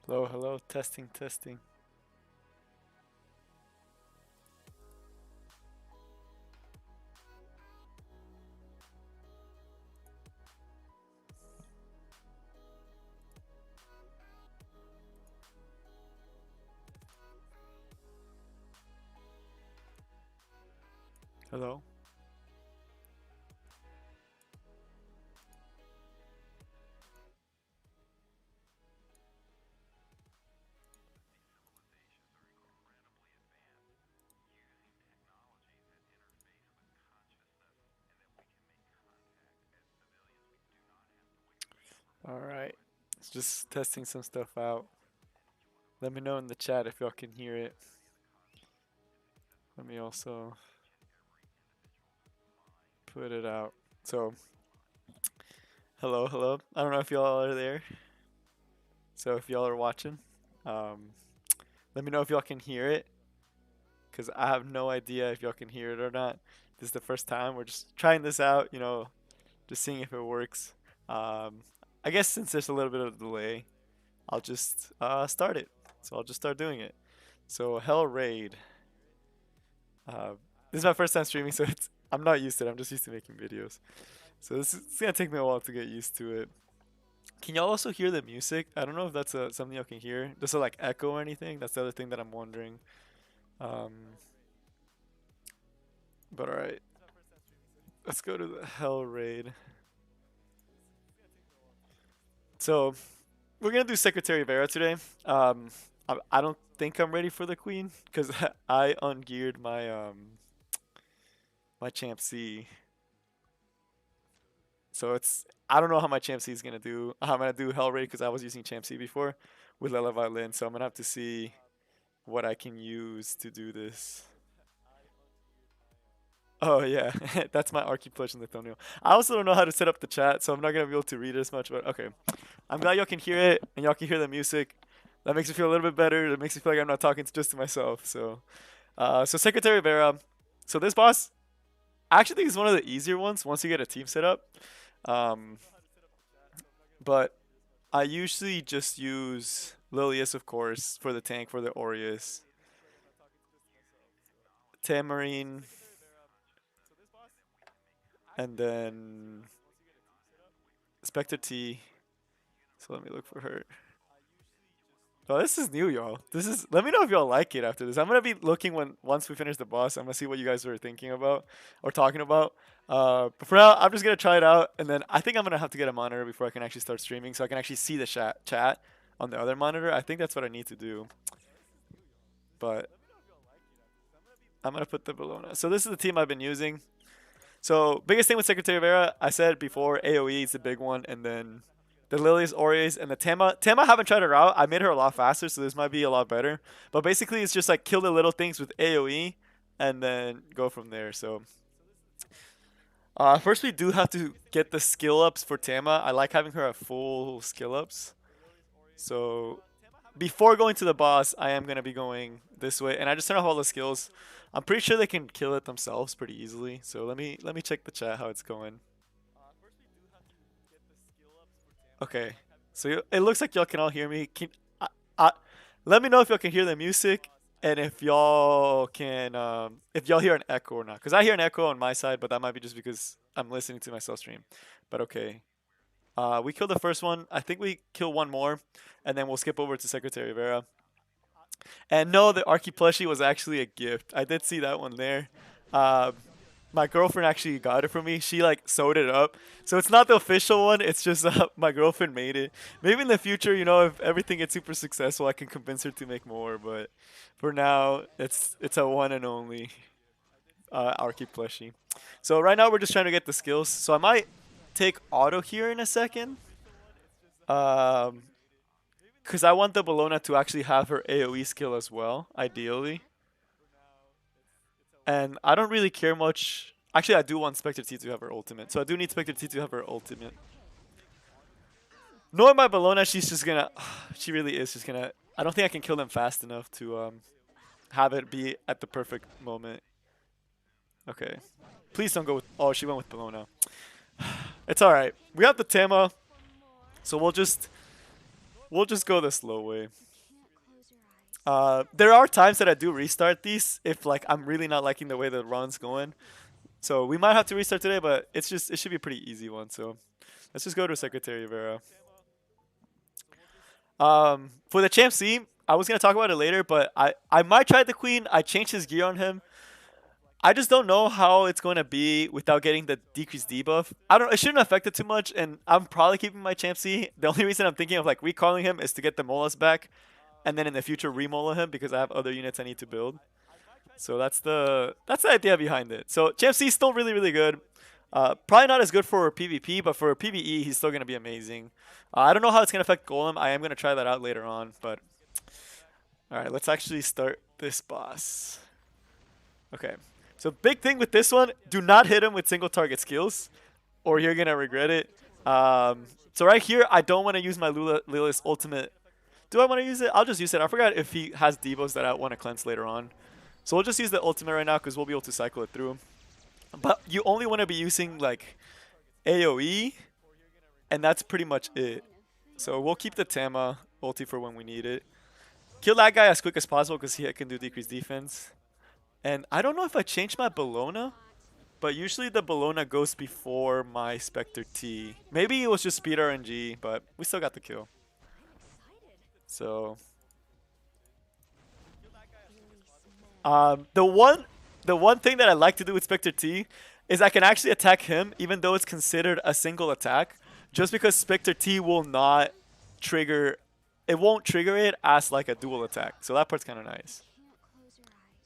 Hello, hello, testing, testing. Hello. All right. It's just testing some stuff out. Let me know in the chat if y'all can hear it. Let me also put it out. So, hello, hello. I don't know if y'all are there. So if y'all are watching, um, let me know if y'all can hear it, because I have no idea if y'all can hear it or not. This is the first time we're just trying this out. Just seeing if it works. Um, I guess since there's a little bit of a delay, I'll just start it. So I'll just start doing it. So Hell Raid. Uh, this is my first time streaming, so I'm not used to it. I'm just used to making videos. So it's gonna take me a while to get used to it. Can y'all also hear the music? I don't know if that's something y'all can hear. Does it like echo or anything? That's the other thing that I'm wondering. Um, but alright, let's go to the Hell Raid. So we're gonna do Secretary Vera today. I don't think I'm ready for the Queen because I ungeared my Champ C. So I don't know how my Champ C is gonna do. How I'm gonna do Hell Raid because I was using Champ C before with Lela Violin. So I'm gonna have to see what I can use to do this. Oh yeah, that's my Archie plush in the thumbnail. I also don't know how to set up the chat, so I'm not gonna be able to read it as much. But okay, I'm glad y'all can hear it and y'all can hear the music. That makes me feel a little bit better. That makes me feel like I'm not talking just to myself. So Secretary Vera. So this boss, I actually think is one of the easier ones once you get a team set up. Um, but I usually just use Lilius, of course, for the tank for the Aureus. Tamarine, and then Spectre T. So let me look for her. Oh, this is new, y'all. This is. Let me know if y'all like it after this. I'm gonna be looking once we finish the boss. I'm gonna see what you guys are thinking about or talking about. But for now, I'm just gonna try it out, and then I think I'm gonna have to get a monitor before I can actually start streaming, so I can actually see the chat on the other monitor. I think that's what I need to do. But I'm gonna put the Bologna. So this is the team I've been using. So biggest thing with Secretary Vera, I said before, AOE is the big one, and then the Lilius, Aureus, and the Tema. Tema I haven't tried her out. I made her a lot faster, so this might be a lot better. But basically, it's just like kill the little things with AOE, and then go from there. So first we do have to get the skill ups for Tema. I like having her at full skill ups. So before going to the boss, I am gonna be going this way, and I just turn off all the skills. I'm pretty sure they can kill it themselves pretty easily. So let me check the chat how it's going. Okay, so it looks like y'all can all hear me. I, I, let me know if y'all can hear the music and if y'all hear an echo or not. Cause I hear an echo on my side, but that might be just because I'm listening to myself stream. But okay, we killed the first one. I think we kill one more, and then we'll skip over to Secretary Vera. And no, the Archie plushie was actually a gift. I did see that one there. Uh, my girlfriend actually got it for me. She like sewed it up, so it's not the official one. It's just my girlfriend made it. Maybe in the future, if everything gets super successful, I can convince her to make more. But for now, it's a one and only Archie plushie. So right now we're just trying to get the skills. So I might take auto here in a second. Um, because I want the Bologna to actually have her AoE skill as well, ideally. And I don't really care much. Actually, I do want Spectre T to have her ultimate. So I do need Spectre T to have her ultimate. Knowing my Bologna, she's just gonna... She really is just gonna... I don't think I can kill them fast enough to have it be at the perfect moment. Okay. Please don't go with... Oh, she went with Bologna. It's alright. We have the Tema. So we'll just We'll just go the slow way. There are times that I do restart these if like I'm really not liking the way the run's going. So we might have to restart today, but it should be a pretty easy one. So let's just go to Secretary Vera. For the Champ C, I was gonna talk about it later, but I might try the Queen. I changed his gear on him. I just don't know how it's going to be without getting the decreased debuff. I don't. It shouldn't affect it too much, and I'm probably keeping my Champ C. The only reason I'm thinking of like recalling him is to get the Molas back, and then in the future remola him because I have other units I need to build. So that's the idea behind it. So Champ C is still really good. Probably not as good for PvP, but for PvE he's still gonna be amazing. I don't know how it's gonna affect Golem. I am gonna try that out later on. But all right, let's actually start this boss. Okay. So big thing with this one: do not hit him with single target skills, or you're gonna regret it. So right here, I don't want to use my Lilia's ultimate. Do I want to use it? I'll just use it. I forgot if he has debuffs that I want to cleanse later on. So we'll just use the ultimate right now because we'll be able to cycle it through. But you only want to be using like AoE, and that's pretty much it. So we'll keep the Tama ulti for when we need it. Kill that guy as quick as possible because he can do decreased defense. And I don't know if I changed my Bellona, but usually the Bellona goes before my Spectre T. Maybe it was just speed RNG, but we still got the kill. So the one thing that I like to do with Spectre T is I can actually attack him even though it's considered a single attack, just because Spectre T will not trigger. It won't trigger it as like a dual attack. So that part's kind of nice.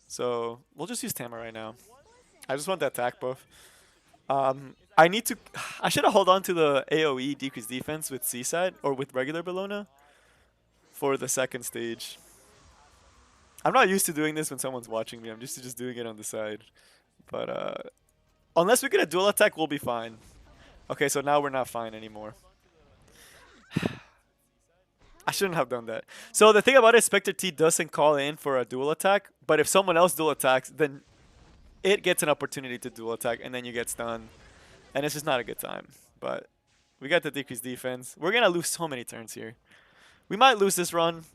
So we'll just use Tama right now. I just want the attack buff. I need to. I should have held on to the AoE decreased defense with Seaside or with regular Bellona for the second stage. I'm not used to doing this when someone's watching me. I'm used to just doing it on the side. But unless we get a dual attack, we'll be fine. Okay, so now we're not fine anymore. I shouldn't have done that. So the thing about it, Spectre T doesn't call in for a dual attack, but if someone else dual attacks, then it gets an opportunity to dual attack, and then you get stunned. And it's just not a good time. But we got the decreased defense. We're going to lose so many turns here. We might lose this run,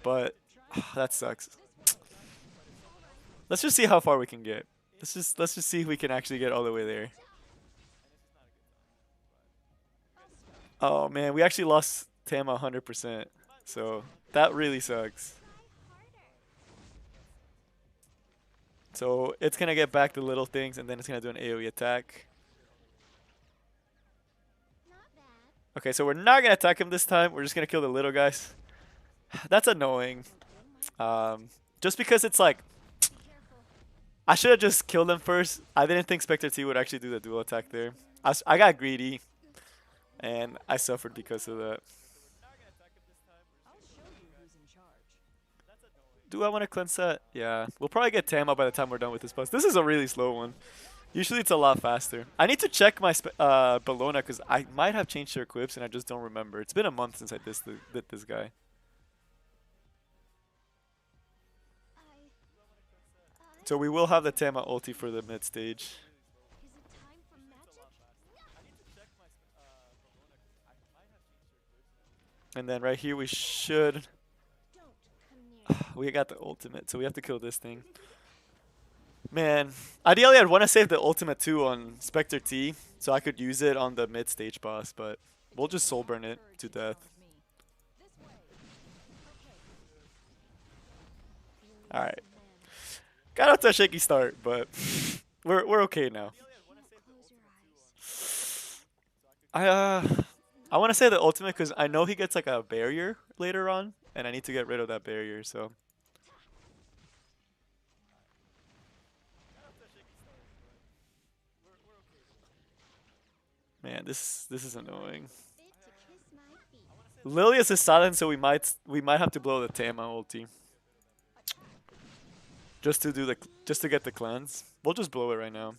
but that sucks. Let's just see how far we can get. Let's just see if we can actually get all the way there. Oh man, we actually lost Tama 100%. So that really sucks. So it's gonna get back to little things, and then it's gonna do an AoE attack. Okay, so we're not gonna attack him this time. We're just gonna kill the little guys. That's annoying. Just because it's like, I should have just killed him first. I didn't think Spectre T would actually do the dual attack there. I got greedy, and I suffered because of that. Do I want to cleanse that? Yeah. We'll probably get Tama by the time we're done with this boss. This is a really slow one. Usually it's a lot faster. I need to check my Bellona because I might have changed her equips and I just don't remember. It's been a month since I did this guy. So we will have the Tama ulti for the mid stage. And then right here we should... We got the ultimate, so we have to kill this thing. Man, ideally I'd want to save the ultimate too on Spectre T, so I could use it on the mid-stage boss, but we'll just soul burn it to death. Alright. Got out to a shaky start, but we're okay now. I want to say the ultimate because I know he gets like a barrier later on, and I need to get rid of that barrier, so... Man, this is annoying. Lilius is silent, so we might have to blow the Tama ulti. Just to get the cleanse. We'll just blow it right now.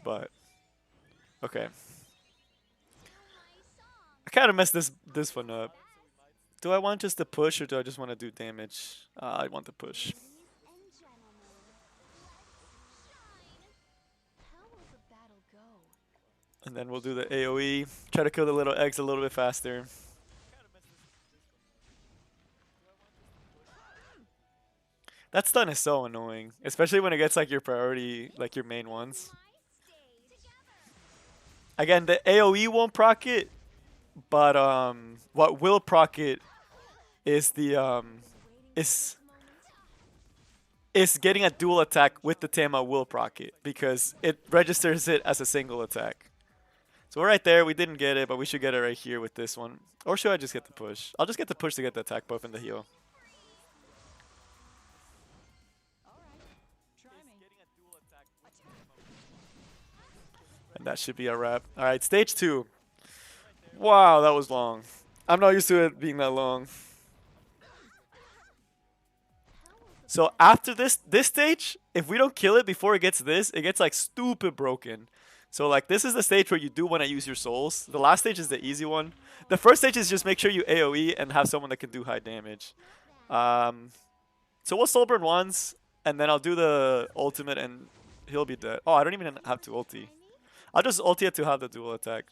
But okay. I kind of messed this one up. Do I want just to push or do I just want to do damage? I want to push. And then we'll do the AoE. Try to kill the little eggs a little bit faster. That stun is so annoying, especially when it gets like your priority, like your main ones. Again, the AoE won't proc it, but what will proc it is the is is getting a dual attack with the Tama will proc it because it registers it as a single attack. So we're right there. We didn't get it, but we should get it right here with this one. Or should I just get the push? I'll just get the push to get the attack buff and the heal. And that should be a wrap. Alright, stage 2. Wow, that was long. I'm not used to it being that long. So after this stage, if we don't kill it before it gets this, it gets like stupid broken. So like this is the stage where you do want to use your souls. The last stage is the easy one. The first stage is just make sure you AoE and have someone that can do high damage. So we'll soul burn once, and then I'll do the ultimate and he'll be dead. Oh, I don't even have to ulti. I'll just ulti it to have the dual attack.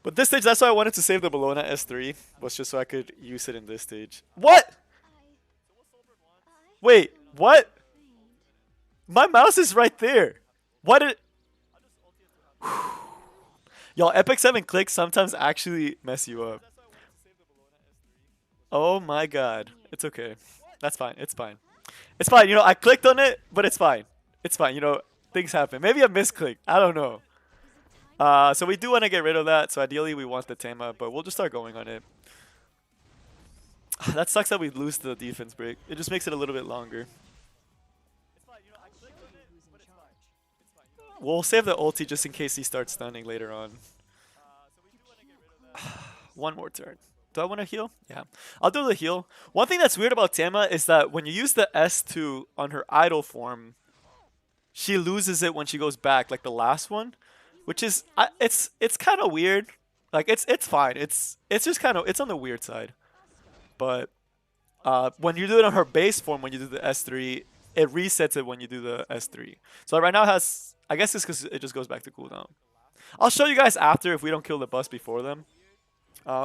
But this stage, that's why I wanted to save the Bologna S3, was just so I could use it in this stage. What? Wait, what? My mouse is right there. What did... Y'all, Epic 7 clicks sometimes actually mess you up. Oh my god. It's okay. That's fine. It's fine. It's fine. You know, I clicked on it, but it's fine. It's fine. You know, things happen. Maybe I misclicked. I don't know. So we do want to get rid of that. So ideally we want the Tama, but we'll just start going on it. That sucks that we lose the defense break. It just makes it a little bit longer. We'll save the ulti just in case he starts stunning later on. One more turn. Do I want to heal? Yeah. I'll do the heal. One thing that's weird about Tama is that when you use the S2 on her idle form, she loses it when she goes back, like the last one. Which is, it's kind of weird. Like, it's fine. It's just kind of, it's on the weird side. But when you do it on her base form, when you do the S3, it resets it when you do the S3. So right now it has, I guess it's because it just goes back to cooldown. I'll show you guys after if we don't kill the boss before them.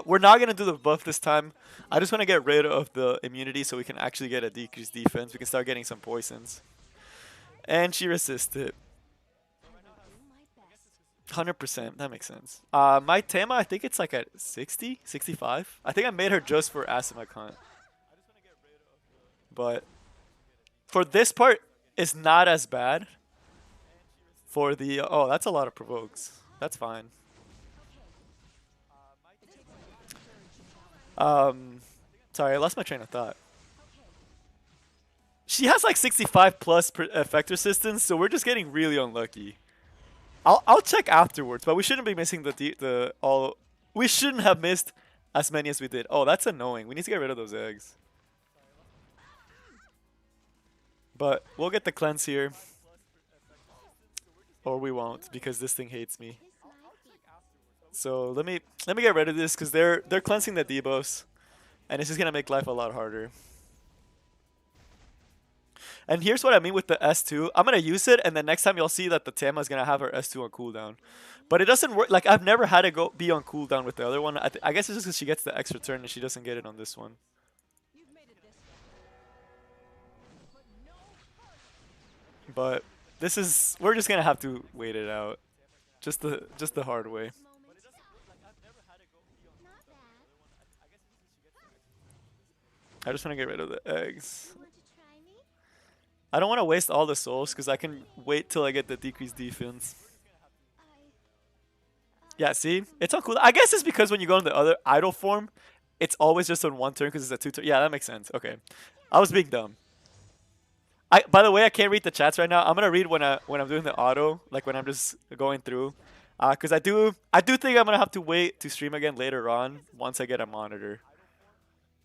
We're not going to do the buff this time. I just want to get rid of the immunity so we can actually get a decreased defense. We can start getting some poisons. And she resisted. 100%, that makes sense. My Tama, I think it's like at 60, 65. I think I made her just for Asimov Hunt. But for this part, it's not as bad. For the, oh, that's a lot of provokes. That's fine. Sorry, I lost my train of thought. She has like 65 plus effect resistance, so we're just getting really unlucky. I'll check afterwards, but we shouldn't be missing we shouldn't have missed as many as we did. Oh, that's annoying. We need to get rid of those eggs. But we'll get the cleanse here. Or we won't, because this thing hates me. So let me get rid of this because they're cleansing the debuffs. And it's just gonna make life a lot harder. And here's what I mean with the S2. I'm going to use it, and then next time you'll see that the Tama is going to have her S2 on cooldown. But it doesn't work. Like, I've never had it be on cooldown with the other one. I guess it's just because she gets the extra turn and she doesn't get it on this one. But this is... We're just going to have to wait it out. Just the hard way. I just want to get rid of the eggs. I don't want to waste all the souls because I can wait till I get the decreased defense. Yeah, see? It's on cooldown. I guess it's because when you go in the other idle form, it's always just on one turn because it's a 2 turn. Yeah, that makes sense. Okay. I was being dumb. By the way, I can't read the chats right now. I'm gonna read when I'm doing the auto, like when I'm just going through. Because I do think I'm gonna have to wait to stream again later on once I get a monitor.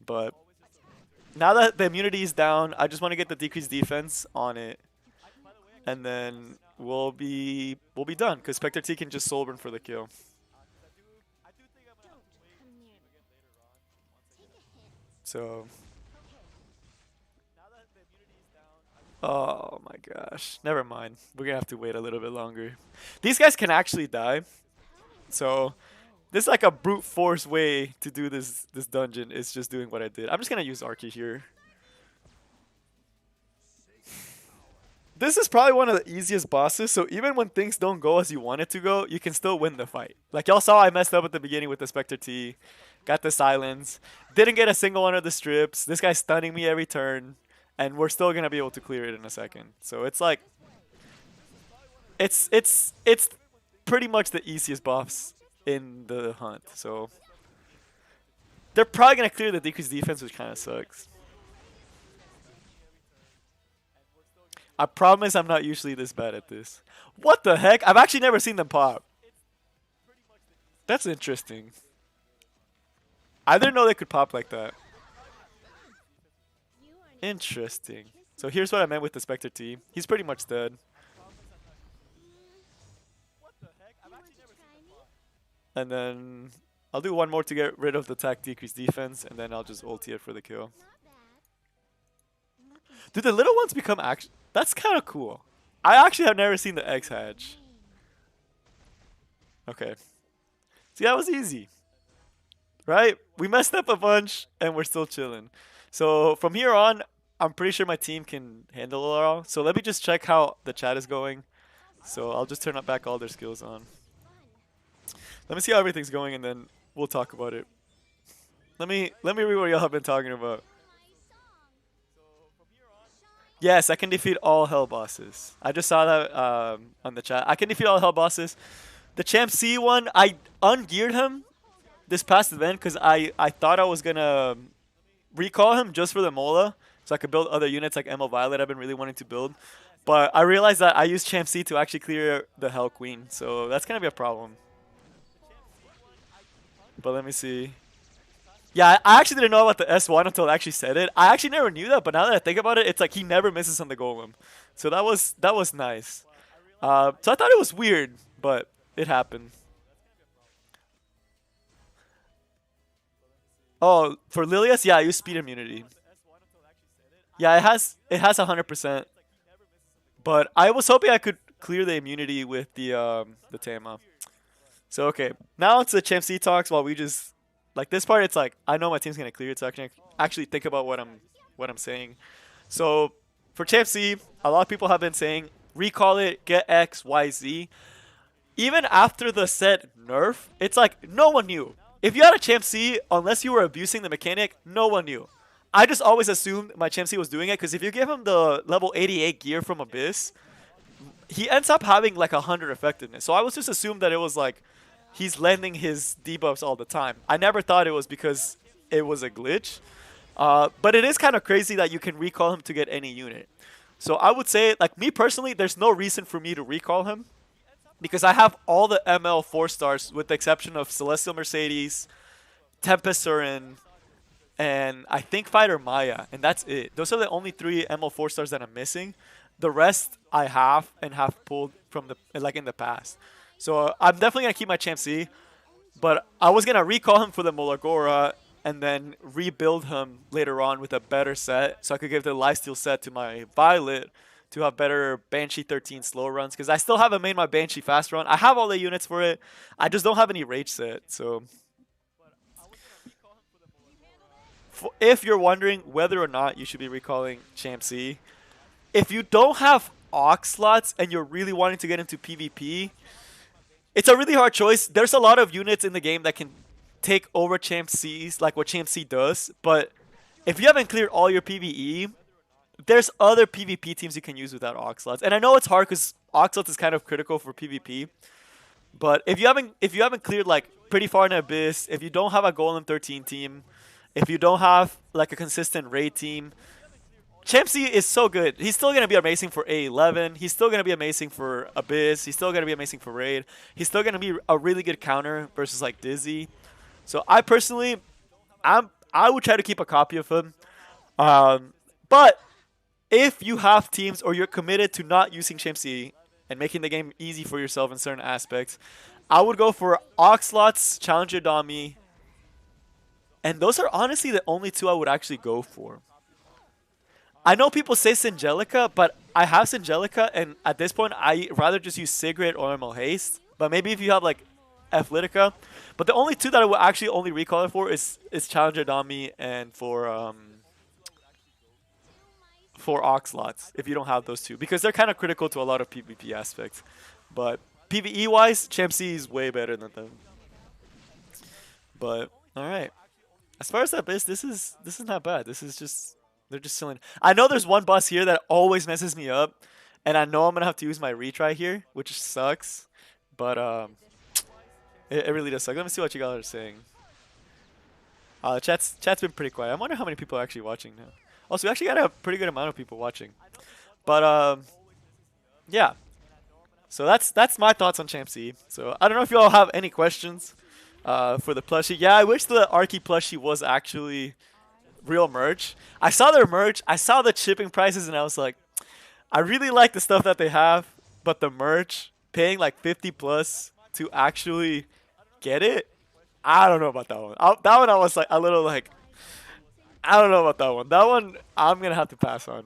But now that the immunity is down, I just want to get the decreased defense on it, and then we'll be done. Because Spectre T can just soul burn for the kill. So Oh my gosh. Never mind. We're gonna have to wait a little bit longer. These guys can actually die. So this is like a brute force way to do this dungeon is just doing what I did. I'm just gonna use Archie here. This is probably one of the easiest bosses, so even when things don't go as you want it to go, you can still win the fight. Like y'all saw I messed up at the beginning with the Spectre T, got the silence, didn't get a single one of the strips, this guy's stunning me every turn, and we're still gonna be able to clear it in a second. So it's like it's pretty much the easiest boss in the hunt. So they're probably gonna clear the decreased defense, which kinda sucks. I promise I'm not usually this bad at this. What the heck? I've actually never seen them pop. That's interesting. I didn't know they could pop like that. Interesting. So here's what I meant with the Spectre T. He's pretty much dead. And then I'll do one more to get rid of the attack decrease defense, and then I'll just ulti it for the kill. Do the little ones become act? That's kind of cool. I actually have never seen the eggs hatch. Okay. See, that was easy. Right? We messed up a bunch, and we're still chilling. So from here on, I'm pretty sure my team can handle it all. So let me just check how the chat is going. So I'll just turn up back all their skills on. Let me see how everything's going, and then we'll talk about it. Let me read what y'all have been talking about. Yes, I can defeat all hell bosses. I just saw that on the chat. I can defeat all hell bosses. The Champ C one, I ungeared him this past event because I thought I was gonna recall him just for the Mola, so I could build other units like Emerald Violet I've been really wanting to build. But I realized that I used Champ C to actually clear the Hell Queen, so that's gonna be a problem. But let me see. Yeah, I actually didn't know about the S1 until I actually said it. I actually never knew that, but now that I think about it, it's like he never misses on the golem. So that was nice. So I thought it was weird, but it happened. Oh, for Lilius, yeah, I use speed immunity. Yeah, it has 100%. But I was hoping I could clear the immunity with the Tama. So okay, now it's the Champ C talks while we just like this part. It's like I know my team's gonna clear it, so I can actually think about what I'm saying. So for Champ C, a lot of people have been saying recall it, get X, Y, Z. Even after the set nerf, it's like no one knew. If you had a Champ C, unless you were abusing the mechanic, no one knew. I just always assumed my Champ C was doing it because if you give him the level 88 gear from Abyss, he ends up having like 100 effectiveness. So I was just assumed that it was like he's lending his debuffs all the time. I never thought it was because it was a glitch. But it is kind of crazy that you can recall him to get any unit. So I would say, like me personally, there's no reason for me to recall him because I have all the ML 4 stars with the exception of Celestial Mercedes, Tempest Surin, and I think Fighter Maya, and that's it. Those are the only 3 ML 4 stars that I'm missing. The rest I have and have pulled from the like in the past. So I'm definitely gonna keep my Champ C, but I was gonna recall him for the Molagora and then rebuild him later on with a better set, so I could give the Lifesteal set to my Violet to have better Banshee 13 slow runs, because I still haven't made my Banshee fast run. I have all the units for it, I just don't have any Rage set. So if you're wondering whether or not you should be recalling Champ C, if you don't have Ox slots and you're really wanting to get into PvP, it's a really hard choice. There's a lot of units in the game that can take over Champ C's, like what Champ C does, but if you haven't cleared all your PvE, there's other PvP teams you can use without Ox slots. And I know it's hard because Ox slots is kind of critical for PvP, but if you haven't cleared like pretty far in Abyss, if you don't have a Golem 13 team, if you don't have like a consistent raid team, Champ C is so good. He's still going to be amazing for A11. He's still going to be amazing for Abyss. He's still going to be amazing for Raid. He's still going to be a really good counter versus like Dizzy. So I personally, I would try to keep a copy of him. But if you have teams or you're committed to not using Champ C and making the game easy for yourself in certain aspects, I would go for Oxlots, Challenger Dami. And those are honestly the only 2 I would actually go for. I know people say Syngelica, but I have Syngelica, and at this point, I rather just use Sigrid or ML Haste. But maybe if you have like Athletica, but the only two that I will actually only recall it for is Challenger Dami and for Oxlots. If you don't have those two, because they're kind of critical to a lot of PvP aspects. But PvE wise, Champ C is way better than them. But all right. As far as that is, this is not bad. This is just they're just chilling. I know there's one boss here that always messes me up, and I know I'm gonna have to use my retry here, which sucks. But it really does suck. Let me see what you guys are saying. Chat's been pretty quiet. I wonder how many people are actually watching now. Also, we actually got a pretty good amount of people watching. But yeah. So that's my thoughts on Champ C. So I don't know if you all have any questions for the plushie. Yeah, I wish the Arky plushie was actually real merch. I saw their merch. I saw the shipping prices, and I was like, I really like the stuff that they have, but the merch, paying like 50 plus to actually get it, I don't know about that one. That one I was like a little like, I don't know about that one. That one I'm gonna have to pass on.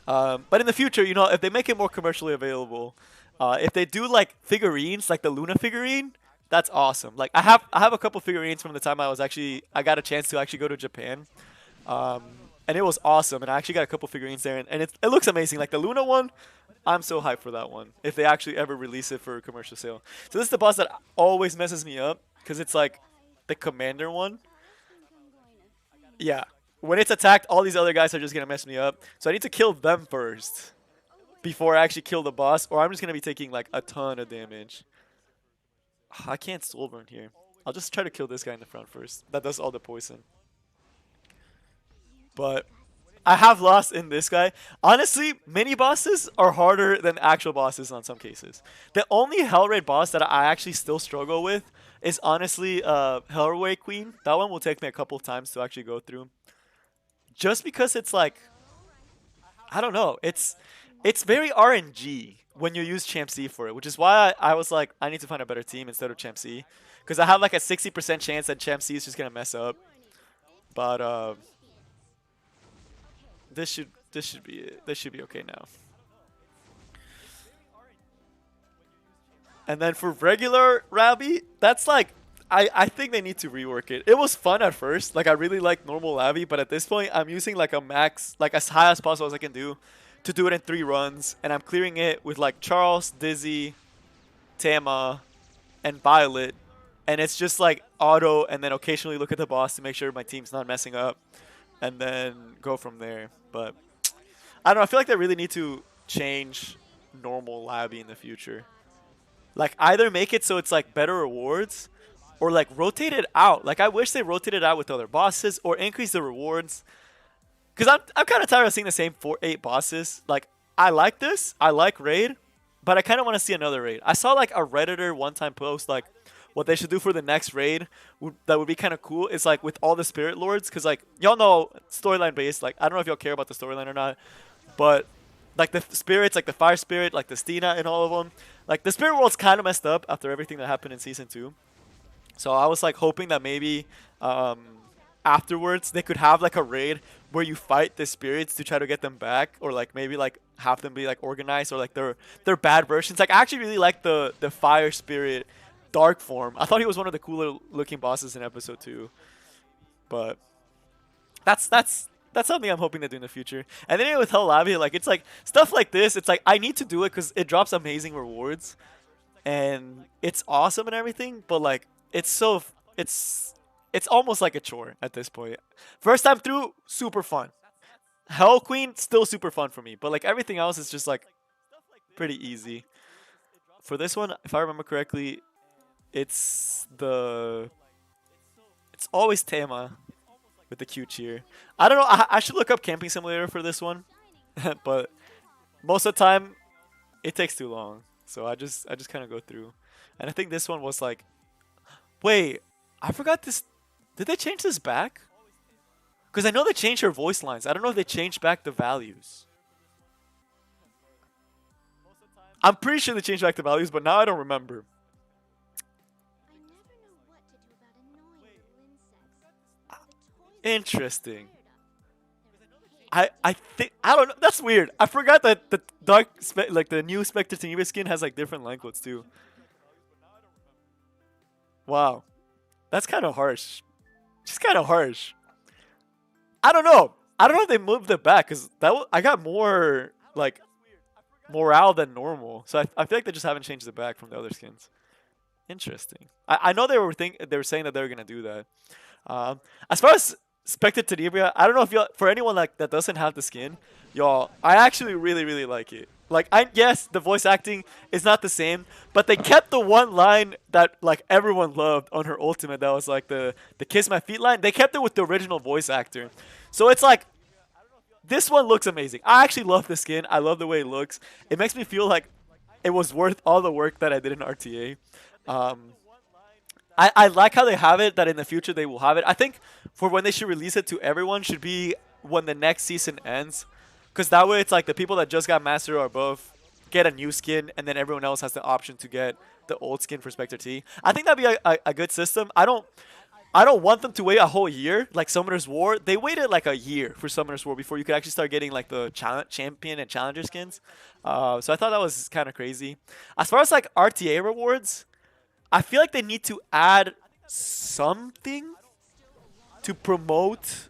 But in the future, you know, if they make it more commercially available, if they do like figurines, like the Luna figurine, that's awesome. Like I have a couple figurines from the time I got a chance to actually go to Japan, um, and it was awesome. And I actually got a couple figurines there, and it looks amazing. Like the Luna one, I'm so hyped for that one. If they actually ever release it for a commercial sale, so this is the boss that always messes me up because it's like the commander one. Yeah. When it's attacked, all these other guys are just gonna mess me up. So I need to kill them first before I actually kill the boss, or I'm just gonna be taking like a ton of damage. I can't soul burn here. I'll just try to kill this guy in the front first. That does all the poison. But I have lost in this guy. Honestly, mini bosses are harder than actual bosses on some cases. The only Hell Raid boss that I actually still struggle with is honestly Hellray Queen. That one will take me a couple of times to actually go through. Just because it's like, I don't know, it's very RNG when you use Champ C for it, which is why I was like, I need to find a better team instead of Champ C. Because I have like a 60% chance that Champ C is just gonna mess up. But this should be it. This should be okay now. And then for regular Ravi, that's like I think they need to rework it. It was fun at first. Like I really like normal Lavi, but at this point I'm using like a max, like as high as possible as I can do to do it in 3 runs. And I'm clearing it with like Charles, Dizzy, Tama, and Violet. And it's just like auto and then occasionally look at the boss to make sure my team's not messing up. And then go from there. But I don't know, I feel like they really need to change normal Lavi in the future. Like either make it so it's like better rewards or like rotate it out. Like I wish they rotated out with other bosses or increase the rewards. Cause I'm kind of tired of seeing the same 8 bosses. Like I like this, I like raid, but I kind of want to see another raid. I saw like a redditor one time post like what they should do for the next raid that would be kind of cool is like with all the spirit lords. Cause like y'all know storyline based. Like I don't know if y'all care about the storyline or not, but like the spirits, like the fire spirit, like the Stina and all of them. Like the spirit world's kind of messed up after everything that happened in season 2. So I was like hoping that maybe um, afterwards they could have like a raid where you fight the spirits to try to get them back, or like maybe like have them be like organized or like their bad versions. Like I actually really like the fire spirit dark form. I thought he was one of the cooler looking bosses in episode 2. But that's something I'm hoping to do in the future. And then with Hell Lobby, like it's like stuff like this. It's like I need to do it because it drops amazing rewards, and it's awesome and everything. But like it's it's almost like a chore at this point. First time through, super fun. Hell Queen still super fun for me, but like everything else is just like pretty easy. For this one, if I remember correctly, it's it's always Tama with the Q cheer. I don't know. I should look up Camping Simulator for this one, but most of the time it takes too long. So I just kind of go through, and I think this one was like, wait, I forgot this. Did they change this back? Because I know they changed her voice lines. I don't know if they changed back the values. I'm pretty sure they changed back the values, but now I don't remember. Interesting. I think I don't know. That's weird. I forgot that the like the new Spectre Tenebris skin has like different languages too. Wow, that's kind of harsh. Just kind of harsh. I don't know. I don't know if they moved it back because I got more like morale than normal. So I feel like they just haven't changed it back from the other skins. Interesting. I know they were saying that they were gonna do that. As far as Spectre Tenebria, I don't know if you for anyone like that doesn't have the skin, y'all, I actually really like it. Like I yes, the voice acting is not the same, but they kept the one line that like everyone loved on her ultimate. That was like the kiss my feet line. They kept it with the original voice actor, so it's like this one looks amazing. I actually love the skin. I love the way it looks. It makes me feel like it was worth all the work that I did in RTA. Um, I like how they have it that in the future they will have it. I think for when they should release it to everyone should be when the next season ends. Because that way it's like the people that just got Master or above get a new skin and then everyone else has the option to get the old skin for Spectre T. I think that'd be a good system. I don't want them to wait a whole year like Summoner's War. They waited like a year for Summoner's War before you could actually start getting like the champion and challenger skins. So I thought that was kind of crazy. As far as like RTA rewards, I feel like they need to add something to promote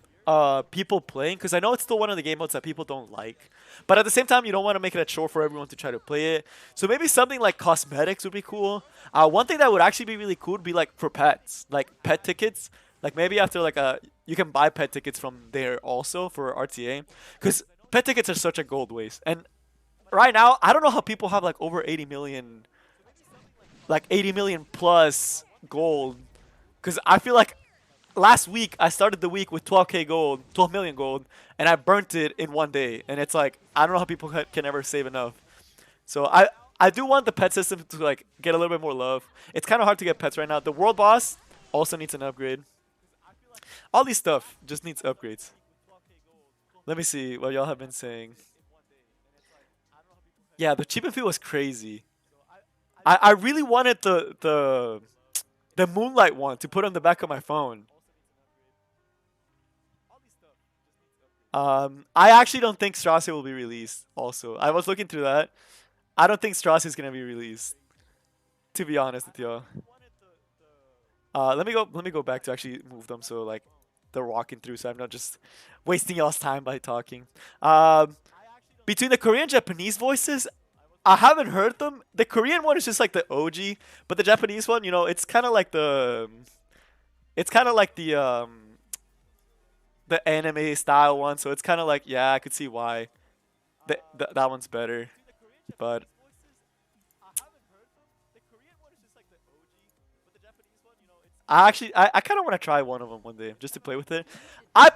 people playing because I know it's still one of the game modes that people don't like. But at the same time, you don't want to make it a chore for everyone to try to play it. So maybe something like cosmetics would be cool. One thing that would actually be really cool would be like for pets, like pet tickets. Like maybe after like you can buy pet tickets from there also for RTA, because pet tickets are such a gold waste. And right now, I don't know how people have like over 80 million, like 80 million plus gold, because I feel like last week I started the week with 12k gold, 12 million gold, and I burnt it in one day. And it's like I don't know how people can ever save enough. So I do want the pet system to like get a little bit more love. It's kind of hard to get pets right now. The world boss also needs an upgrade. All these stuff just needs upgrades. Let me see what y'all have been saying. Yeah, the cheap and fee was crazy. I really wanted the Moonlight one to put on the back of my phone. I actually don't think Strasse will be released. Also, I was looking through that. I don't think Strasse is gonna be released. To be honest with you. Let me go back to actually move them so like they're walking through, so I'm not just wasting y'all's time by talking. Um, Between the Korean and Japanese voices, I haven't heard them. The Korean one is just like the OG, but the Japanese one, it's kind of like the anime style one. So it's kind of like, yeah, I could see why that one's better. But I kind of want to try one of them one day just to play with it.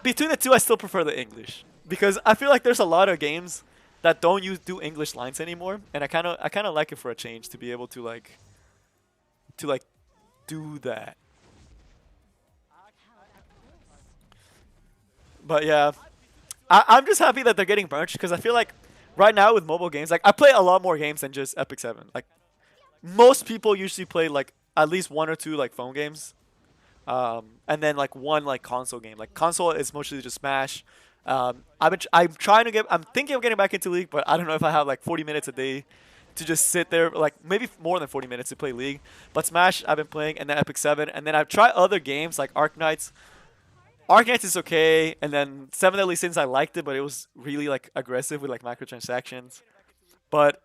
Between the two, I still prefer the English because I feel like there's a lot of games that don't do English lines anymore, and I kind of like it for a change to be able to like do that. But yeah, I'm just happy that they're getting merged because I feel like right now with mobile games, like I play a lot more games than just Epic 7. Like most people usually play like at least one or two like phone games, and then like one like console game. Like console is mostly just Smash. I'm trying to I'm thinking of getting back into League, but I don't know if I have like 40 minutes a day to just sit there, like maybe more than 40 minutes to play League. But Smash I've been playing, and then Epic 7, and then I've tried other games like Arknights. Arknights is okay, and then Seven Deadly Sins I liked it, but it was really like aggressive with like microtransactions. But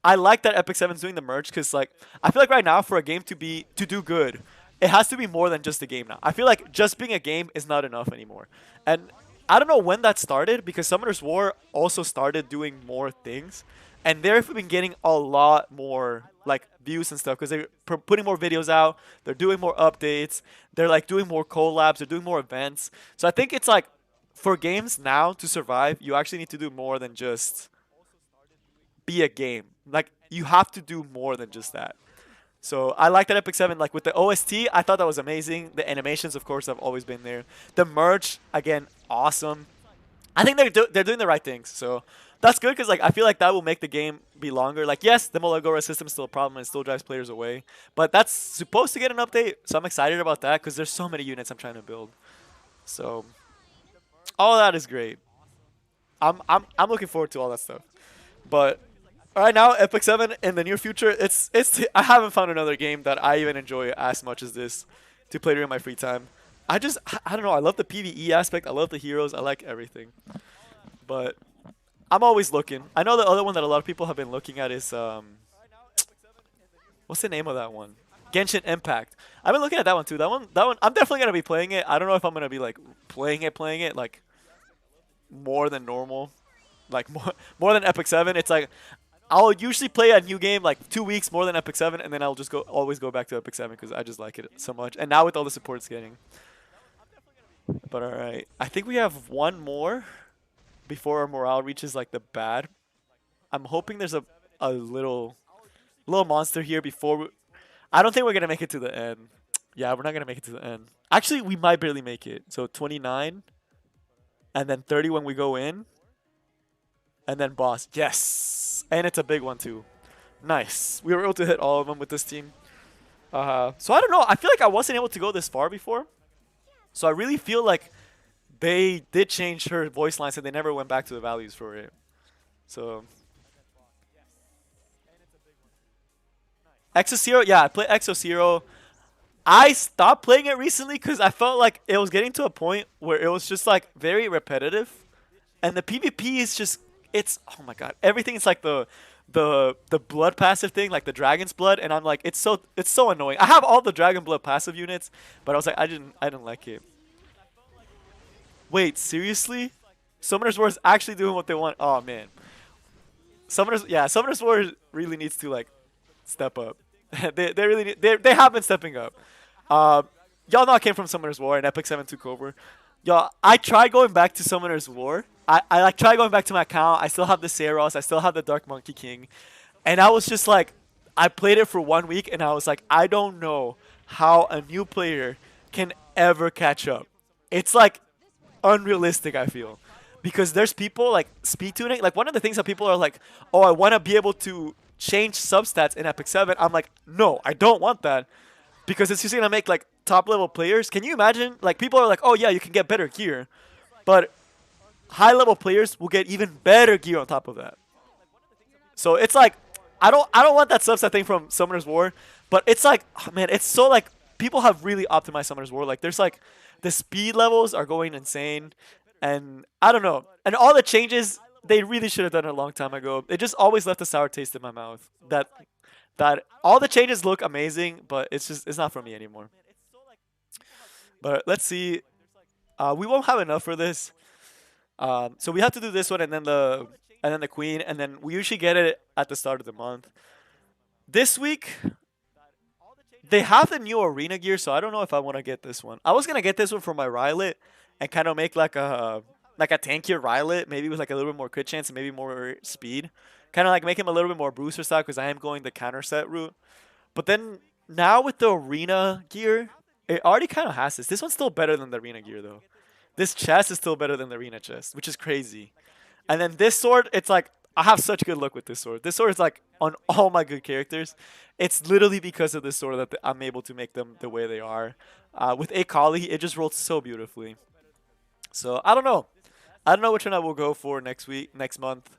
I like that Epic 7's doing the merge because like I feel like right now for a game to do good, it has to be more than just a game now. I feel like just being a game is not enough anymore. And I don't know when that started because Summoner's War also started doing more things. And they've been getting a lot more like views and stuff because they're putting more videos out, they're doing more updates, they're like doing more collabs, they're doing more events. So I think it's like for games now to survive, you actually need to do more than just be a game. Like you have to do more than just that. So I like that Epic 7, like with the OST, I thought that was amazing. The animations, of course, have always been there. The merch, again, awesome. I think they're doing the right things. So that's good because like I feel like that will make the game be longer. Like yes, the Molagora system is still a problem and it still drives players away, but that's supposed to get an update. So I'm excited about that because there's so many units I'm trying to build. So all of that is great. I'm looking forward to all that stuff. But right now, Epic 7 in the near future, it's I haven't found another game that I even enjoy as much as this to play during my free time. I don't know, I love the PvE aspect, I love the heroes, I like everything. But I'm always looking. I know the other one that a lot of people have been looking at is what's the name of that one? Genshin Impact. I've been looking at that one too. That one I'm definitely gonna be playing it. I don't know if I'm gonna be like playing it like more than normal. Like more than Epic 7. It's like I'll usually play a new game like 2 weeks more than Epic 7, and then I'll just always go back to Epic 7 because I just like it so much. And now with all the support it's getting. But all right, I think we have one more before our morale reaches like the bad. I'm hoping there's a little monster here before. I don't think we're gonna make it to the end. Yeah, we're not gonna make it to the end. Actually, we might barely make it. So 29, and then 30 when we go in, and then boss. Yes, and it's a big one too. Nice. We were able to hit all of them with this team. So I don't know. I feel like I wasn't able to go this far before. So I really feel like they did change her voice lines and they never went back to the values for it. So Exo Zero, yeah, I play Exo Zero. I stopped playing it recently because I felt like it was getting to a point where it was just like very repetitive, and the PvP is just it's oh my god, everything is like the blood passive thing, like the dragon's blood, and I'm like it's so annoying. I have all the dragon blood passive units, but I was like I didn't like it. Wait, seriously? Summoner's War is actually doing what they want. Oh man, Summoner's War really needs to like step up. They really they have been stepping up. Uh, y'all know I came from Summoner's War and Epic 7 took over. Y'all, I tried going back to Summoner's War. I like tried going back to my account. I still have the Saros. I still have the Dark Monkey King, and I was just like, I played it for 1 week and I was like, I don't know how a new player can ever catch up. It's like unrealistic, I feel. Because there's people like speed tuning. Like one of the things that people are like, oh, I want to be able to change substats in Epic 7. I'm like, no, I don't want that. Because it's just going to make like top level players. Can you imagine? Like people are like, oh yeah, you can get better gear. But high level players will get even better gear on top of that. So it's like, I don't want that subset thing from Summoner's War. But it's like, oh, man, it's so like, people have really optimized Summoner's War. Like there's like, the speed levels are going insane. And I don't know. And all the changes they really should have done it a long time ago. It just always left a sour taste in my mouth. That all the changes look amazing, but it's not for me anymore. But let's see. We won't have enough for this. So we have to do this one and then the queen, and then we usually get it at the start of the month. This week they have the new arena gear, so I don't know if I want to get this one. I was gonna get this one for my Rylet and kind of make like a tankier Rylet, maybe with like a little bit more crit chance and maybe more speed. Kind of like make him a little bit more booster style because I am going the counter set route. But then now with the arena gear, it already kind of has this. This one's still better than the arena gear though. This chest is still better than the arena chest, which is crazy. And then this sword, it's like I have such good luck with this sword. This sword is like on all my good characters. It's literally because of this sword that I'm able to make them the way they are. With Akali, it just rolled so beautifully. So I don't know. I don't know which one I will go for next month.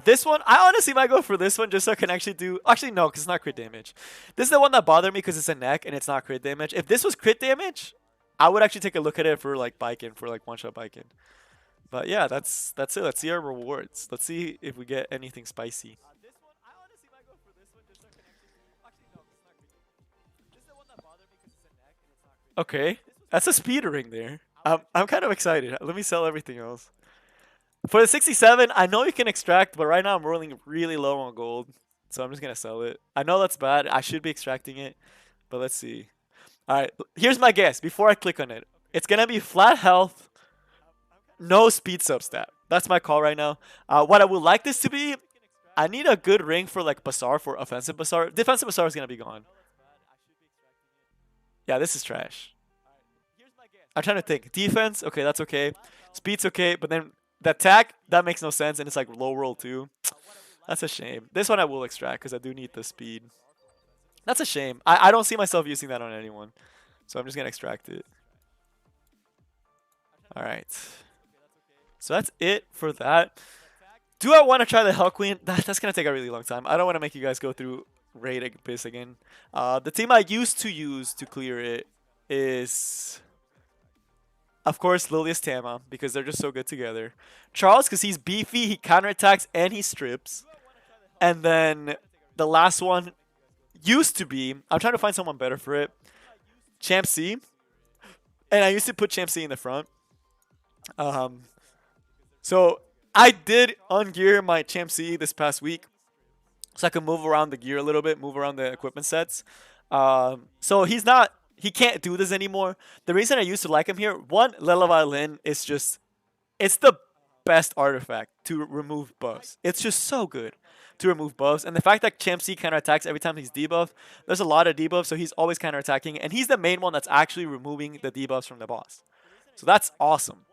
This one, I honestly might go for this one just so I can actually do. Actually, no, because it's not crit damage. This is the one that bothered me because it's a neck and it's not crit damage. If this was crit damage, I would actually take a look at it for like Biken, for like one shot Biken. But yeah, that's it. Let's see our rewards. Let's see if we get anything spicy. Okay, that's a speed ring there. I'm kind of excited. Let me sell everything else. For the 67, I know you can extract, but right now I'm rolling really low on gold. So I'm just going to sell it. I know that's bad. I should be extracting it. But let's see. Alright, here's my guess before I click on it. It's going to be flat health, no speed substat. That's my call right now. What I would like this to be, I need a good ring for like Bazaar for offensive Bazaar. Defensive Bazaar is going to be gone. Yeah, this is trash. I'm trying to think. Defense, okay, that's okay. Speed's okay, but then the attack, that makes no sense, and it's like low roll too. That's a shame. This one I will extract because I do need the speed. That's a shame. I don't see myself using that on anyone. So I'm just going to extract it. Alright. So that's it for that. Do I want to try the Hell Queen? That's gonna take a really long time. I don't want to make you guys go through Raid Abyss again. The team I used to use to clear it is, of course, Lilius Tama, because they're just so good together. Charles, because he's beefy, he counterattacks, and he strips. And then the last one used to be, I'm trying to find someone better for it, Champ C. And I used to put Champ C in the front. Um, so I did ungear my Champ C this past week, so I can move around the gear a little bit, move around the equipment sets. So he can't do this anymore. The reason I used to like him here, one, Lela Violin is just, it's the best artifact to remove buffs. It's just so good to remove buffs. And the fact that Champ C counterattacks every time he's debuffed, there's a lot of debuffs, so he's always counterattacking. And he's the main one that's actually removing the debuffs from the boss. So that's awesome.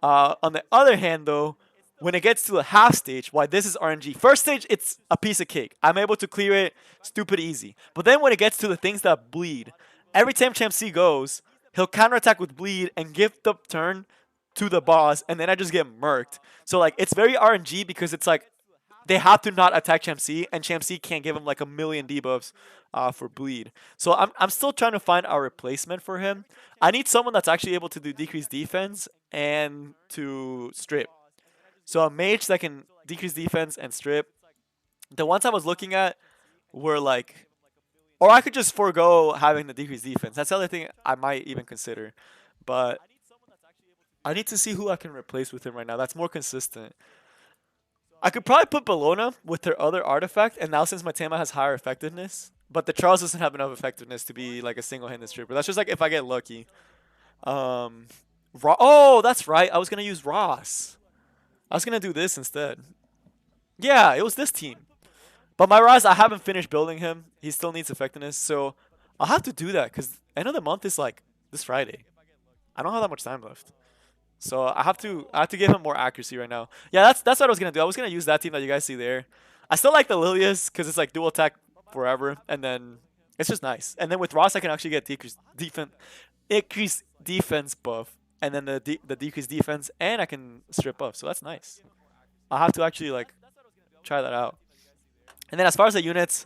On the other hand, though, when it gets to the half stage, why this is RNG. First stage, it's a piece of cake. I'm able to clear it stupid easy. But then when it gets to the things that bleed, every time Champ C goes, he'll counterattack with bleed and give the turn to the boss, and then I just get murked. So like it's very RNG because it's like they have to not attack Champ C, and Champ C can't give him like a million debuffs for bleed. So I'm still trying to find a replacement for him. I need someone that's actually able to do decreased defense and to strip. So a mage that can decrease defense and strip. The ones I was looking at were like, or I could just forego having the decreased defense. That's the other thing I might even consider. But I need to see who I can replace with him right now. That's more consistent. I could probably put Bologna with their other artifact, and now since my Tama has higher effectiveness, but the Charles doesn't have enough effectiveness to be like a single-handed stripper. That's just like if I get lucky. Um, oh, that's right. I was gonna use Ross. I was gonna do this instead. Yeah, it was this team. But my Ross, I haven't finished building him. He still needs effectiveness, so I'll have to do that because end of the month is like this Friday. I don't have that much time left. So I have to give him more accuracy right now. Yeah, that's what I was gonna do. I was gonna use that team that you guys see there. I still like the Lilius because it's like dual attack forever, and then it's just nice. And then with Ross, I can actually get increased defense buff, and then the decreased defense, and I can strip buff. So that's nice. I'll have to actually like try that out. And then as far as the units,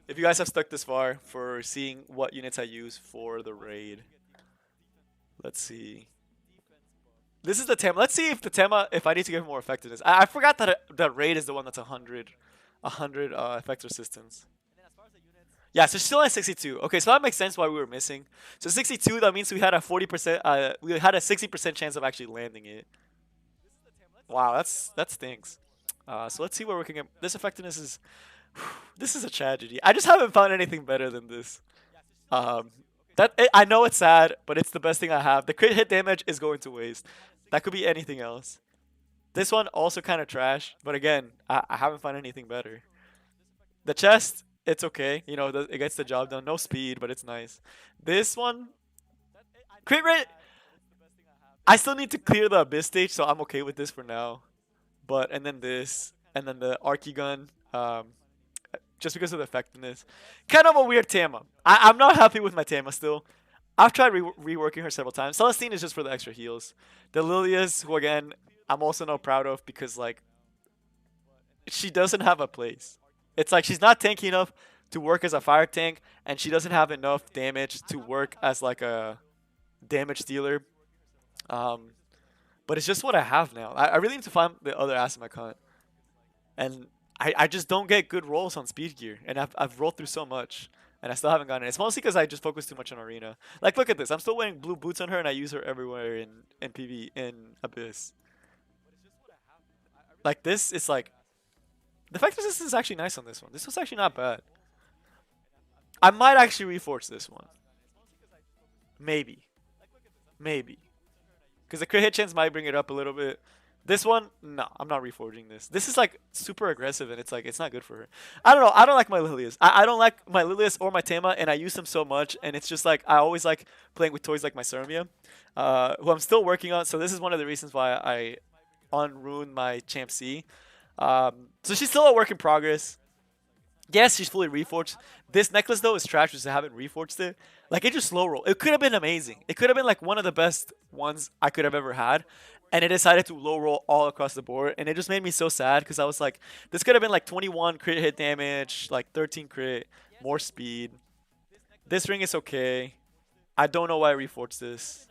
if you guys have stuck this far for seeing what units I use for the raid, let's see. This is the Tema. Let's see if the Tema, if I need to give him more effectiveness. I forgot that the raid is the one that's 100 effect resistance. Yeah, so she's still at 62. Okay, so that makes sense why we were missing. So 62, that means we had a 40%, we had a 60% chance of actually landing it. Wow, that stinks. So let's see where we can get. This effectiveness is, this is a tragedy. I just haven't found anything better than this. I know it's sad, but it's the best thing I have. The crit hit damage is going to waste. That could be anything else. This one also kind of trash, but again, I haven't found anything better. The chest, it's okay. You know, it gets the job done. No speed, but it's nice. This one, crit rate. I still need to clear the abyss stage, so I'm okay with this for now. But and then this, and then the Archie gun. Just because of the effectiveness. Kind of a weird Tama. I'm not happy with my Tama still. I've tried reworking her several times. Celestine is just for the extra heals. The Lilias, who again, I'm also not proud of because like, she doesn't have a place. It's like she's not tanky enough to work as a fire tank, and she doesn't have enough damage to work as like a damage dealer. But it's just what I have now. I really need to find the other ass in my con. And I just don't get good rolls on speed gear, and I've rolled through so much, and I still haven't gotten it. It's mostly because I just focus too much on Arena. Like, look at this. I'm still wearing blue boots on her, and I use her everywhere in PV, in Abyss. Like, this is like... The fact is this is actually nice on this one. This was actually not bad. I might actually reforge this one. Maybe. Maybe. Because the crit hit chance might bring it up a little bit. This one, no, I'm not reforging this. This is like super aggressive, and it's like it's not good for her. I don't know. I don't like my Lilias. I don't like my Lilias or my Tama, and I use them so much, and it's just like I always like playing with toys like my Sermia, who I'm still working on. So this is one of the reasons why I unruined my Champ C. So she's still a work in progress. Yes, she's fully reforged. This necklace though is trash because I haven't reforged it. Like it just slow roll. It could have been amazing. It could have been like one of the best ones I could have ever had. and it decided to low roll all across the board, and it just made me so sad because I was like, this could have been like 21 crit hit damage, like 13 crit, more speed. This ring is okay. I don't know why I reforged this.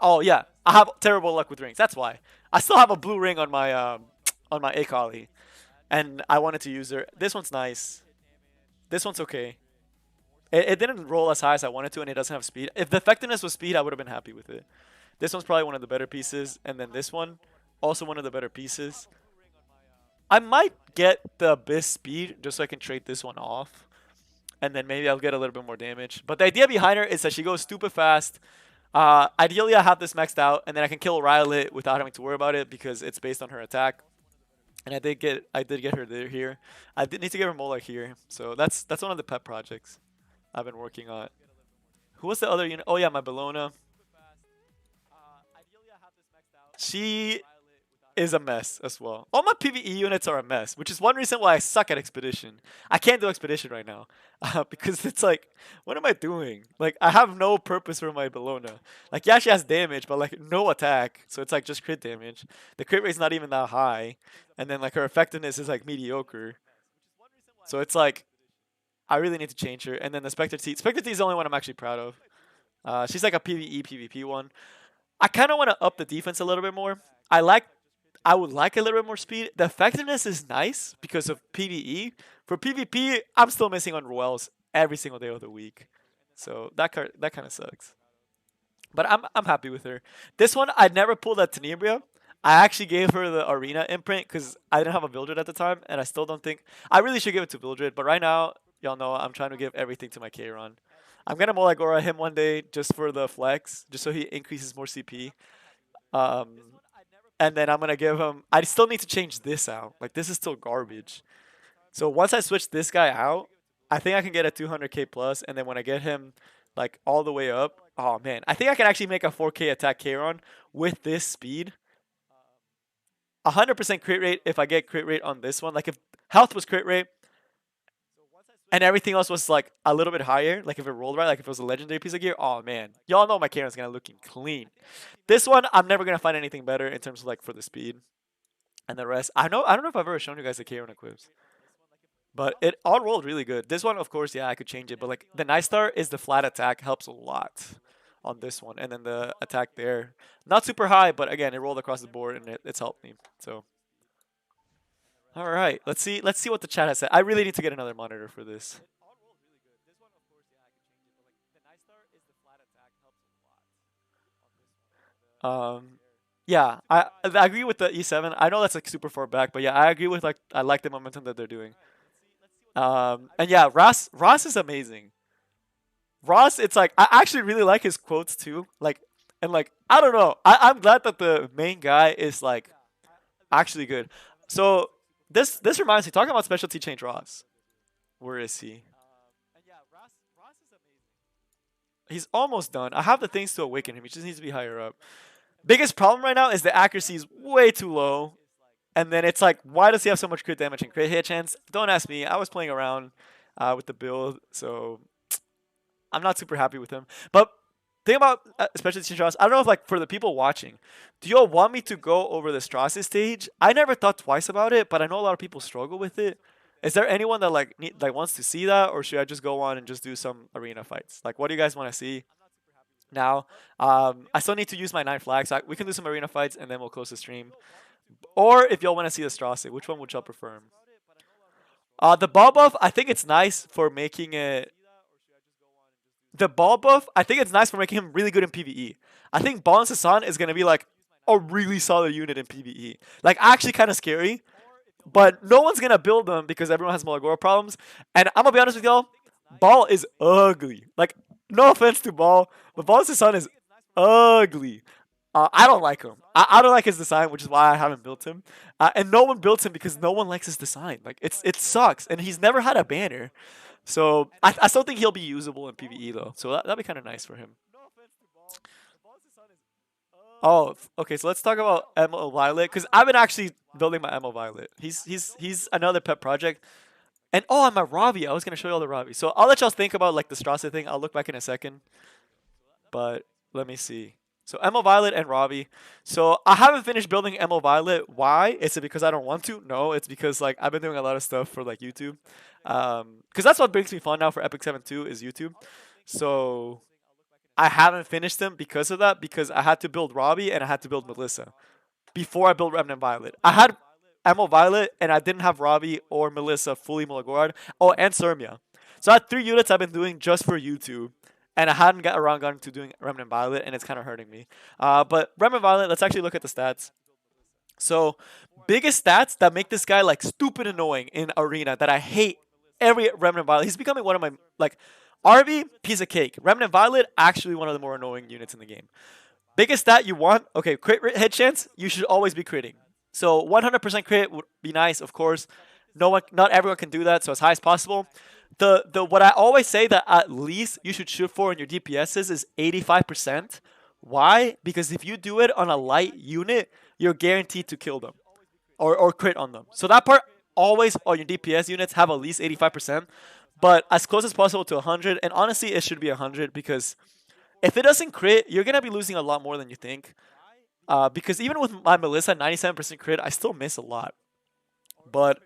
Oh yeah, I have terrible luck with rings. That's why. I still have a blue ring on my Akali, and I wanted to use her. This one's nice. This one's okay. It didn't roll as high as I wanted to, and it doesn't have speed. If the effectiveness was speed, I would have been happy with it. This one's probably one of the better pieces, and then this one, also one of the better pieces. I might get the Abyss speed just so I can trade this one off, and then maybe I'll get a little bit more damage. But the idea behind her is that she goes stupid fast. Ideally, I have this maxed out, and then I can kill Rylet without having to worry about it because it's based on her attack. And I did get her there here. I did need to get her Mola here, so that's one of the pet projects I've been working on. Who was the other unit? Oh yeah, my Bellona. She is a mess as well. All my PvE units are a mess, which is one reason why I suck at Expedition. I can't do Expedition right now because it's like, what am I doing? Like, I have no purpose for my Bellona. Like, yeah, she has damage, but like no attack, so it's like just crit damage. The crit rate's not even that high, and then like her effectiveness is like mediocre. So it's like, I really need to change her. And then the Spectre T. Spectre T is the only one I'm actually proud of. She's like a PvE PvP one. I kind of want to up the defense a little bit more. I like I would like a little bit more speed. The effectiveness is nice because of PvE. For PvP, I'm still missing on Royals every single day of the week. So that kind of sucks. But I'm happy with her. This one I never pulled at Tenebria. I actually gave her the Arena imprint because I didn't have a Vildred at the time, and I still don't think I really should give it to Vildred. But right now, y'all know I'm trying to give everything to my Kayron. I'm gonna Molagora him one day just for the flex, just so he increases more CP. Um, and then I'm gonna give him. I still need to change this out. Like this is still garbage. So once I switch this guy out, I think I can get a 200k plus, and then when I get him like all the way up, oh man, I think I can actually make a 4k attack Kayron with this speed. 100% crit rate if I get crit rate on this one. Like if health was crit rate and everything else was like a little bit higher, like if it rolled right, like if it was a legendary piece of gear, oh man, y'all know my Kayron's gonna looking clean. This one, I'm never gonna find anything better in terms of like for the speed and the rest. I don't know if I've ever shown you guys the Kayron equips. But it all rolled really good. This one, of course, yeah, I could change it. But like the Night Star is the flat attack, helps a lot on this one. And then the attack there, not super high, but again, it rolled across the board and it's helped me. So, all right, let's see what the chat has said. I really need to get another monitor for this. Um, yeah, I agree with the E7. I know that's like super far back, but yeah, I agree with like I like the momentum that they're doing. And yeah, Ross is amazing. Ross, it's like I actually really like his quotes too. Like and like I don't know. I'm glad that the main guy is like actually good. So this reminds me talking about specialty change Ross. Where is he? He's almost done. I have the things to awaken him. He just needs to be higher up. Biggest problem right now is the accuracy is way too low. And then it's like, why does he have so much crit damage and crit hit chance? Don't ask me. I was playing around with the build, so I'm not super happy with him. But thing about especially Strauss, I don't know if like for the people watching, do y'all want me to go over the Strauss stage? I never thought twice about it, but I know a lot of people struggle with it. Is there anyone that like wants to see that, or should I just go on and just do some arena fights? Like, what do you guys want to see now? I still need to use my 9 flags. So we can do some arena fights and then we'll close the stream. Or if y'all want to see the Strauss, which one would y'all prefer? The ball buff, I think it's nice for making it. The ball buff, I think it's nice for making him really good in PvE. I think Ball and Sasan is gonna be like a really solid unit in PvE. Like actually kind of scary, but no one's gonna build them because everyone has Malagora problems. And I'm gonna be honest with y'all, Ball is ugly. Like no offense to Ball, but Ball and Sasan is ugly. I don't like him. I don't like his design, which is why I haven't built him. And no one built him because no one likes his design. Like it sucks, and he's never had a banner. So I still think he'll be usable in PvE though. So that'd be kind of nice for him. Oh, okay. So let's talk about Emo Violet because I've been actually building my Emo Violet. He's another pet project. And oh, I'm a Robbie. I was gonna show you all the Robbie. So I'll let y'all think about like the Strasser thing. I'll look back in a second. But let me see. So Emerald Violet and Robbie. So I haven't finished building Emerald Violet. Why? Is it because I don't want to? No, it's because like I've been doing a lot of stuff for like YouTube. Because that's what brings me fun now for Epic 7 2 is YouTube. So I haven't finished them because of that. Because I had to build Robbie and I had to build Melissa before I built Remnant Violet. I had Emerald Violet and I didn't have Robbie or Melissa fully Milagorad. Oh, and Sermia. So I had 3 units I've been doing just for YouTube. And I hadn't got around gotten to doing Remnant Violet, and it's kind of hurting me. But Remnant Violet, let's actually look at the stats. So, biggest stats that make this guy like stupid annoying in Arena that I hate every Remnant Violet. He's becoming one of my like RV piece of cake. Remnant Violet actually one of the more annoying units in the game. Biggest stat you want? Okay, hit chance. You should always be critting. So 100% crit would be nice, of course. No one, not everyone can do that. So as high as possible. The what I always say that at least you should shoot for in your DPSs is 85%. Why? Because if you do it on a light unit, you're guaranteed to kill them or crit on them. So that part always on your DPS units have at least 85%, but as close as possible to 100. And honestly, it should be 100 because if it doesn't crit, you're gonna be losing a lot more than you think. Because even with my Melissa 97% crit, I still miss a lot. But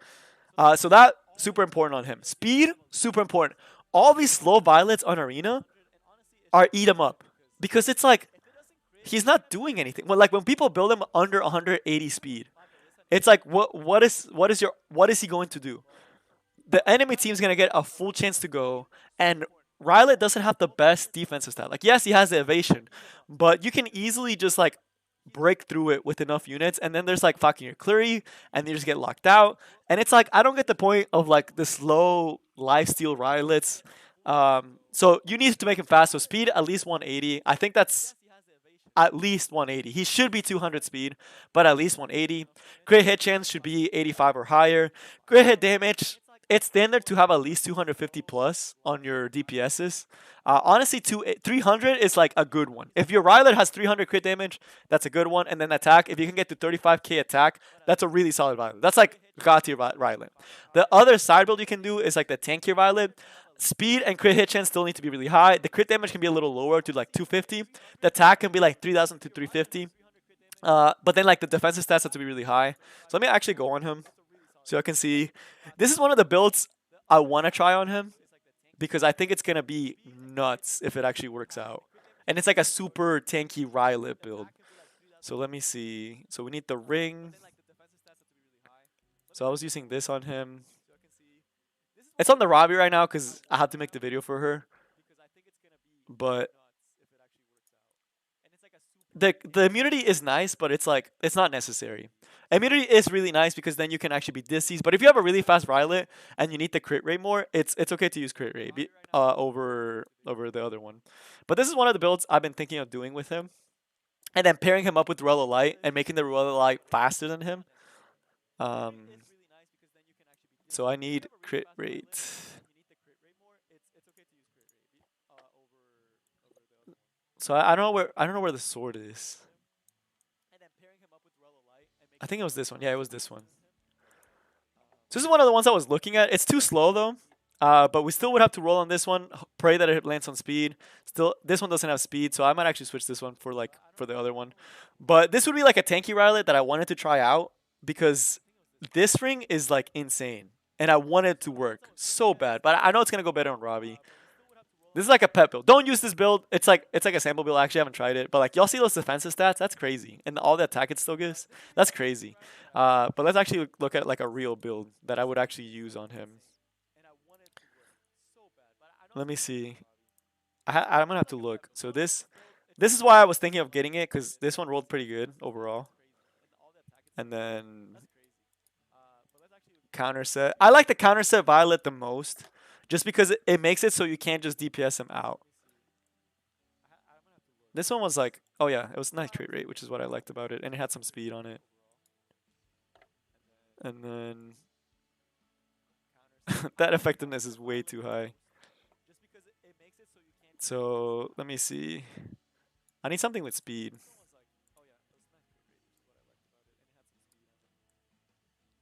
so that super important on him. Speed super important. All these slow violets on Arena are eat him up because it's like he's not doing anything. Well, like when people build him under 180 speed, it's like what is he going to do? The enemy team's gonna get a full chance to go, and Rylet doesn't have the best defensive stat. Like yes, he has the evasion, but you can easily just like break through it with enough units, and then there's like fucking your Cleary, and you just get locked out. And it's like I don't get the point of like the slow lifesteal Rylets. So you need to make him fast. So speed at least 180. I think that's at least 180. He should be 200 speed, but at least 180. Crit hit chance should be 85 or higher. Crit hit damage, it's standard to have at least 250 plus on your DPSs. Honestly, 300 is like a good one. If your Ryler has 300 crit damage, that's a good one. And then attack, if you can get to 35k attack, that's a really solid Violet. That's like God tier Violet. The other side build you can do is like the tankier Violet. Speed and crit hit chance still need to be really high. The crit damage can be a little lower to like 250. The attack can be like 3000 to 350. But then like the defensive stats have to be really high. So let me actually go on him so I can see. This is one of the builds I want to try on him because I think it's going to be nuts if it actually works out. And it's like a super tanky Rylip build. So let me see. So we need the ring. So I was using this on him. It's on the Robbie right now because I had to make the video for her. But the immunity is nice, but it's like it's not necessary. Immunity is really nice because then you can actually be diseased. But if you have a really fast Rylet and you need the crit rate more, it's okay to use crit rate over the other one. But this is one of the builds I've been thinking of doing with him, and then pairing him up with Ruella Light and making the Ruella Light faster than him. Um, so I need crit rate. So I don't know where the sword is. I think it was this one. Yeah, it was this one. So this is one of the ones I was looking at. It's too slow though. But we still would have to roll on this one. Pray that it lands on speed. Still, this one doesn't have speed, so I might actually switch this one for the other one. But this would be like a tanky Rylet that I wanted to try out because this ring is like insane, and I want it to work so bad. But I know it's gonna go better on Robbie. This is like a pet build. Don't use this build. It's like a sample build. I actually haven't tried it, but like y'all see those defensive stats? That's crazy, and all the attack it still gives. That's crazy. But let's actually look at like a real build that I would actually use on him. Let me see. I'm gonna have to look. So this is why I was thinking of getting it because this one rolled pretty good overall. And then counter set. I like the counter set Violet the most, just because it makes it so you can't just DPS him out. This one was like, oh yeah, it was nice trait rate, which is what I liked about it, and it had some speed on it. And then that effectiveness is way too high. So let me see. I need something with speed.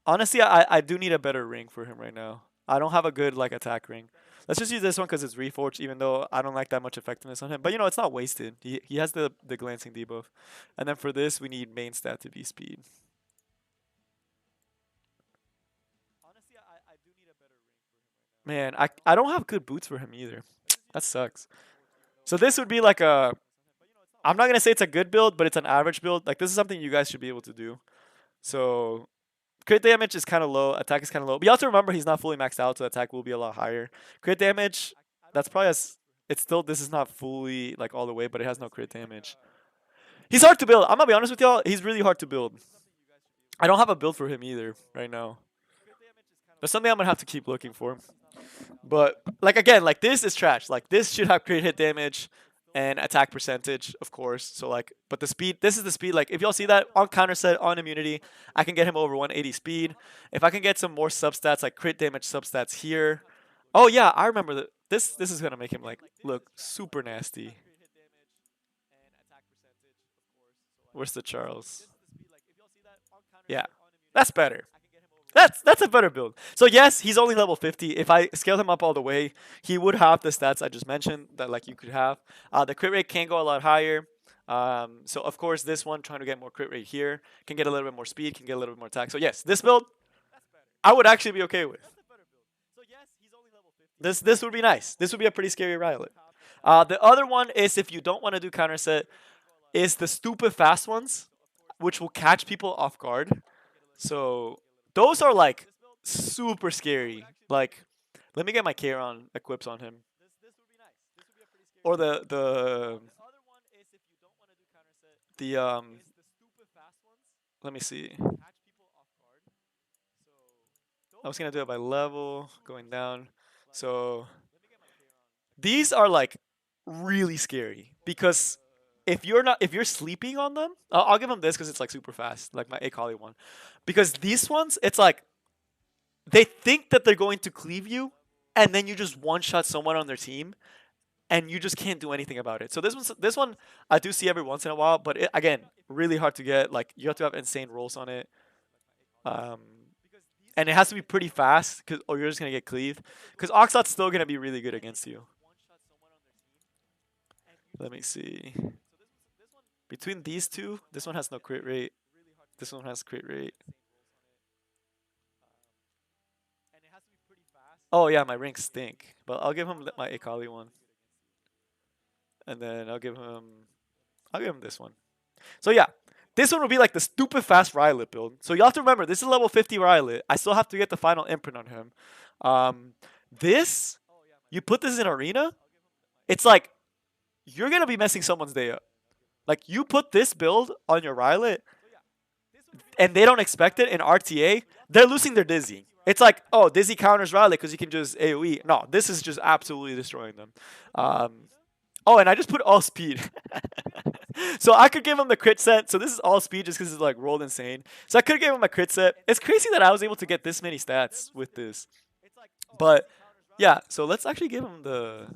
Honestly, I do need a better ring for him right now. I don't have a good like attack ring. Let's just use this one because it's Reforged, even though I don't like that much effectiveness on him. But it's not wasted. He has the glancing debuff. And then for this, we need main stat to be speed. Man, I don't have good boots for him either. That sucks. So this would be like a. I'm not gonna say it's a good build, but it's an average build. Like this is something you guys should be able to do. So crit damage is kind of low. Attack is kind of low. But you have to remember he's not fully maxed out, so attack will be a lot higher. Crit damage, that's probably as. It's still this is not fully like all the way, but it has no crit damage. He's hard to build. I'm gonna be honest with y'all. He's really hard to build. I don't have a build for him either right now. There's something I'm gonna have to keep looking for. But like again, like this is trash. Like this should have crit hit damage and attack percentage, of course. So like, but the speed. This is the speed. Like if y'all see that on counter set on immunity, I can get him over 180 speed. If I can get some more substats like crit damage substats here. Oh yeah, I remember that. This is gonna make him like look super nasty. Where's the Charles? Yeah, that's better. That's a better build. So yes, he's only level 50. If I scale him up all the way, he would have the stats I just mentioned that like you could have. The crit rate can go a lot higher. So of course this one trying to get more crit rate here can get a little bit more speed, can get a little bit more attack. So yes, this build I would actually be okay with. This would be nice. This would be a pretty scary Riolet. The other one is if you don't want to do counter set, is the stupid fast ones, which will catch people off guard. So those are like super scary. Like, let me get my Charon equips on him. Or the let me see. I was gonna do it by level, going down. So these are like really scary because if you're sleeping on them, I'll give them this because it's like super fast, like my Akali one. Because these ones, it's like they think that they're going to cleave you, and then you just one shot someone on their team, and you just can't do anything about it. So this one I do see every once in a while, but again, really hard to get. Like you have to have insane rolls on it, um, and it has to be pretty fast, or you're just gonna get cleaved. Because Oxlot's still gonna be really good against you. Let me see. Between these two, this one has no crit rate. This one has crit rate. Oh yeah, my rings stink. But I'll give him my Akali one. And then I'll give him this one. So yeah, this one will be like the stupid fast Riolet build. So you have to remember, this is level 50 Riolet. I still have to get the final imprint on him. This, you put this in Arena, it's like, you're going to be messing someone's day up. Like, you put this build on your Riolet, and they don't expect it in RTA, they're losing their Dizzy. It's like, oh, Dizzy counters Riolet because he can just AoE. No, this is just absolutely destroying them. Oh, and I just put all speed. So I could give him the crit set. So this is all speed just because it's like rolled insane. So I could give him a crit set. It's crazy that I was able to get this many stats with this. But yeah, so let's actually give him the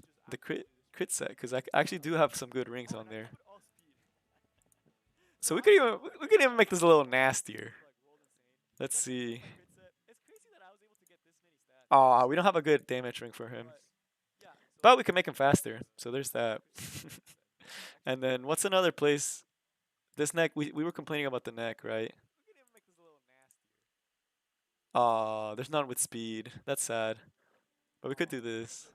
crit set because I actually do have some good rings on there. So we could even make this a little nastier. Let's see. Oh, we don't have a good damage ring for him. But we can make him faster. So there's that. And then what's another place? This neck, we were complaining about the neck, right? Aw, there's none with speed. That's sad. But we could do this.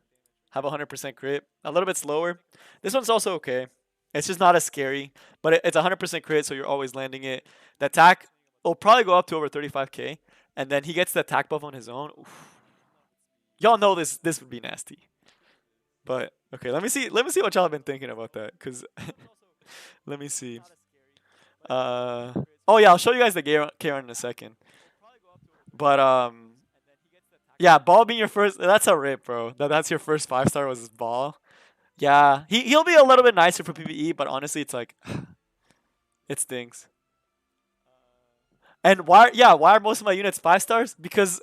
Have 100% crit. A little bit slower. This one's also okay. It's just not as scary. But it's 100% crit, so you're always landing it. The attack will probably go up to over 35k. And then he gets the attack buff on his own. Y'all know this would be nasty. But okay, let me see what y'all have been thinking about that. Cause let me see. Oh yeah, I'll show you guys the Karen in a second. But yeah, Ball being your first, that's a rip, bro. That's your first 5-star was Ball. Yeah, he'll be a little bit nicer for PvE, but honestly, it's like it stings. And why are most of my units 5-stars? Because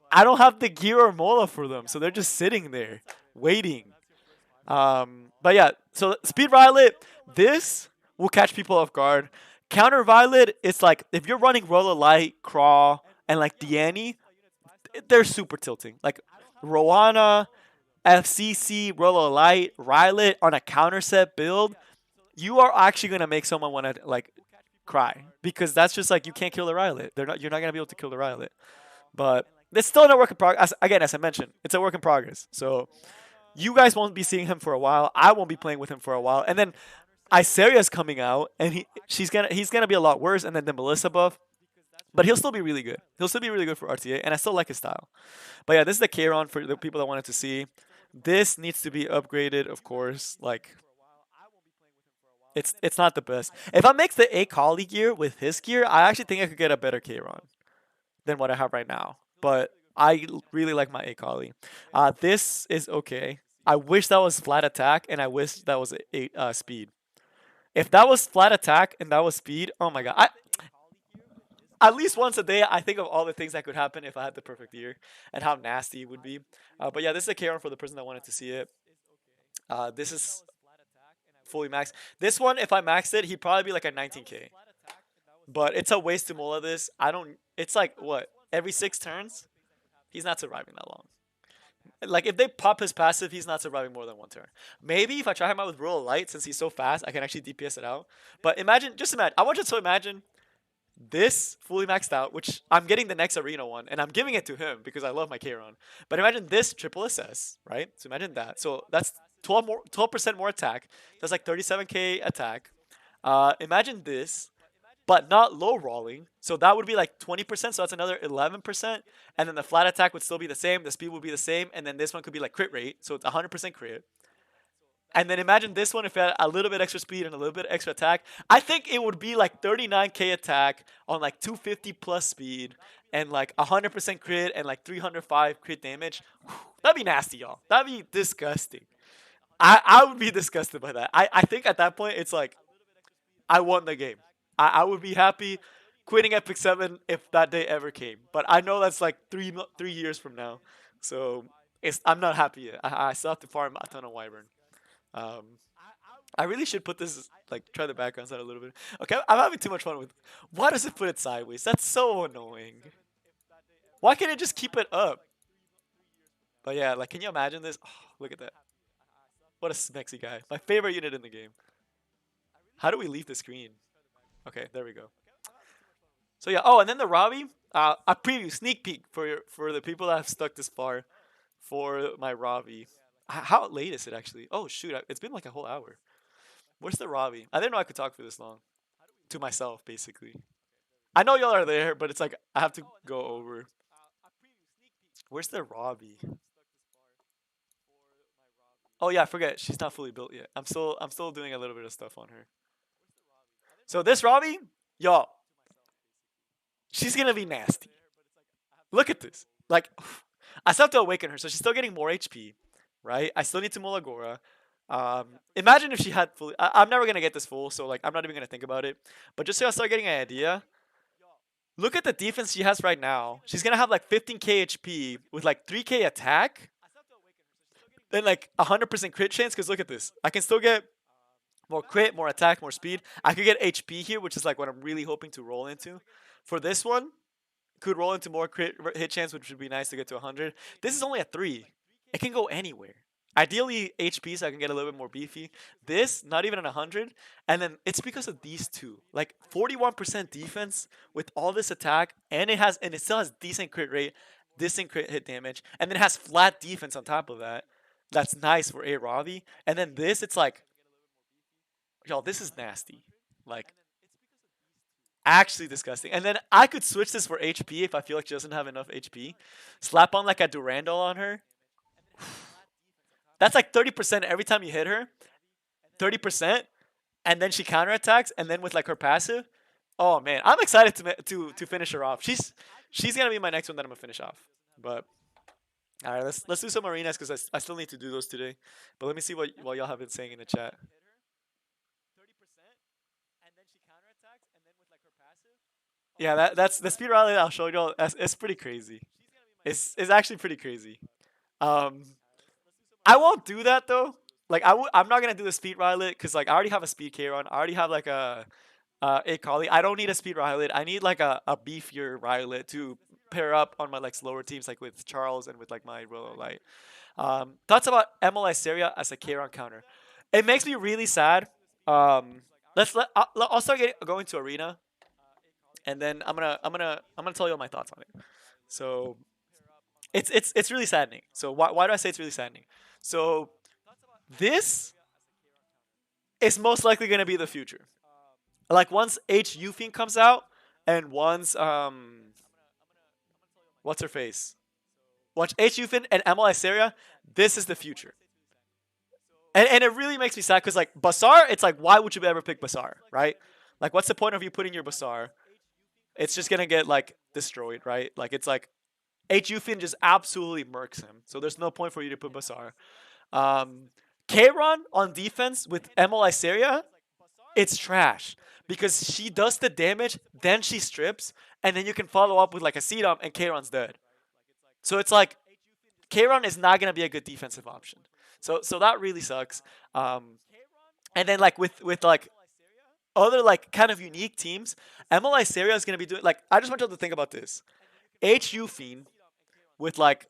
I don't have the gear or Mola for them, so they're just sitting there waiting. But yeah, so speed Violet, this will catch people off guard. Counter Violet, it's like if you're running Roller Light, Craw, and like Deanne, they're super tilting. Like Rowana FCC, Rollo Light, Rylet on a counter set build, you are actually gonna make someone want to like cry because that's just like you can't kill the Rylet. They're not. You're not gonna be able to kill the Rylet. But it's still in a work in progress. Again, as I mentioned, it's a work in progress. So you guys won't be seeing him for a while. I won't be playing with him for a while. And then Isaria's coming out, and he's gonna be a lot worse. And then the Melissa buff, but he'll still be really good. He'll still be really good for RTA, and I still like his style. But yeah, this is the Kayron for the people that wanted to see. This needs to be upgraded, of course. Like it's not the best. If I mix the Akali gear with his gear, I actually think I could get a better Kayron than what I have right now. But really like my Akali. This is okay. I wish that was flat attack, and I wish that was speed. If that was flat attack and that was speed, oh my god! At least once a day, I think of all the things that could happen if I had the perfect year and how nasty it would be. But yeah, this is a Karen for the person that wanted to see it. This is fully maxed. This one, if I maxed it, he'd probably be like a 19k. But it's a waste to mola this. I don't. It's like what every 6 turns, he's not surviving that long. Like if they pop his passive, he's not surviving more than 1 turn. Maybe if I try him out with Rural Light, since he's so fast, I can actually DPS it out. But imagine, just imagine. I want you to imagine this fully maxed out, which I'm getting the next arena one, and I'm giving it to him because I love my Kayron. But imagine this triple SS, right? So imagine that. So that's 12% more attack. That's like 37k attack. Imagine this, but not low rolling. So that would be like 20%. So that's another 11%. And then the flat attack would still be the same. The speed would be the same. And then this one could be like crit rate. So it's 100% crit. And then imagine this one if it had a little bit extra speed and a little bit extra attack. I think it would be like 39k attack on like 250 plus speed and like 100% crit and like 305 crit damage. Whew, that'd be nasty, y'all. That'd be disgusting. I would be disgusted by that. I think at that point it's like I won the game. I would be happy quitting Epic 7 if that day ever came. But I know that's like 3 years from now. So I'm not happy yet. I still have to farm a ton of Wyvern. Um, I really should put this like try the background side a little bit. Okay, I'm having too much fun with. Why does it put it sideways? That's so annoying. Why can't it just keep it up? But yeah, like, can you imagine this? Oh, look at that. What a smexy guy. My favorite unit in the game. How do we leave the screen? Okay, there we go. So yeah. Oh, and then the Robbie. A preview, sneak peek for the people that have stuck this far, for my Robbie. How late is it actually? Oh shoot, it's been like a whole hour. Where's the Robbie? I didn't know I could talk for this long. To myself, basically. I know y'all are there, but it's like I have to go over. Where's the Robbie? Oh yeah, I forget. She's not fully built yet. I'm still doing a little bit of stuff on her. So this Robbie, y'all, she's gonna be nasty. Look at this. Like, I still have to awaken her, so she's still getting more HP, right? I still need to Mulagora. Imagine if she had fully. I'm never gonna get this full, so like I'm not even gonna think about it. But just so I start getting an idea, look at the defense she has right now. She's gonna have like 15k HP with like 3k attack, then like 100% crit chance. Cause look at this, I can still get more crit, more attack, more speed. I could get HP here, which is like what I'm really hoping to roll into. For this one, could roll into more crit hit chance, which would be nice to get to 100. This is only a 3. It can go anywhere. Ideally HP, so I can get a little bit more beefy. This, not even an 100. And then it's because of these two. Like 41% defense with all this attack, and it still has decent crit rate, decent crit hit damage, and then it has flat defense on top of that. That's nice for a Ravi. And then this, it's like, y'all, this is nasty. Like, actually disgusting. And then I could switch this for HP if I feel like she doesn't have enough HP. Slap on like a Durandal on her. That's like 30% every time you hit her. 30%. And then she counterattacks. And then with like her passive. Oh man, I'm excited to finish her off. She's gonna be my next one that I'm gonna finish off. But all right, let's do some arenas because I still need to do those today. But let me see what y'all have been saying in the chat. Yeah, that's the speed rally that I'll show y'all. It's pretty crazy. It's actually pretty crazy. Um, I won't do that though. Like I'm not gonna do the speed rally because like I already have a speed K run. I already have like a Kali. I don't need a speed ride. I need like a beefier ride to pair up on my like slower teams like with Charles and with like my Rollo Light. Thoughts about MLI Seria as a Kayron counter. It makes me really sad. Um, I'll start going to Arena, and then I'm gonna tell you all my thoughts on it. So it's really saddening. So why do I say it's really saddening? So this is most likely gonna be the future. Like once HU Fiend comes out, and once what's her face? Once HU Fiend and MLI Seria, this is the future. And it really makes me sad because like Basar, it's like why would you ever pick Basar, right? Like what's the point of you putting your Basar? It's just gonna get like destroyed, right? Like it's like HUFin just absolutely murks him. So there's no point for you to put Basar. Um, Kayron on defense with MLI Seria, it's trash because she does the damage, then she strips, and then you can follow up with like a C-Dom and Kayron's dead. So it's like Kayron is not gonna be a good defensive option. So that really sucks. And then like with like other like kind of unique teams, MLI Seria is gonna be doing like I just want you to think about this. HU Fiend with like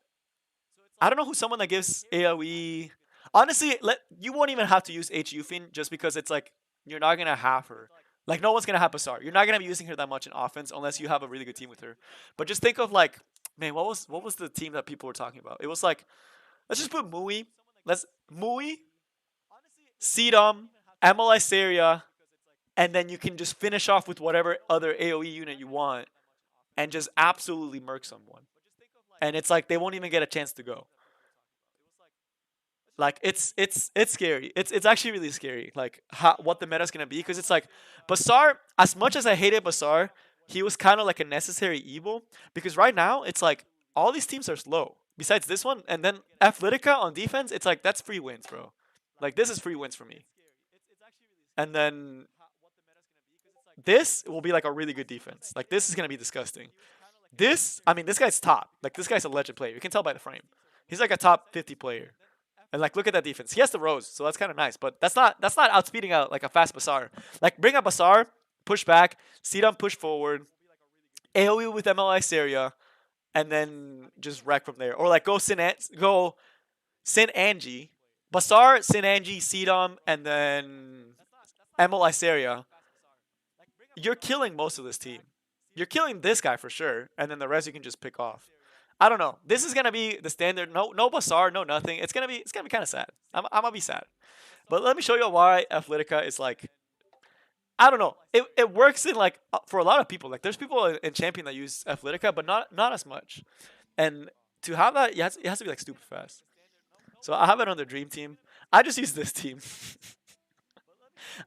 I don't know who someone that gives AoE. Honestly, you won't even have to use HU Fiend just because it's like you're not gonna have her. Like no one's gonna have Basar. You're not gonna be using her that much in offense unless you have a really good team with her. But just think of like, man, what was the team that people were talking about? It was like let's just put Mui. Let's Mui, Sedum, MLI Seria, and then you can just finish off with whatever other AoE unit you want and just absolutely murk someone. And it's like they won't even get a chance to go. Like it's scary. It's actually really scary. Like what the meta's gonna be because it's like Basar. As much as I hated Basar, he was kind of like a necessary evil because right now it's like all these teams are slow. Besides this one, and then Athletica on defense, it's like that's free wins, bro. Like this is free wins for me. And then this will be like a really good defense. Like this is gonna be disgusting. This, I mean, this guy's top. Like this guy's a legend player. You can tell by the frame. He's like a top 50 player. And like, look at that defense. He has the Rose, so that's kind of nice. But that's not outspeeding out like a fast Basar. Like bring up Basar, push back, Sidon push forward, AOE with MLI Seria, and then just wreck from there. Or like go Sin Angie, Basar, Sin Angie, Sidon, and then MLI Seria. You're killing most of this team. You're killing this guy for sure, and then the rest you can just pick off. I don't know. This is gonna be the standard. No Basar, no nothing. It's gonna be kind of sad. I'm gonna be sad. But let me show you why Athletica is like I don't know. It works in like for a lot of people. Like there's people in Champion that use Athletica, but not as much. And to have that, it has to be like stupid fast. So I have it on the Dream Team. I just use this team.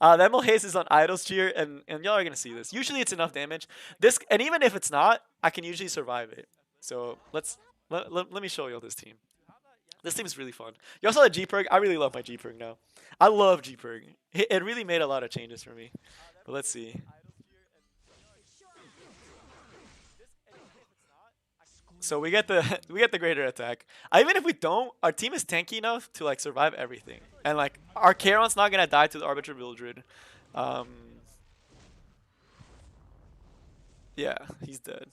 The Emil Hayes is on Idol's Cheer, and y'all are gonna see this. Usually it's enough damage. This and even if it's not, I can usually survive it. So let me show you this team. This team is really fun. You also have G Perk. I really love my G Perk now. I love G Perk. It really made a lot of changes for me. But let's see. So we get the we get the greater attack. Even if we don't, our team is tanky enough to like survive everything. And like our Charon's not gonna die to the Arbiter Wildred. Um, yeah, he's dead.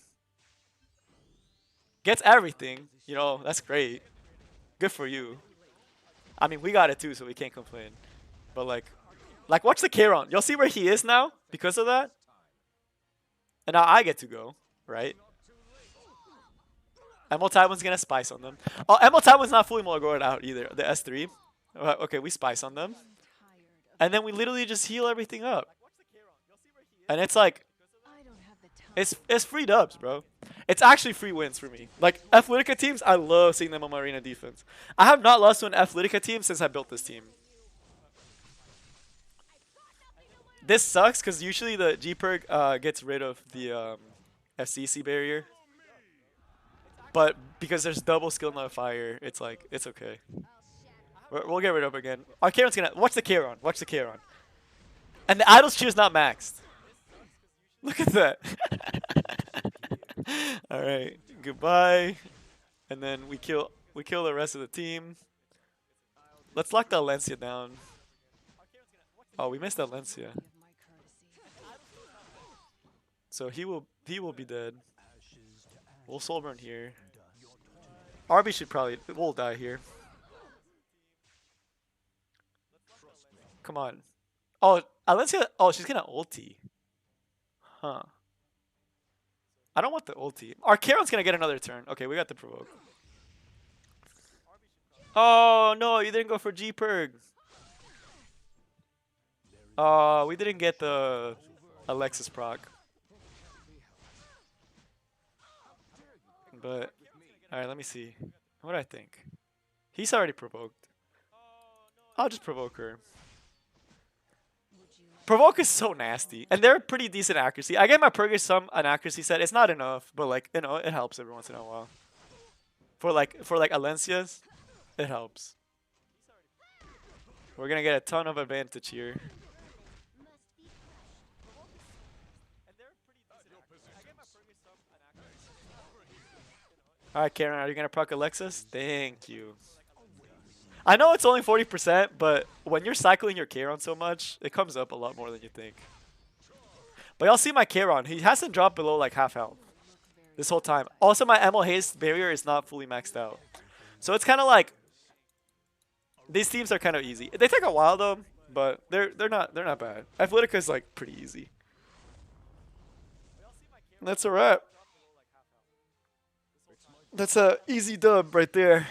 Gets everything. You know, that's great. Good for you. I mean, we got it too, so we can't complain. But like watch the Charon. You'll see where he is now because of that. And now I get to go, right? Emil Taiwan's gonna spice on them. Oh, Emil Taiwan's not fully Mulgore out either. The S3. Okay, we spice on them. And then we literally just heal everything up. And it's like, it's free dubs, bro. It's actually free wins for me. Like, Athletica teams, I love seeing them on my arena defense. I have not lost to an Athletica team since I built this team. This sucks because usually the G-Perk gets rid of the FCC barrier. But because there's double skill modifier, it's like, it's okay. We'll get rid of it again. Our Charon's gonna, watch the Charon, watch the Charon. And the Idol's Cheer's not maxed. Look at that. Alright, goodbye. And then we kill the rest of the team. Let's lock the Alencia down. Oh, we missed Alencia. So he will be dead. We'll soul burn here. RB should probably will die here. Come on. Oh, Alencia. Oh, she's gonna ulti. Huh. I don't want the ulti. Our Karon's gonna get another turn. Okay, we got the provoke. Oh no, you didn't go for G Perg. Oh, we didn't get the Alexis proc. But alright, let me see. What do I think? He's already provoked. I'll just provoke her. Provoke is so nasty, and they're pretty decent accuracy. I get my Purge some an accuracy set. It's not enough, but like you know, it helps every once in a while. For like Alencia's, it helps. We're gonna get a ton of advantage here. Alright, Karen, are you gonna proc Alexis? Thank you. I know it's only 40%, but when you're cycling your Charon so much, it comes up a lot more than you think. But y'all see my Charon. He hasn't dropped below like half health this whole time. Also, my Ammo Haste barrier is not fully maxed out. So it's kind of like these teams are kind of easy. They take a while though, but they're not bad. Athletica is like pretty easy. That's a wrap. That's a easy dub right there.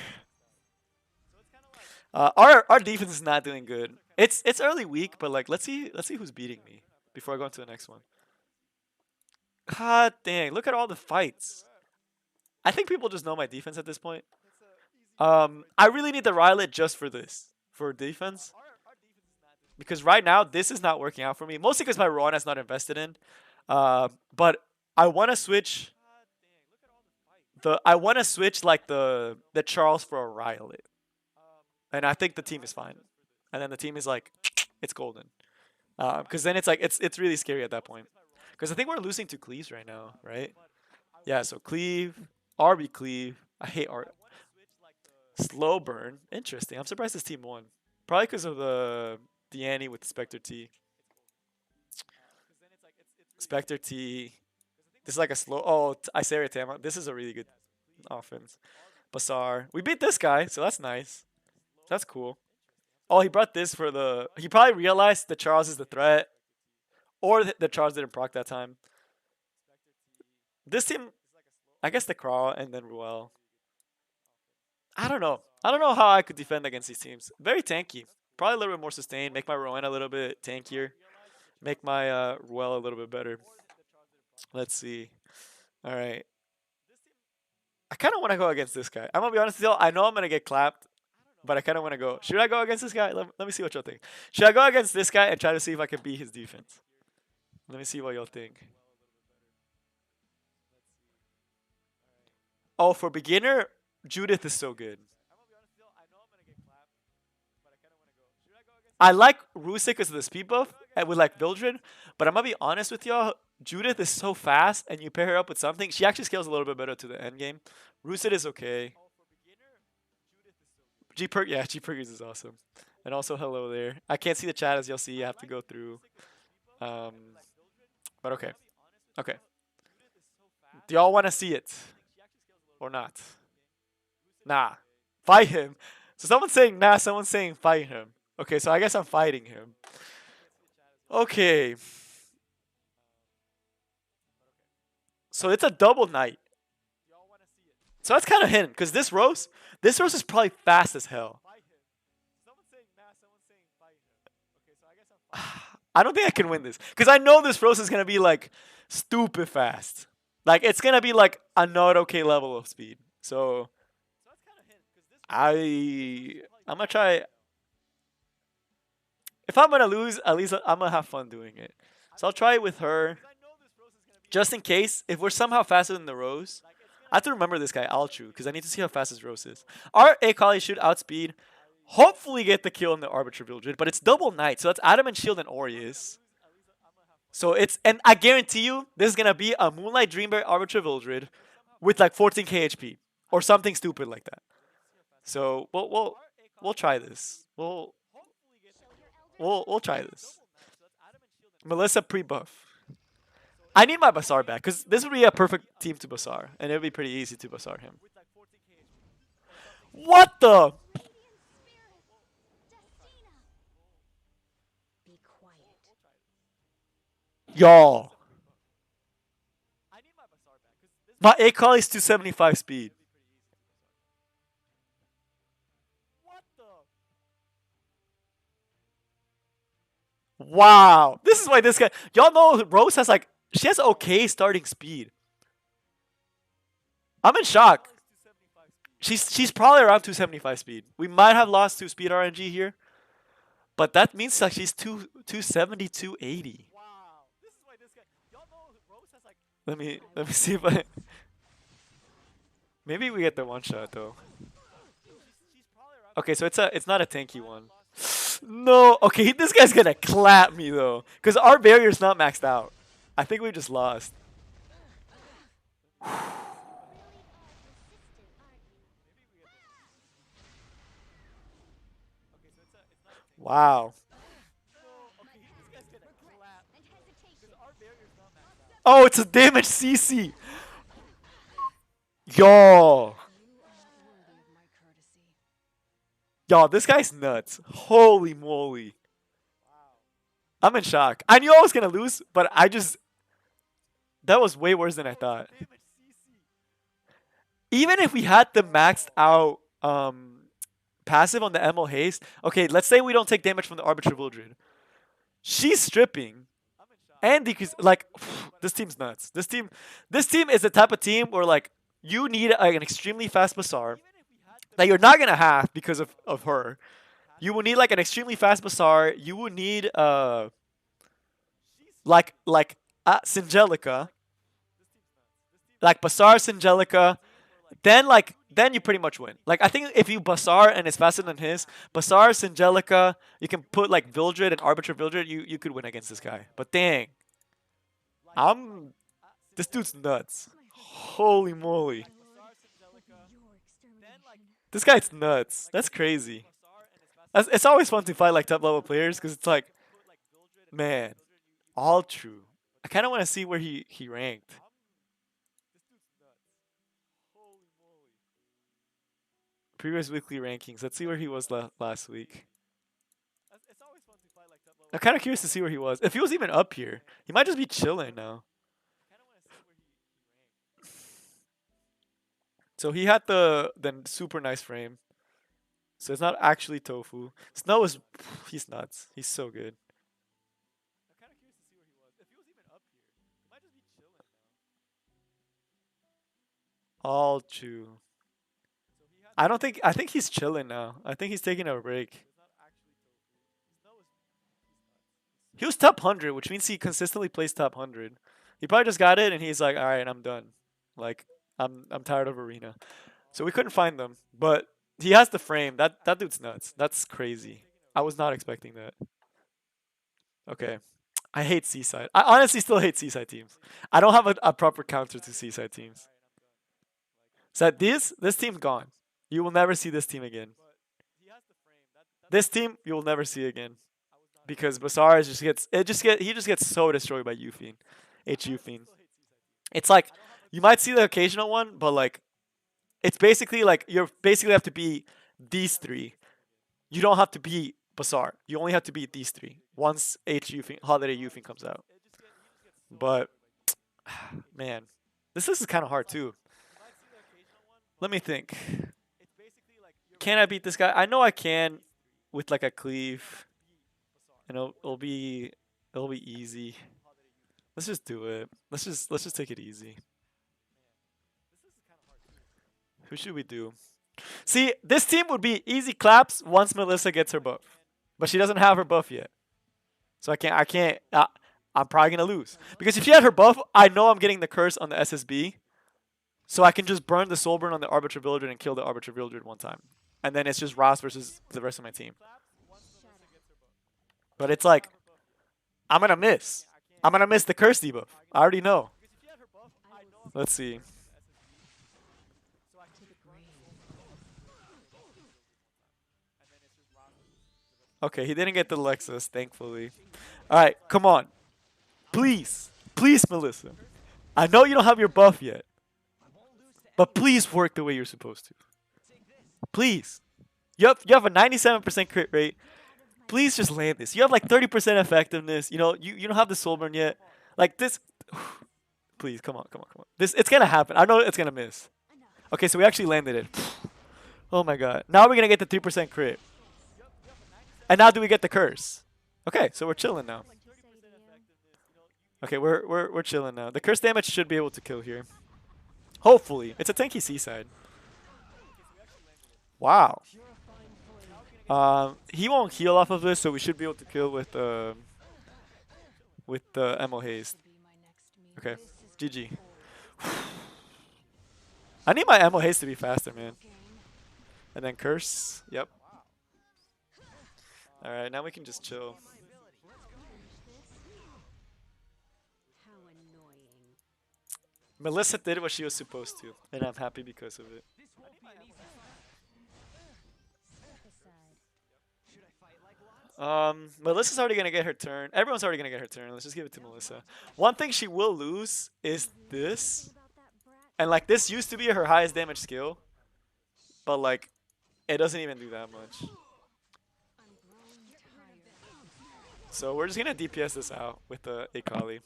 Our defense is not doing good. It's early week, but like let's see who's beating me before I go into the next one. God dang! Look at all the fights. I think people just know my defense at this point. I really need the Rylet just for this, for defense, because right now this is not working out for me. Mostly because my Rona's not invested in. But I want to switch. I want to switch like the Charles for a Rylet. And I think the team is fine. And then the team is like, it's golden. Because then it's like, it's really scary at that point. Because I think we're losing to Cleaves right now, right? Yeah, so Cleave, RB Cleave. I hate R. Slow burn. Interesting. I'm surprised this team won. Probably because of the Annie with Spectre T. Spectre T. This is like a slow. Oh, Isaiah Tama. This is a really good offense. Bazaar. We beat this guy, so that's nice. That's cool. Oh, he brought this for the... He probably realized that Charles is the threat. Or that Charles didn't proc that time. This team... I guess the Crawl and then Ruel. I don't know. I don't know how I could defend against these teams. Very tanky. Probably a little bit more sustained. Make my Rowena a little bit tankier. Make my Ruel a little bit better. Let's see. Alright. I kind of want to go against this guy. I'm going to be honest with you. I know I'm going to get clapped. But I kind of want to go. Should I go against this guy? Let me see what y'all think. Should I go against this guy and try to see if I can beat his defense? Let me see what y'all think. Oh, for beginner, Judith is so good. I like Rusik because of the speed buff and with like Vildred, but I'm gonna be honest with y'all. Judith is so fast, and you pair her up with something. She actually scales a little bit better to the end game. Rusik is okay. Yeah, G Perkins is awesome. And also hello there. I can't see the chat as you'll see. I have to go through. But okay. Okay. Do y'all want to see it? Or not? Nah. Fight him. So someone's saying nah, someone's saying fight him. Okay, so I guess I'm fighting him. Okay. So it's a double knight. So that's kind of hidden, because this Rose is probably fast as hell. I don't think I can win this, because I know this Rose is going to be like stupid fast. Like it's going to be like a not okay level of speed. So I'm going to try. If I'm going to lose, at least I'm going to have fun doing it. So I'll try it with her. Just in case, if we're somehow faster than the Rose, I have to remember this guy, Alchu, because I need to see how fast his Rose is. Our Akali should outspeed, hopefully get the kill in the Arbiter Vildred, but it's double knight, so that's Adam and Shield and Aureus. So it's, and I guarantee you, this is going to be a Moonlight Dreambear Arbiter Vildred with like 14k HP, or something stupid like that. So we'll try this. We'll try this. Melissa pre-buff. I need my Bazaar back, because this would be a perfect team to Bazaar, and it would be pretty easy to Bazaar him. What the? Y'all. My A call is 275 speed. Wow. This is why this guy. Y'all know Rose has like. She has okay starting speed. I'm in shock. She's probably around 275 speed. We might have lost 2 speed RNG here. But that means like she's 270, 280. Let me see if I. Maybe we get the one shot though. Okay, so it's not a tanky one. No, okay, this guy's gonna clap me though, cause our barrier's not maxed out. I think we just lost. Wow. Oh, it's a damage CC. Yo. Yo, this guy's nuts. Holy moly. I'm in shock. I knew I was gonna lose, but that was way worse than I thought. Even if we had the maxed out passive on the ML haste, okay, let's say we don't take damage from the Arbiter Wildred. She's stripping and decrease. Like, this team's nuts. This team is the type of team where like you need an extremely fast Bassar that you're not gonna have because of her. You will need like an extremely fast Bassar. You will need like Singelica, like Bassar Singelica. Then you pretty much win. Like I think if you Bassar and it's faster than his, Bassar Singelica, you can put like Vildred and Arbiter Vildred, you could win against this guy. But dang. This dude's nuts. Holy moly. This guy's nuts. That's crazy. It's always fun to fight like top level players because it's like, man, all true. I kind of want to see where he ranked. Previous weekly rankings. Let's see where he was last week. I'm kind of curious to see where he was. If he was even up here, he might just be chilling now. So he had the super nice frame. So it's not actually tofu. Snow is he's nuts. He's so good. All true. I think he's chilling now. I think he's taking a break. He was top 100, which means he consistently plays top 100. He probably just got it and he's like, all right, I'm done. Like, I'm tired of Arena. So we couldn't find them, but he has the frame. That dude's nuts. That's crazy. I was not expecting that. Okay. I hate Seaside. I honestly still hate Seaside teams. I don't have a proper counter to Seaside teams. So this team's gone. You will never see this team again. This team you will never see again. Because Bassar he just gets so destroyed by Ufine. H Ufine. It's like you might see the occasional one, but like it's basically like you basically have to be these three. You don't have to be Bassar. You only have to be these three once H Ufine Holiday Ufine comes out. But man, this is kind of hard too. Let me think. Can I beat this guy? I know I can with like a cleave. And it'll be easy. Let's just do it. Let's just take it easy. Who should we do? See, this team would be easy claps once Melissa gets her buff. But she doesn't have her buff yet. So I'm probably gonna lose. Because if she had her buff, I know I'm getting the curse on the SSB. So I can just burn the soul burn on the Arbiter Wildred and kill the Arbiter Wildred one time. And then it's just Ross versus the rest of my team. But it's like, I'm going to miss. I'm going to miss the curse debuff. I already know. Let's see. Okay, he didn't get the Lexus, thankfully. Alright, come on. Please. Please, Melissa. I know you don't have your buff yet. But please work the way you're supposed to. Please. You have a 97% crit rate. Please just land this. You have like 30% effectiveness. You know, you don't have the soul burn yet. Like this. Please, come on, come on, come on. This, it's gonna happen. I know it's gonna miss. Okay, so we actually landed it. Oh my god. Now we're gonna get the 3% crit. And now do we get the curse? Okay, so we're chilling now. Okay, we're chilling now. The curse damage should be able to kill here. Hopefully. It's a tanky seaside. Wow. He won't heal off of this, so we should be able to kill with the Emo haste. Okay, GG. I need my Emo haste to be faster, man. And then curse. Yep. All right, now we can just chill. Melissa did what she was supposed to, and I'm happy because of it. Melissa's already gonna get her turn. Everyone's already gonna get her turn. Let's just give it to Melissa. One thing she will lose is this. And like this used to be her highest damage skill. But like it doesn't even do that much. So we're just gonna DPS this out with the Akali.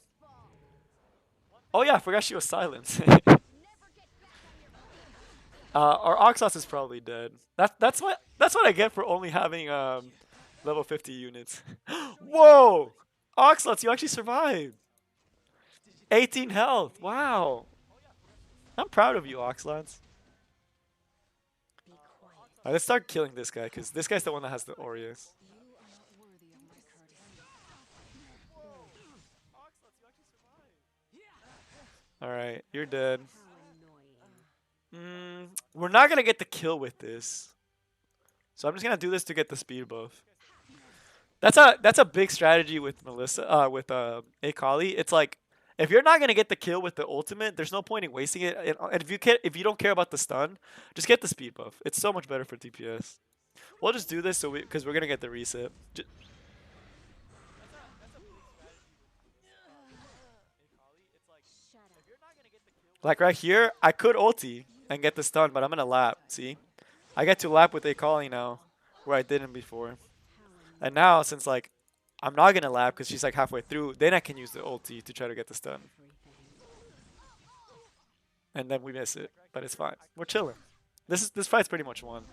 Oh yeah, I forgot she was silent. Our Oxos is probably dead. That's what I get for only having level 50 units. Whoa! Oxlots, you actually survived. 18 health. Wow. I'm proud of you, Oxlots. Alright, let's start killing this guy, because this guy's the one that has the Aureus. Alright, you're dead. We're not going to get the kill with this. So I'm just going to do this to get the speed buff. That's a big strategy with Melissa, with Akali. It's like, if you're not gonna get the kill with the ultimate, there's no point in wasting it. And if you don't care about the stun, just get the speed buff. It's so much better for DPS. We'll just do this so because we're gonna get the reset. Like right here, I could ulti and get the stun, but I'm gonna lap. See, I get to lap with Akali now, where I didn't before. And now, since like I'm not gonna lap because she's like halfway through, then I can use the ulti to try to get the stun. And then we miss it, but it's fine. We're chilling. This fight's pretty much won.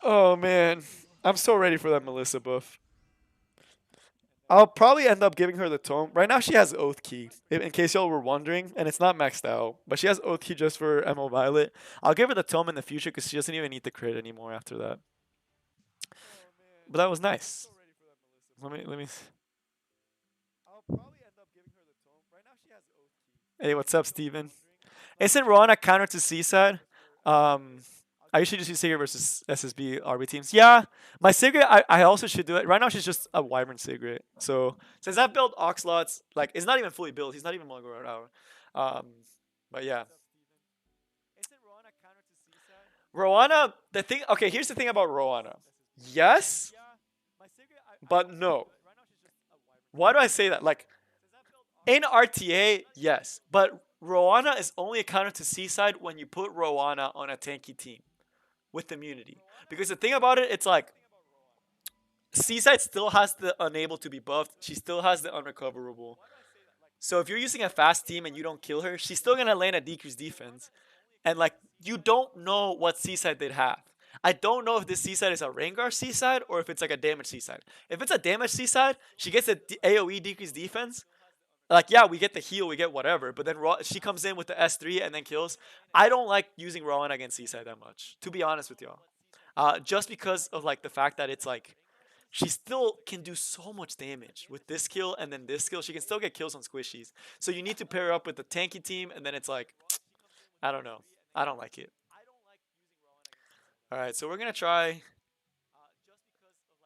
Oh man, I'm so ready for that Melissa buff. I'll probably end up giving her the tome. Right now she has Oath Key, in case y'all were wondering, and it's not maxed out. But she has Oath Key just for MO Violet. I'll give her the tome in the future because she doesn't even need the crit anymore after that. But that was nice. Let me. Hey, what's up, Steven? Isn't Rowan a counter to Seaside? I usually just use Sigrid versus SSB RB teams. Yeah, my Sigrid, I also should do it. Right now she's just a Wyvern Sigrid. So since I built Oxlots, like it's not even fully built. He's not even longer out. But yeah. Rowana, the thing. Okay, here's the thing about Rowana. Yes, but no. Why do I say that? Like in RTA, yes, but Rowana is only a counter to Seaside when you put Rowana on a tanky team with immunity. Because the thing about it, it's like Seaside still has the unable to be buffed. She still has the unrecoverable. So if you're using a fast team and you don't kill her, she's still gonna land a decreased defense. And like you don't know what Seaside they'd have. I don't know if this Seaside is a Rengar Seaside or if it's like a damage Seaside. If it's a damage Seaside, she gets a AoE decreased defense. Like yeah, we get the heal, we get whatever, but then she comes in with the S3 and then kills. I don't like using Rowan against Seaside that much, to be honest with y'all. Just because of like the fact that it's like she still can do so much damage with this kill and then this kill. She can still get kills on squishies. So you need to pair her up with the tanky team, and then it's like, I don't know. I don't like it. All right, so we're gonna try.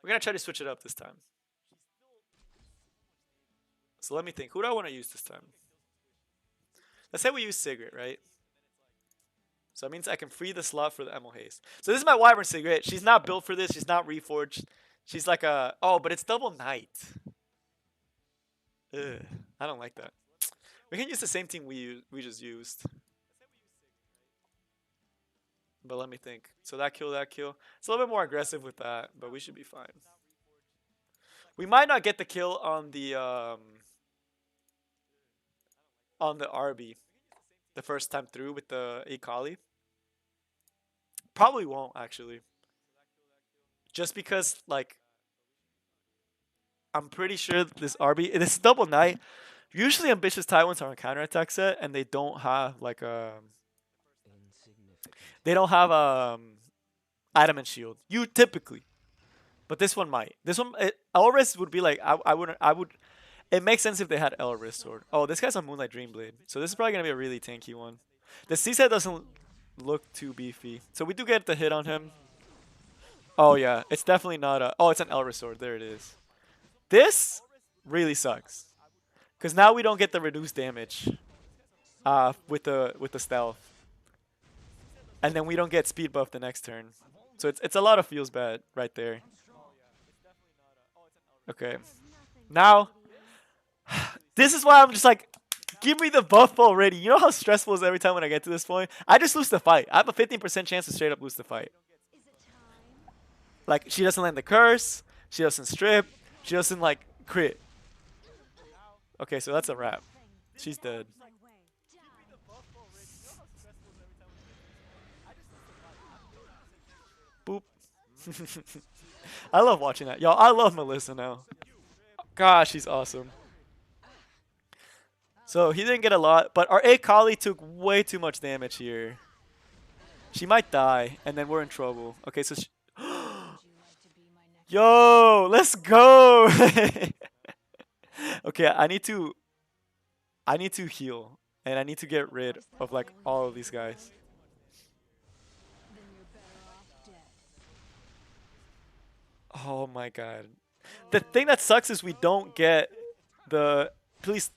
We're gonna try to switch it up this time. So let me think. Who do I want to use this time? Let's say we use Sigrid, right? So that means I can free the slot for the Emil Haste. So this is my Wyvern Sigrid. She's not built for this. She's not reforged. She's like a... Oh, but it's double knight. Ugh, I don't like that. We can use the same team we just used. But let me think. So that kill, that kill. It's a little bit more aggressive with that, but we should be fine. We might not get the kill on the RB the first time through with the Akali. Probably won't actually. Just because like I'm pretty sure this RB this double knight. Usually ambitious Taiwans are on counterattack set and they don't have like they don't have adamant shield. You typically. But this one might. This one Elris would be like I would it makes sense if they had Elris sword. Oh, this guy's on Moonlight Dreamblade. So this is probably gonna be a really tanky one. The C set doesn't look too beefy. So we do get the hit on him. Oh yeah, it's definitely not a. Oh, it's an Elris sword. There it is. This really sucks because now we don't get the reduced damage with the stealth, and then we don't get speed buff the next turn. So it's a lot of feels bad right there. Okay, now this is why I'm just like, give me the buff already. You know how stressful it is every time when I get to this point? I just lose the fight. I have a 15% chance to straight up lose the fight. Like, she doesn't land the curse. She doesn't strip. She doesn't, like, crit. Okay, so that's a wrap. She's dead. Boop. I love watching that. Yo, I love Melissa now. Gosh, she's awesome. So he didn't get a lot, but our Akali took way too much damage here. She might die, and then we're in trouble. Okay, so yo, let's go. Okay, I need to heal, and I need to get rid of like all of these guys. Oh my god. The thing that sucks is we don't get the please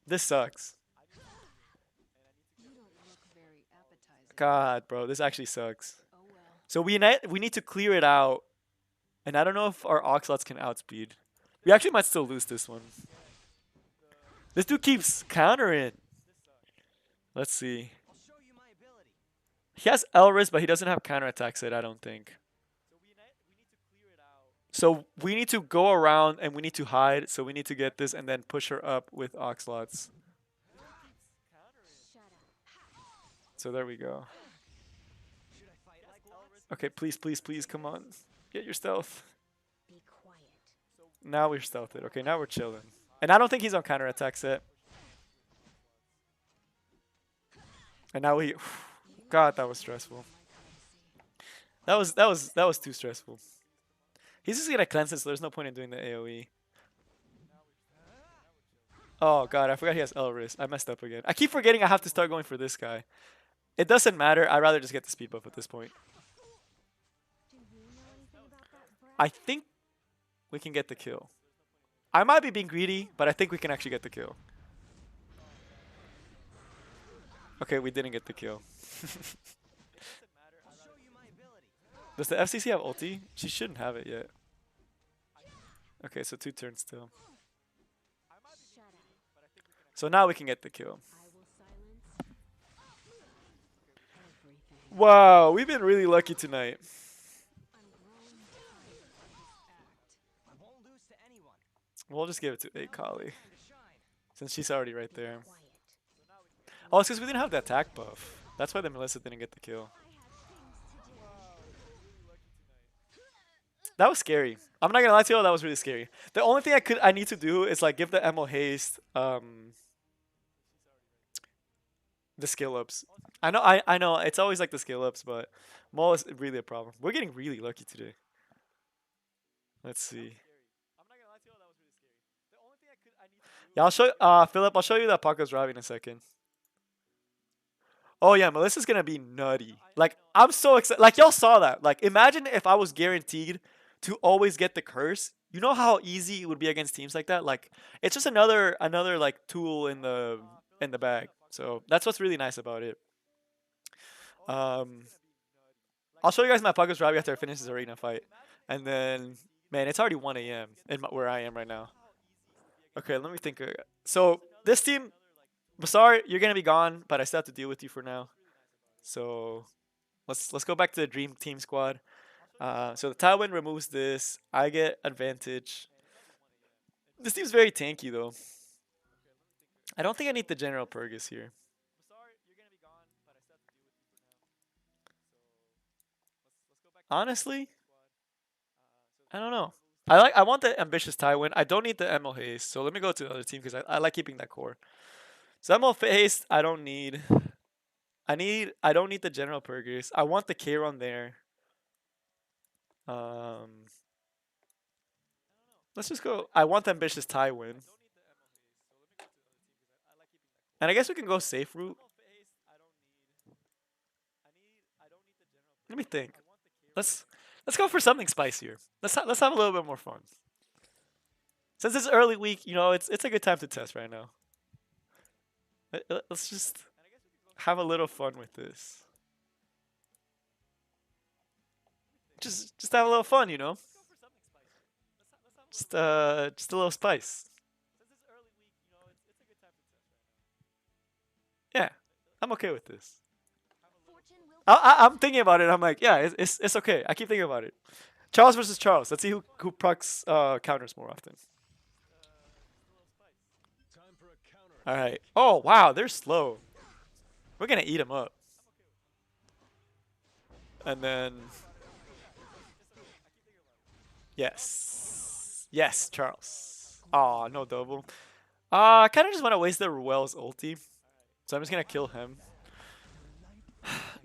this sucks. God, bro, this actually sucks. So we need to clear it out, and I don't know if our Oxlots can outspeed. We actually might still lose this one. This dude keeps countering. Let's see. He has Elris, but he doesn't have counterattack set, I don't think. So we need to go around and we need to hide. So we need to get this and then push her up with Oxlots. So there we go. Okay, please, please, please, come on. Get your stealth. Now we're stealthed. Okay, now we're chilling. And I don't think he's on counterattack set. And now we God, that was stressful. That was too stressful. He's just gonna cleanse it, so there's no point in doing the AoE. Oh god, I forgot he has Elris. I messed up again. I keep forgetting I have to start going for this guy. It doesn't matter. I'd rather just get the speed buff at this point. I think we can get the kill. I might be being greedy, but I think we can actually get the kill. Okay, we didn't get the kill. Does the FCC have ulti? She shouldn't have it yet. Okay, so 2 turns still. So now we can get the kill. Wow, we've been really lucky tonight. We'll just give it to Akali, since she's already right there. Oh, it's because we didn't have the attack buff. That's why the Melissa didn't get the kill. That was scary. I'm not gonna lie to you, that was really scary. The only thing I need to do is like give the Emo haste the skill ups. I know it's always like the skill ups, but Maul is really a problem. We're getting really lucky today. Let's see. Yeah, I'll show Philip, I'll show you that Paco's driving in a second. Oh yeah, Melissa's gonna be nutty. Like I'm so excited. Like y'all saw that. Like imagine if I was guaranteed to always get the curse. You know how easy it would be against teams like that? Like it's just another like tool in the bag. So that's what's really nice about it. Um I'll show you guys my Paco's driving after I finish this arena fight. And then man, it's already 1 a.m. Where I am right now. Okay, let me think. So this team, Basar, you're gonna be gone, but I still have to deal with you for now. So Let's go back to the dream team squad. So the Tywin removes this. I get advantage. This team's very tanky though. I don't think I need the General Purgus here. Honestly, I don't know. I want the ambitious Tywin. I don't need the ML haste. So let me go to the other team because I like keeping that core. So ML haste I don't need. I don't need the General Purgus. I want the Kayron there. Um let's just go. I want the ambitious Tywin. And I guess we can go safe route. Let me think. Let's let's go for something spicier. Let's have a little bit more fun. Since it's early week, it's a good time to test right now. Let's just have a little fun with this. Just have a little fun. Just a little spice. Yeah, I'm okay with this. I'm thinking about it. I'm like, yeah, it's okay. I keep thinking about it. Charles versus Charles. Let's see who procs counters more often. All right. Oh wow, they're slow. We're gonna eat them up. And then yes, Charles. Aw, no double. I kind of just want to waste the Ruel's ulti, so I'm just gonna kill him.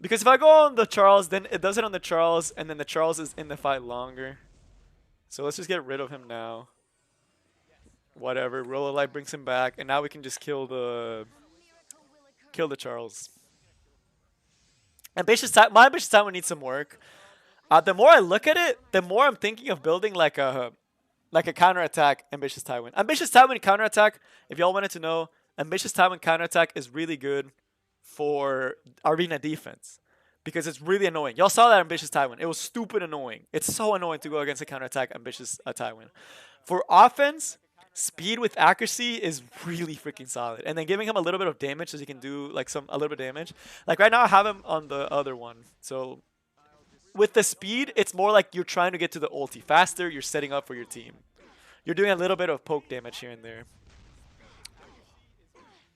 Because if I go on the Charles, then it does it on the Charles, and then the Charles is in the fight longer. So let's just get rid of him now. Whatever, Roller Light brings him back, and now we can just kill the Charles. My ambitious time would need some work. The more I look at it, the more I'm thinking of building like a counterattack ambitious Tywin. Ambitious Tywin counterattack, if y'all wanted to know, ambitious Tywin counterattack is really good for arena defense because it's really annoying. Y'all saw that ambitious Tywin. It was stupid annoying. It's so annoying to go against a counterattack ambitious Tywin. For offense, speed with accuracy is really freaking solid. And then giving him a little bit of damage so he can do like a little bit of damage. Like right now I have him on the other one. So with the speed, it's more like you're trying to get to the ulti faster. You're setting up for your team. You're doing a little bit of poke damage here and there.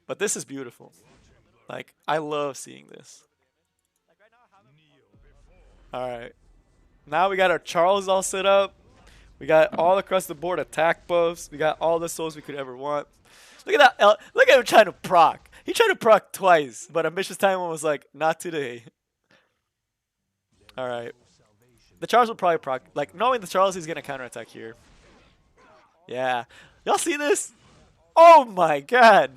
But this is beautiful. Like, I love seeing this. Alright. Now we got our Charles all set up. We got all across the board attack buffs. We got all the souls we could ever want. Look at that. Look at him trying to proc. He tried to proc twice, but Ambitious Tywin was like, not today. Alright. The Charles will probably proc. Like, knowing the Charles, he's going to counterattack here. Yeah. Y'all see this? Oh my god.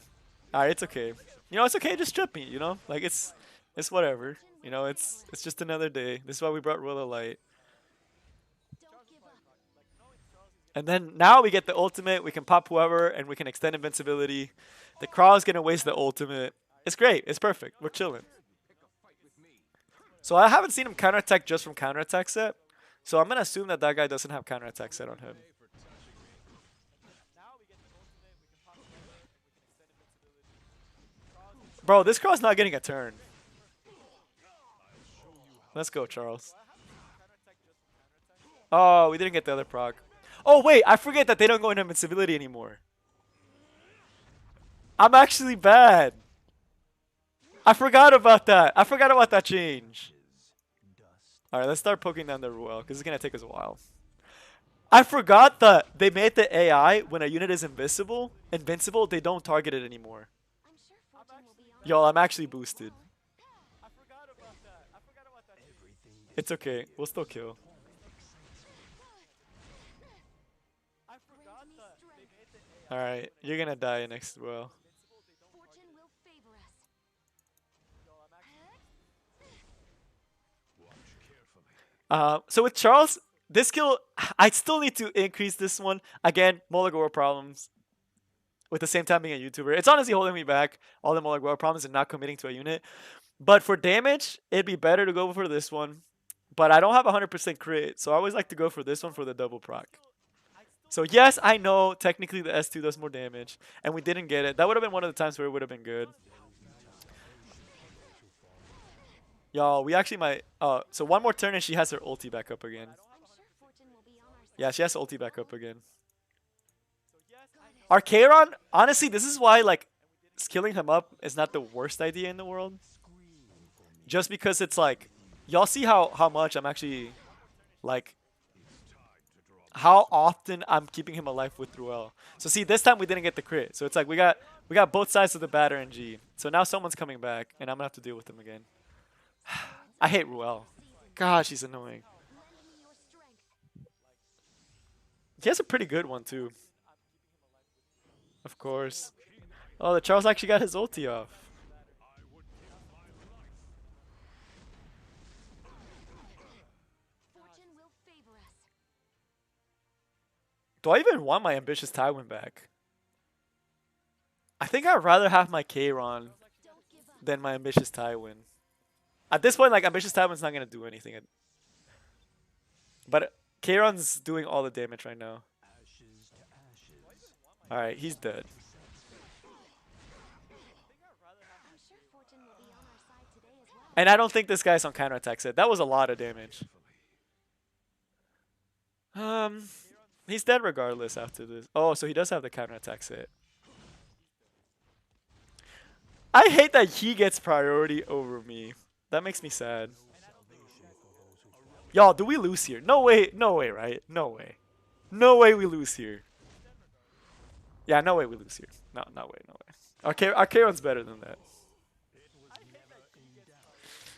Alright, it's okay. It's okay. Just trip me, Like, it's whatever. It's just another day. This is why we brought Roller Light. And then now we get the ultimate. We can pop whoever, and we can extend invincibility. The Crawl's going to waste the ultimate. It's great. It's perfect. We're chilling. So I haven't seen him counterattack just from counterattack set. So I'm going to assume that guy doesn't have counterattack set on him. Bro, this Crawl's not getting a turn. Let's go, Charles. Oh, we didn't get the other proc. Oh, wait, I forget that they don't go into invincibility anymore. I'm actually bad. I forgot about that. I forgot about that change. Alright, let's start poking down the Ruel, because it's going to take us a while. I forgot that they made the AI, when a unit is invincible, they don't target it anymore. Yo, I'm actually boosted. It's okay. We'll still kill. Alright, you're gonna die next well. So with Charles, this skill, I still need to increase this one. Again, Molagora problems. With the same time being a YouTuber. It's honestly holding me back. All the Molagora problems and not committing to a unit. But for damage, it'd be better to go for this one. But I don't have 100% crit, so I always like to go for this one for the double proc. So yes, I know technically the S2 does more damage, and we didn't get it. That would have been one of the times where it would have been good. Y'all, we actually might. So one more turn and she has her ulti back up again. Yeah, she has ulti back up again. Our Kairon, honestly, this is why like skilling him up is not the worst idea in the world. Just because it's like, y'all see how much I'm actually like how often I'm keeping him alive with Ruel. So see, this time we didn't get the crit. So it's like we got both sides of the batter and G. So now someone's coming back and I'm gonna have to deal with him again. I hate Ruel. Gosh, he's annoying. He has a pretty good one too. Of course. Oh, the Charles actually got his ulti off. Do I even want my ambitious Tywin back? I think I'd rather have my Kairon than my ambitious Tywin. At this point, like ambitious Tywin's not gonna do anything. But Kairon's doing all the damage right now. All right, he's dead. And I don't think this guy's on counterattack set. That was a lot of damage. Um, he's dead regardless after this. Oh, so he does have the counterattack set. I hate that he gets priority over me. That makes me sad. Y'all, do we lose here? No way, no way, right? No way. No way we lose here. Yeah, no way we lose here. No, no way, no way. Our Kairon's better than that.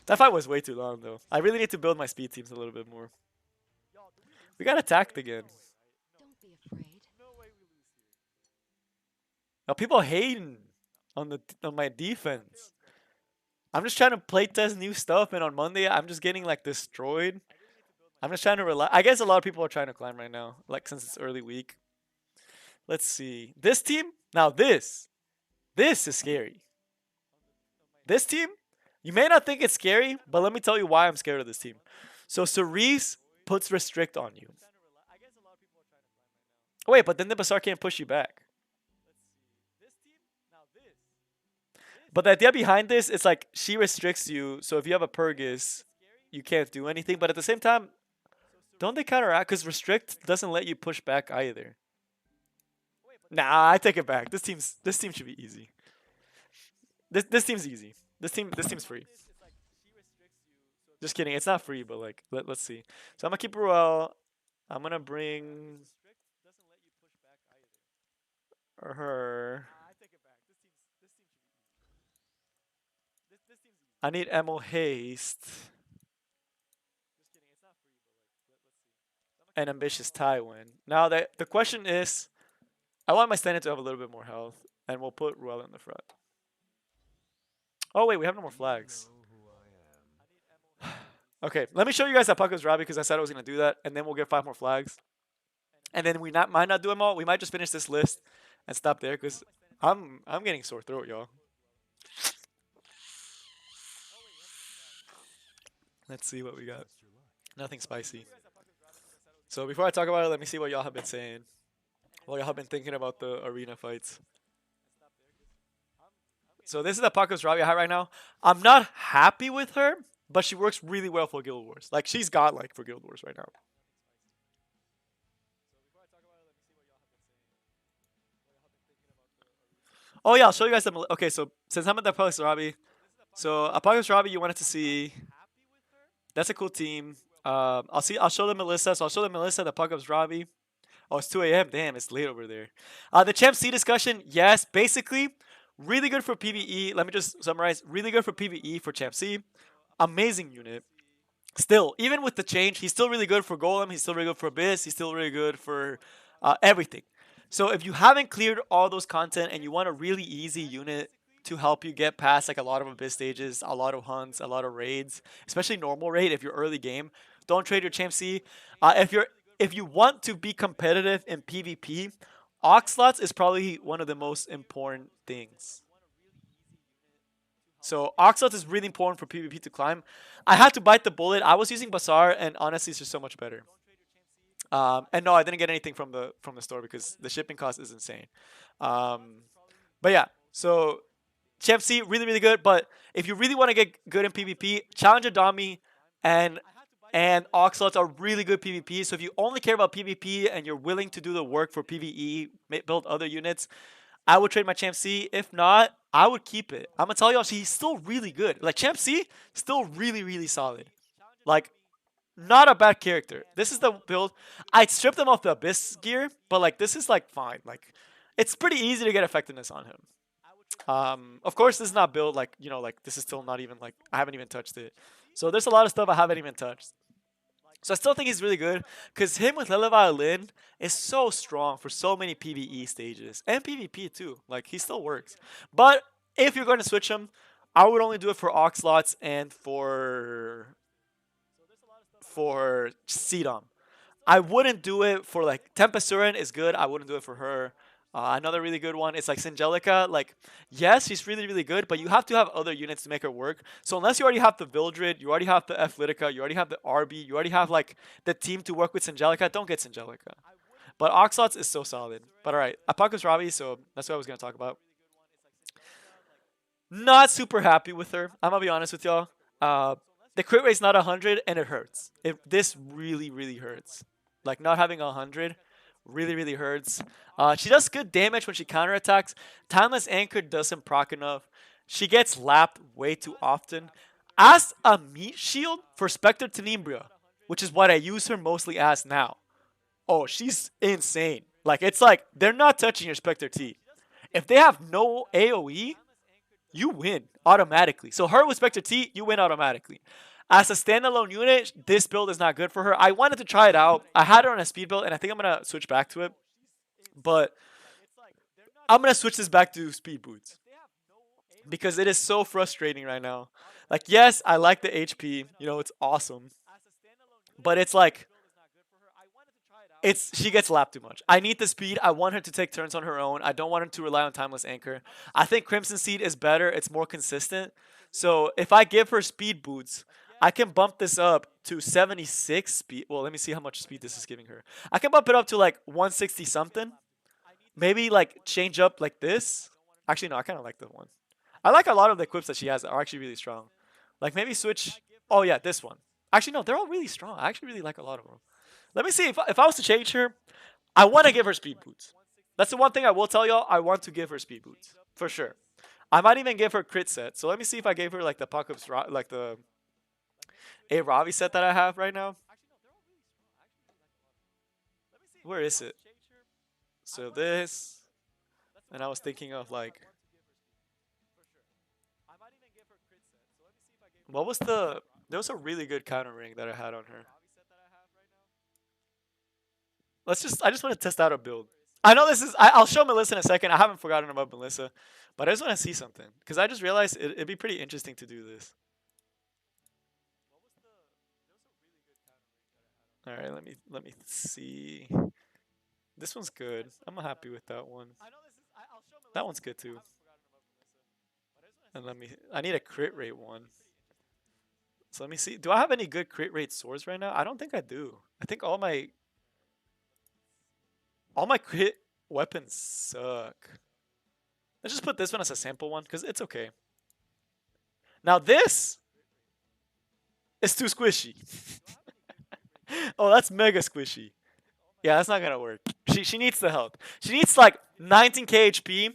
That fight was way too long, though. I really need to build my speed teams a little bit more. We got attacked again. Now people hating on my defense. I'm just trying to play test new stuff, and on Monday I'm just getting like destroyed. I'm just trying to rely. I guess a lot of people are trying to climb right now, like since it's early week. Let's see. This team, now this is scary. This team, you may not think it's scary, but let me tell you why I'm scared of this team. So Cerise puts restrict on you. Oh, wait, but then the Bazaar can't push you back. But the idea behind this is like she restricts you, so if you have a Purgus, you can't do anything. But at the same time, don't they counteract? Because restrict doesn't let you push back either. Nah, I take it back. This team should be easy. This team's easy. This team's free. Just kidding. It's not free, but like let's see. So I'm gonna keep Ruel. I'm gonna bring her. I need Emil Haste and Ambitious Tywin. Now the question is, I want my standard to have a little bit more health, and we'll put Ruel in the front. Oh wait, we have no more flags. Okay, let me show you guys Alpaca's Robbie because I said I was gonna do that, and then we'll get 5 more flags, and then might not do them all. We might just finish this list and stop there because I'm getting sore throat, y'all. Let's see what we got. Nothing spicy. So before I talk about it, let me see what y'all have been saying. What y'all have been thinking about the arena fights. So this is the Paco's Robbie I have right now. I'm not happy with her, but she works really well for Guild Wars. Like she's godlike for Guild Wars right now. Oh yeah, I'll show you guys the. Okay, so since I'm at the Paco's Robbie, so Apocalypse Robbie, you wanted to see. That's a cool team. I'll show them Melissa. So I'll show them Melissa, the Apocalypse Robbie. Oh, it's 2 a.m. Damn, it's late over there. The Champ C discussion, yes, basically, really good for PvE. Let me just summarize. Really good for PvE for Champ C. Amazing unit. Still, even with the change, he's still really good for Golem. He's still really good for Abyss. He's still really good for everything. So if you haven't cleared all those content and you want a really easy unit to help you get past like a lot of Abyss stages, a lot of hunts, a lot of raids, especially normal raid if you're early game, don't trade your Champ C. If you want to be competitive in PvP, Oxlots is probably one of the most important things. So Oxlots is really important for PvP to climb. I had to bite the bullet. I was using Bazaar, and honestly, it's just so much better. And no, I didn't get anything from the store because the shipping cost is insane. But yeah, so Champ C, really, really good. But if you really want to get good in PvP, Challenger Dami and Oxalots are really good PvP. So if you only care about PvP and you're willing to do the work for PvE, build other units, I would trade my Champ C. If not, I would keep it. I'm gonna tell y'all, she's still really good. Like Champ C, still really, really solid. Like not a bad character. This is the build. I'd strip them off the Abyss gear, but like this is like fine. Like it's pretty easy to get effectiveness on him. Of course, this is not built like like this is still not even like I haven't even touched it. So there's a lot of stuff I haven't even touched. So I still think he's really good because him with Lele Violin is so strong for so many PvE stages and PvP too. Like he still works. But if you're going to switch him, I would only do it for Oxlots and for Cdom. I wouldn't do it for like Tempest is good. I wouldn't do it for her. Another really good one is like Singelica. Like, yes, she's really, really good, but you have to have other units to make her work. So unless you already have the Vildred, you already have the Athletica, you already have the RB, you already have like the team to work with Singelica, don't get Singelica. But Oxlots is so solid. But alright, Apocalypse Ravi, so that's what I was going to talk about. Not super happy with her. I'm gonna be honest with y'all. The crit rate's not 100, and it hurts. This really, really hurts. Like not having 100, really, really hurts. She does good damage when she counterattacks. Timeless Anchor doesn't proc enough. She gets lapped way too often. As a meat shield for Spectre Tenebria, which is what I use her mostly as now. Oh, she's insane. Like it's like they're not touching your Spectre T. If they have no AoE, you win automatically. So her with Spectre T, you win automatically. As a standalone unit, this build is not good for her. I wanted to try it out. I had her on a speed build, and I think I'm going to switch back to it. But I'm going to switch this back to speed boots. Because it is so frustrating right now. Like, yes, I like the HP. It's awesome. But it's like, she gets lapped too much. I need the speed. I want her to take turns on her own. I don't want her to rely on Timeless Anchor. I think Crimson Seed is better. It's more consistent. So if I give her speed boots, I can bump this up to 76 speed. Well, let me see how much speed this is giving her. I can bump it up to like 160 something. Maybe like change up like this. Actually, no, I kind of like the one. I like a lot of the equips that she has are actually really strong. Like maybe switch. Oh yeah, this one. Actually, no, they're all really strong. I actually really like a lot of them. Let me see if I was to change her. I want to give her speed boots. That's the one thing I will tell y'all. I want to give her speed boots for sure. I might even give her crit set. So let me see if I gave her like the Apocalypse, like the A Ravi set that I have right now. Where is it? So this, and I was thinking of like, what was the? There was a really good counter ring that I had on her. I just want to test out a build. I know this is. I'll show Melissa in a second. I haven't forgotten about Melissa, but I just want to see something because I just realized it'd be pretty interesting to do this. All right, let me see. This one's good. I'm happy with that one. That one's good too. And I need a crit rate one. So let me see. Do I have any good crit rate swords right now? I don't think I do. I think all my crit weapons suck. Let's just put this one as a sample one because it's okay. Now this is too squishy. Oh, that's mega squishy. Yeah, that's not gonna work. She needs the help. She needs like 19k HP.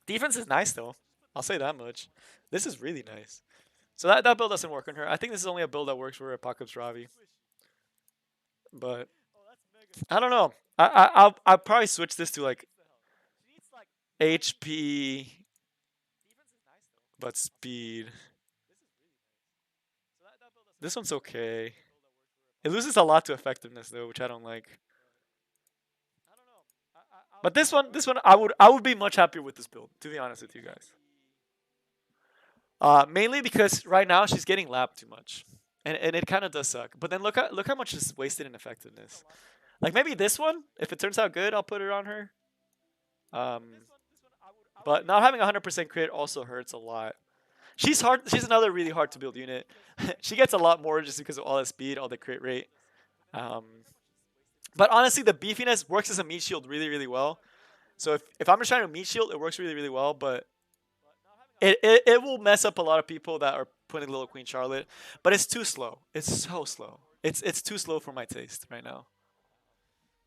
Defense is nice though. I'll say that much. This is really nice. So that build doesn't work on her. I think this is only a build that works for Apocalypse Ravi. But I don't know. I'll probably switch this to like HP but speed. This one's okay. It loses a lot to effectiveness though, which I don't like. But this one, I would be much happier with this build, to be honest with you guys. Mainly because right now she's getting lapped too much, and it kind of does suck. But then look how much is wasted in effectiveness. Like maybe this one, if it turns out good, I'll put it on her. Um, but not having 100% crit also hurts a lot. She's hard. She's another really hard to build unit. She gets a lot more just because of all the speed, all the crit rate. Um, but honestly, the beefiness works as a meat shield really, really well. So if I'm just trying to meat shield, it works really, really well. But It will mess up a lot of people that are putting Little Queen Charlotte, but it's too slow. It's so slow. It's too slow for my taste right now.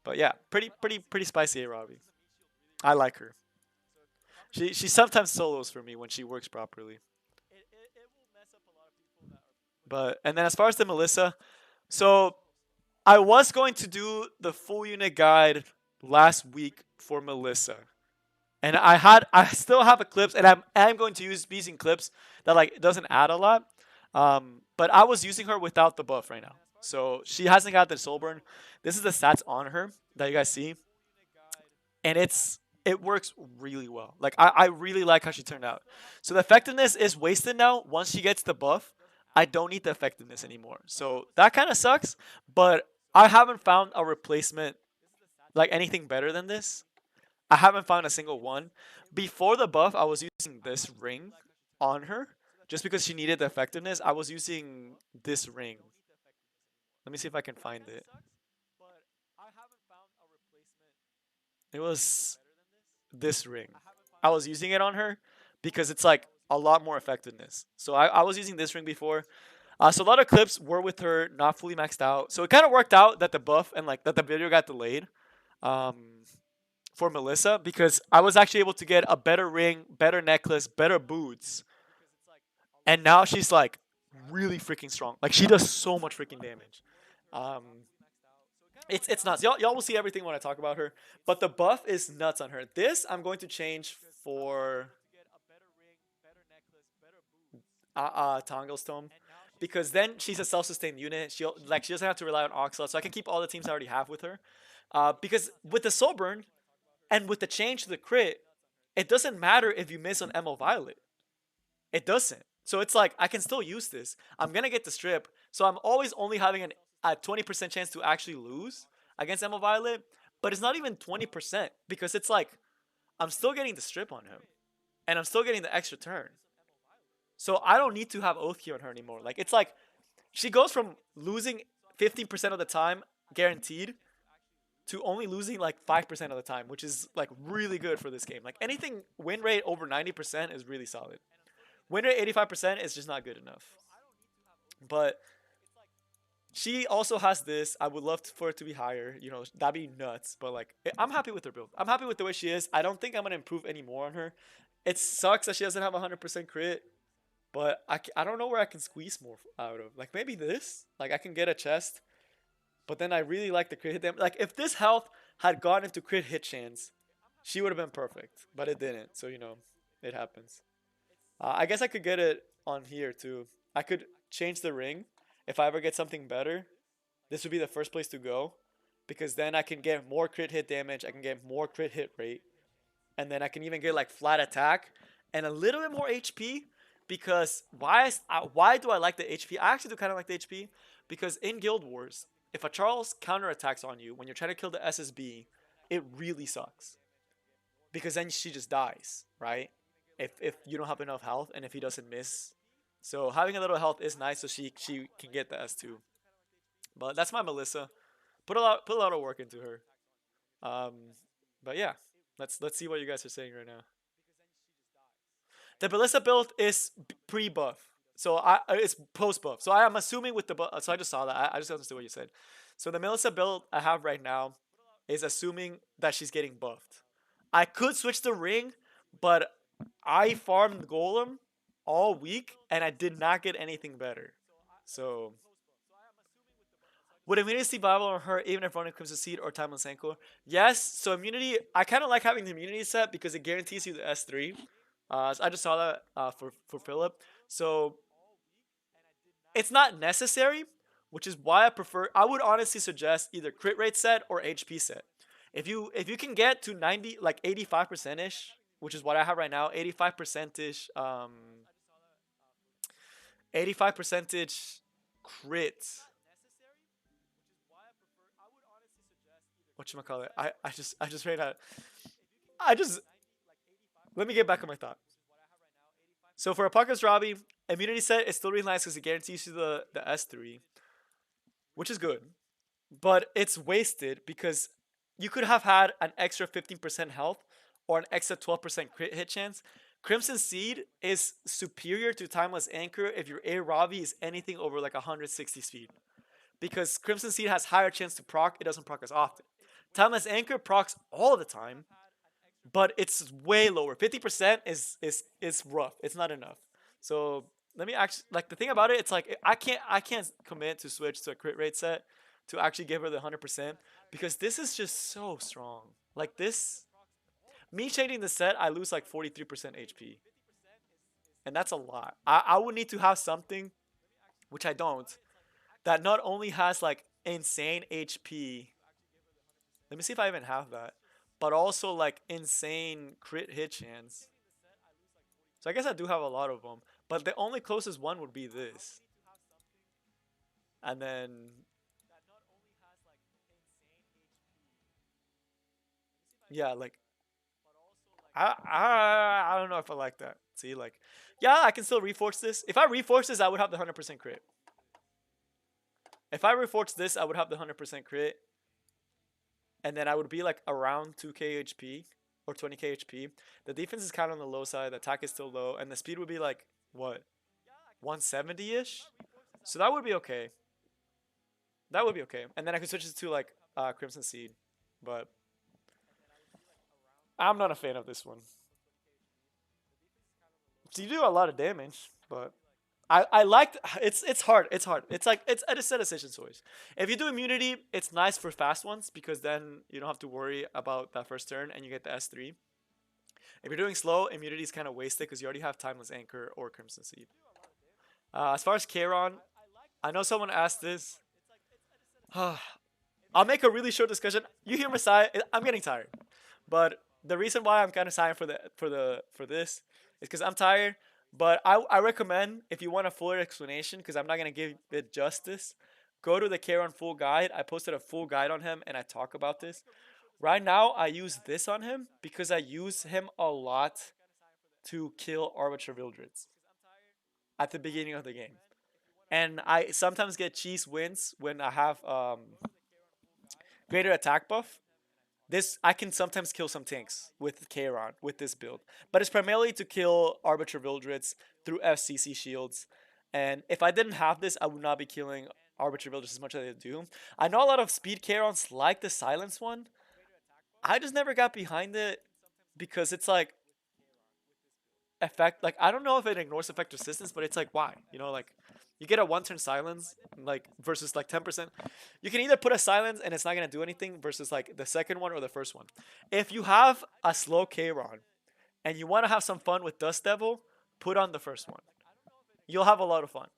But yeah, pretty spicy A Robbie. I like her. She sometimes solos for me when she works properly. But and then as far as the Melissa, so I was going to do the full unit guide last week for Melissa. And I still have a clips and I'm going to use using clips that like doesn't add a lot. But I was using her without the buff right now. So she hasn't got the soul burn. This is the stats on her that you guys see. And it works really well. Like I really like how she turned out. So the effectiveness is wasted now once she gets the buff. I don't need the effectiveness anymore. So that kind of sucks, but I haven't found a replacement like anything better than this. I haven't found a single one. Before the buff, I was using this ring on her just because she needed the effectiveness. I was using this ring. Let me see if I can find it. It was this ring. I was using it on her because it's like a lot more effectiveness. So I was using this ring before. So a lot of clips were with her not fully maxed out. So it kind of worked out that the buff and like that the video got delayed. Um, for Melissa because I was actually able to get a better ring, better necklace, better boots, and now she's like really freaking strong. Like she does so much freaking damage. Um, it's nuts. Y'all will see everything when I talk about her, but the buff is nuts on her. This I'm going to change for Tongle's Tome because then she's a self-sustained unit. She doesn't have to rely on Oxalot, so I can keep all the teams I already have with her. Because with the Soul Burn, and with the change to the crit, it doesn't matter if you miss on Emerald Violet. It doesn't. So it's like I can still use this. I'm gonna get the strip, so I'm always only having a 20% chance to actually lose against Emerald Violet. But it's not even 20% because it's like I'm still getting the strip on him, and I'm still getting the extra turn. So I don't need to have Oath Key on her anymore. Like it's like she goes from losing 15% of the time guaranteed to only losing like 5% of the time, which is like really good for this game. Like anything win rate over 90% is really solid. Win rate 85% is just not good enough. But she also has this. I would love for it to be higher. You know, that'd be nuts. But like, I'm happy with her build. I'm happy with the way she is. I don't think I'm gonna improve any more on her. It sucks that she doesn't have 100% crit, but I don't know where I can squeeze more out of. Like maybe this. Like I can get a chest. But then I really like the crit hit damage. Like if this health had gone into crit hit chance, she would have been perfect. But it didn't. So you know, it happens. I guess I could get it on here too. I could change the ring. If I ever get something better, this would be the first place to go. Because then I can get more crit hit damage. I can get more crit hit rate. And then I can even get like flat attack and a little bit more HP. Because why do I like the HP? I actually do kind of like the HP. Because in Guild Wars, if a Charles counterattacks on you when you're trying to kill the SSB, it really sucks. Because then she just dies, right? If you don't have enough health and if he doesn't miss. So having a little health is nice so she can get the S2. But that's my Melissa. Put a lot of work into her. Um but yeah, let's see what you guys are saying right now. The Ballista build is pre-buff. So it's post-buff. So I am assuming with the buff. So I just saw that. I just understood what you said. So the Melissa build I have right now is assuming that she's getting buffed. I could switch the ring, but I farmed Golem all week and I did not get anything better. So would immunity survival on her even if running Crimson Seed or Time on Senko? Yes. So immunity, I kind of like having the immunity set because it guarantees you the S3. So I just saw that for Philip. So it's not necessary, which is why I prefer. I would honestly suggest either crit rate set or HP set. If you can get to 90 like 85% ish, which is what I have right now, 85% ish, 85% crit. What you call it? I just ran out. I just let me get back on my thought. So for Apocalypse Robbie, immunity set is still really nice because it guarantees you the S3, which is good. But it's wasted because you could have had an extra 15% health or an extra 12% crit hit chance Crimson Seed is superior to Timeless Anchor if your A Ravi is anything over like 160 speed. Because Crimson Seed has higher chance to proc, it doesn't proc as often. Timeless Anchor procs all the time, but it's way lower. 50% is rough. It's not enough. So let me actually like the thing about it. It's like I can't commit to switch to a crit rate set to actually give her the 100% because this is just so strong. Like this, me changing the set, I lose like 43% HP, and that's a lot. I would need to have something which I don't that not only has like insane HP. Let me see if I even have that, but also like insane crit hit chance. So I guess I do have a lot of them, but the only closest one would be this. And then yeah, like I don't know if I like that. See, like yeah, I can still reforce this. If I reforce this, I would have the 100% crit. If I reforce this, I would have the 100% crit, and then I would be like around 2k HP or 20k HP. The defense is kind of on the low side. The attack is still low, and the speed would be like what 170 ish. So that would be okay. That would be okay. And then I could switch it to like Crimson Seed, but I'm not a fan of this one. So you do a lot of damage, but I liked it's hard. It's hard. It's like it's a set decision choice. If you do immunity, it's nice for fast ones because then you don't have to worry about that first turn and you get the S3. If you're doing slow, immunity is kind of wasted because you already have Timeless Anchor or Crimson Seed. As far as Charon, I know someone asked this. I'll make a really short discussion. You hear Messiah? I'm getting tired, but the reason why I'm kind of sighing for this is because I'm tired. But I recommend if you want a fuller explanation, because I'm not gonna give it justice, go to the Charon full guide. I posted a full guide on him and I talk about this. Right now, I use this on him because I use him a lot to kill Arbiter Vildreds at the beginning of the game. And I sometimes get cheese wins when I have greater attack buff. This I can sometimes kill some tanks with Charon with this build, but it's primarily to kill Arbiter Vildreds through FCC shields. And if I didn't have this, I would not be killing Arbiter Vildreds as much as I do. I know a lot of speed Charons like the silence one. I just never got behind it because it's like effect. Like I don't know if it ignores effect resistance, but it's like why? Like you get a one turn silence like versus like 10%. You can either put a silence and it's not gonna do anything versus like the second one or the first one. If you have a slow Kron and you want to have some fun with Dust Devil, put on the first one. You'll have a lot of fun.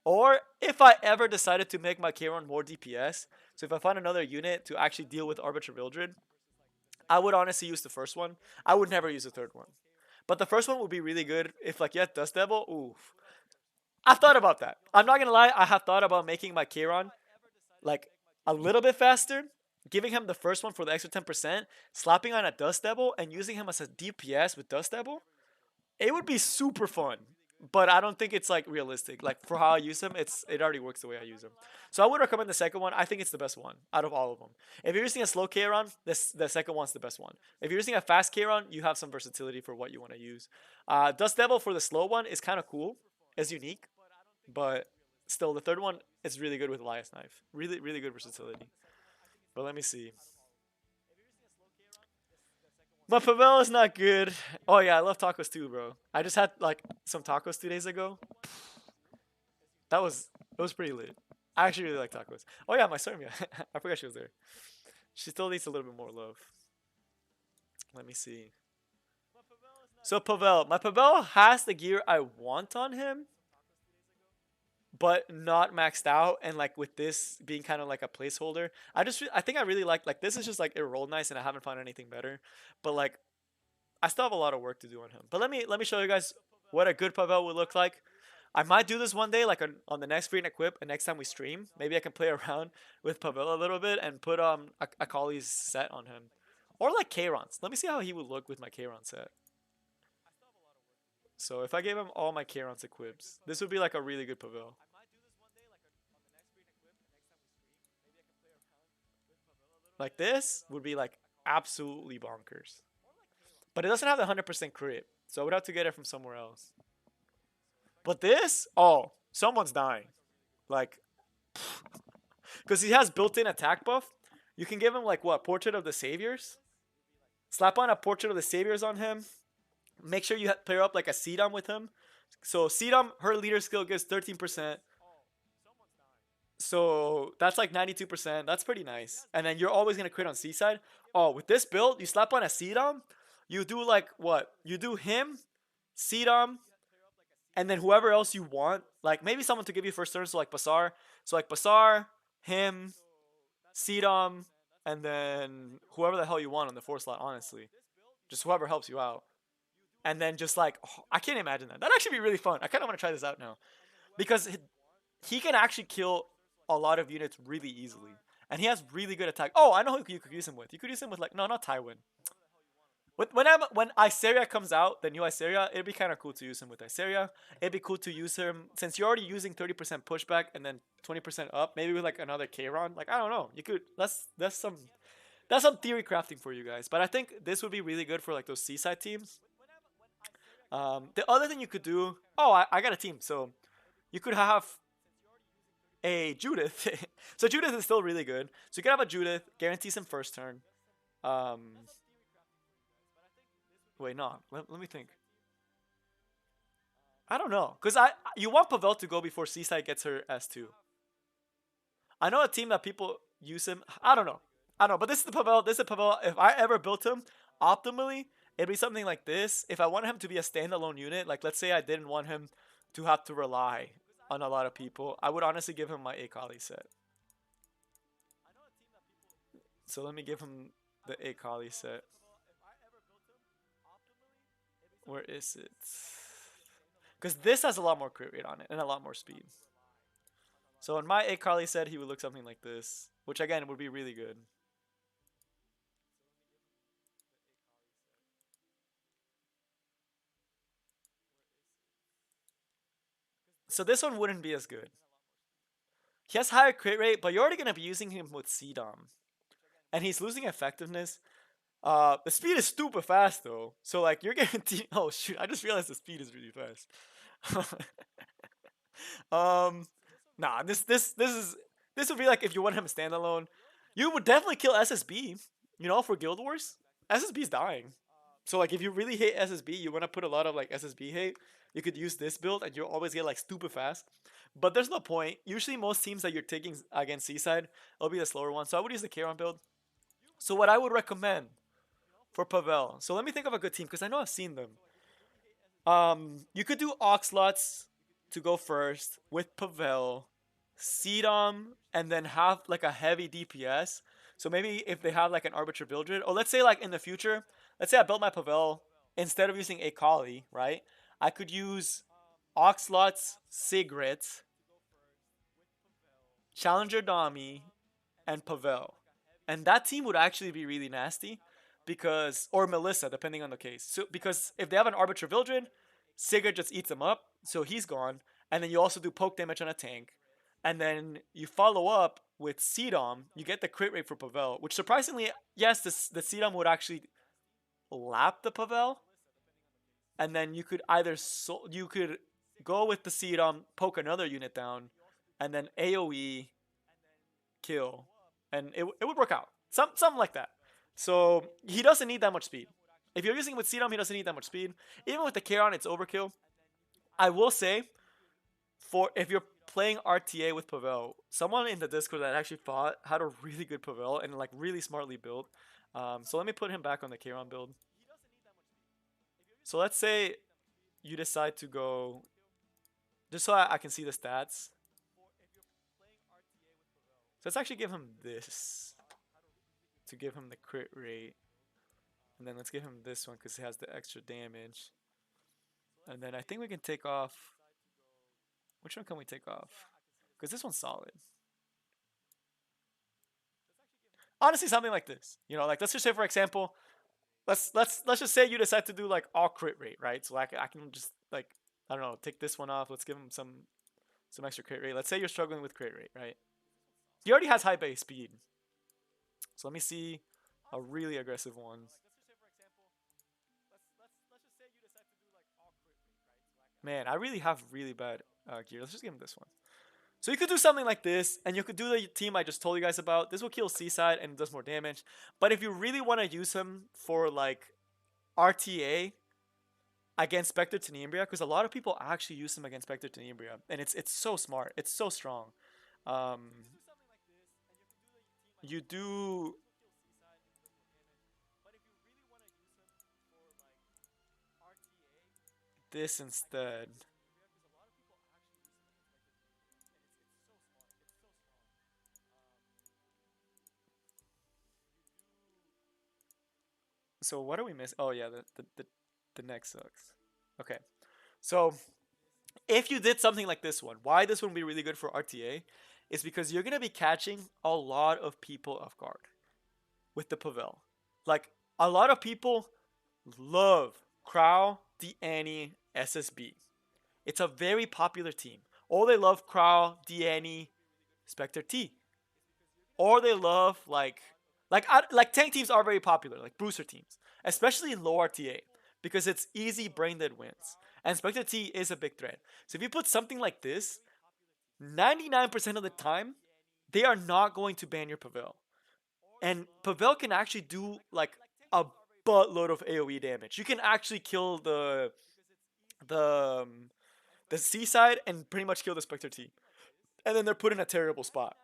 Or if I ever decided to make my Kron more DPS, so if I find another unit to actually deal with Arbiter Vildred, I would honestly use the first one. I would never use the third one. But the first one would be really good if like yeah, Dust Devil, oof. I've thought about that. I'm not gonna lie, I have thought about making my Kron like a little bit faster, giving him the first one for the extra 10%, slapping on a Dust Devil, and using him as a DPS with Dust Devil. It would be super fun. But I don't think it's like realistic. Like for how I use him, it already works the way I use him. So I would recommend the second one. I think it's the best one out of all of them. If you're using a slow Kron, the second one's the best one. If you're using a fast Kron, you have some versatility for what you want to use. Dust Devil for the slow one is kind of cool. It's unique, but still the third one is really good with Elias Knife. Really, really good versatility. But let me see. My Pavel is not good. Oh yeah, I love tacos too, bro. I just had like some tacos 2 days ago. It was pretty lit. I actually really like tacos. Oh yeah, my Sermia. I forgot she was there. She still needs a little bit more love. Let me see. So Pavel, my Pavel has the gear I want on him, but not maxed out. And like with this being kind of like a placeholder, I think I really like this is just like it rolled nice, and I haven't found anything better. But like I still have a lot of work to do on him. But let me show you guys what a good Pavel would look like. I might do this one day, like on the next free and equip, and next time we stream, maybe I can play around with Pavel a little bit and put Akali's set on him, or like Kron's. Let me see how he would look with my Kron set. So if I gave him all my Kron's equips, this would be like a really good Pavel. Like this would be like absolutely bonkers. But it doesn't have the 100% crit. So I would have to get it from somewhere else. But this, oh, someone's dying. Like, because he has built-in attack buff. You can give him like what? Portrait of the Saviors. Slap on a Portrait of the Saviors on him. Make sure you pair up like a Sedum with him. So Sedum, her leader skill gives 13%. So that's like 92%. That's pretty nice. And then you're always gonna crit on Seaside. Oh, with this build, you slap on a Sedum. You do like what? You do him, Sedum, and then whoever else you want. Like maybe someone to give you first turn. So like Basar. So like Basar, him, Sedum, and then whoever the hell you want on the 4 slot. Honestly, just whoever helps you out. And then just like I can't imagine that. That'd actually be really fun. I kind of want to try this out now because he can actually kill a lot of units really easily, and he has really good attack. Oh, I know who you could use him with. You could use him with like no, not Tywin. When Iseria comes out, the new Iseria, it'd be kind of cool to use him with Iseria. It'd be cool to use him since you're already using 30% pushback and then 20% up. Maybe with like another Kayron. Like I don't know. You could that's some theory crafting for you guys. But I think this would be really good for like those seaside teams. The other thing you could do. Oh, I got a team. So you could have a Judith. So Judith is still really good. So you could have a Judith, guarantees him first turn. Um, Wait, no. Let me think. I don't know, cause you want Pavel to go before Seaside gets her S2. I know a team that people use him. I don't know. I don't know, but this is the Pavel. This is Pavel. If I ever built him optimally, it'd be something like this. If I wanted him to be a standalone unit, like let's say I didn't want him to have to rely on a lot of people, I would honestly give him my Akali set. So let me give him the Akali set. Where is it? Because this has a lot more crit rate on it and a lot more speed. So in my Akali set, he would look something like this, which again would be really good. So this one wouldn't be as good. He has higher crit rate, but you're already going to be using him with Sedom. And he's losing effectiveness. The speed is stupid fast though. So like you're guaranteed. Oh shoot! I just realized the speed is really fast. um, nah. This would be like if you want him standalone. You would definitely kill SSB. You know, for Guild Wars, SSB's dying. So like if you really hate SSB, you want to put a lot of like SSB hate. You could use this build, and you'll always get like stupid fast. But there's no point. Usually, most teams that you're taking against Seaside, it'll be the slower one. So I would use the Kayron build. So what I would recommend for Pavel. So let me think of a good team because I know I've seen them. You could do Oxlots to go first with Pavel, Sedum, and then have like a heavy DPS. So maybe if they have like an Arbiter Vildred, or let's say like in the future, let's say I built my Pavel instead of using Akali, right? I could use Oxlots, Sigrid, Challenger Dami, and Pavel. And that team would actually be really nasty because, or Melissa, depending on the case. So because if they have an Arbiter Vildred, Sigurd just eats them up, so he's gone. And then you also do poke damage on a tank. And then you follow up with Sedom, you get the crit rate for Pavel, which surprisingly, yes, the Sedom would actually lap the Pavel. And then you could either you could go with the Sedom, poke another unit down, and then AoE kill, and it would work out. Something like that. So he doesn't need that much speed. If you're using with Sedum, he doesn't need that much speed. Even with the Kayron, it's overkill. I will say, for if you're playing RTA with Pavel, someone in the Discord that actually fought had a really good Pavel and like really smartly built. So let me put him back on the Kayron build. So let's say you decide to go, just so I can see the stats. So let's actually give him this to give him the crit rate. And then let's give him this one because it has the extra damage. And then I think we can take off. Which one can we take off? Because this one's solid. Honestly, something like this. You know, like let's just say for example, let's just say you decide to do like all crit rate, right? So I can just like I don't know, take this one off. Let's give him some extra crit rate. Let's say you're struggling with crit rate, right? He already has high base speed. So let me see a really aggressive one. Man, I really have really bad gear. Let's just give him this one. So you could do something like this, and you could do the team I just told you guys about. This will kill Seaside and does more damage. But if you really want to use him for like RTA against Spectre Tenebria, because a lot of people actually use him against Spectre Tenebria, and it's so smart. It's so strong. Um, you do this instead. So what do we miss? Oh yeah, the neck sucks. Okay, so if you did something like this one, why this one would be really good for RTA is because you're gonna be catching a lot of people off guard with the Pavel. Like a lot of people love Crow, the Annie, SSB. It's a very popular team. Or they love Crow, the Annie, Spectre T. Or they love like tank teams are very popular, like Bruiser teams, especially in low RTA, because it's easy brain dead wins. And Spectre T is a big threat. So if you put something like this, 99% of the time, they are not going to ban your Pavel. And Pavel can actually do like a buttload of AoE damage. You can actually kill the um, the Seaside and pretty much kill the Spectre team. And then they're put in a terrible spot.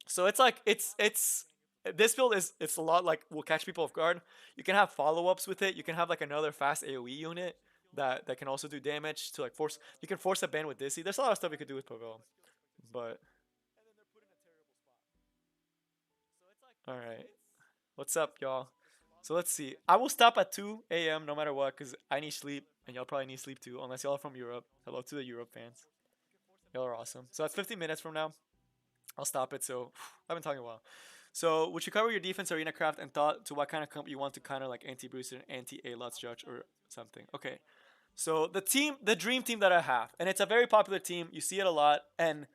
So it's like it's this build is it's a lot like will catch people off guard. You can have follow ups with it. You can have like another fast AOE unit that can also do damage to like force. You can force a ban with Dizzy. There's a lot of stuff you could do with Pavel. But all right, what's up, y'all? So let's see. I will stop at 2 a.m. no matter what because I need sleep and y'all probably need sleep too unless y'all are from Europe. Hello to the Europe fans. Y'all are awesome. So that's 15 minutes from now. I'll stop it. So I've been talking a while. So would you cover your defense arena craft and thought to what kind of comp you want to counter like anti-booster, anti-a-lots judge or something? Okay. So the dream team that I have, and it's a very popular team. You see it a lot, and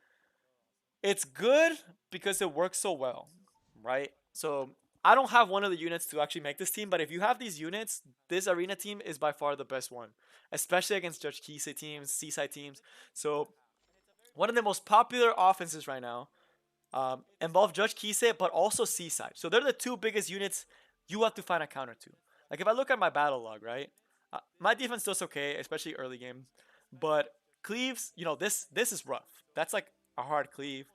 it's good because it works so well, right? So I don't have one of the units to actually make this team, but if you have these units, this arena team is by far the best one, especially against Judge Kise teams, Seaside teams. So one of the most popular offenses right now involve Judge Kise, but also Seaside. So they're the two biggest units you have to find a counter to. Like if I look at my battle log, right, my defense does okay, especially early game, but cleaves, this is rough. That's like a hard cleave.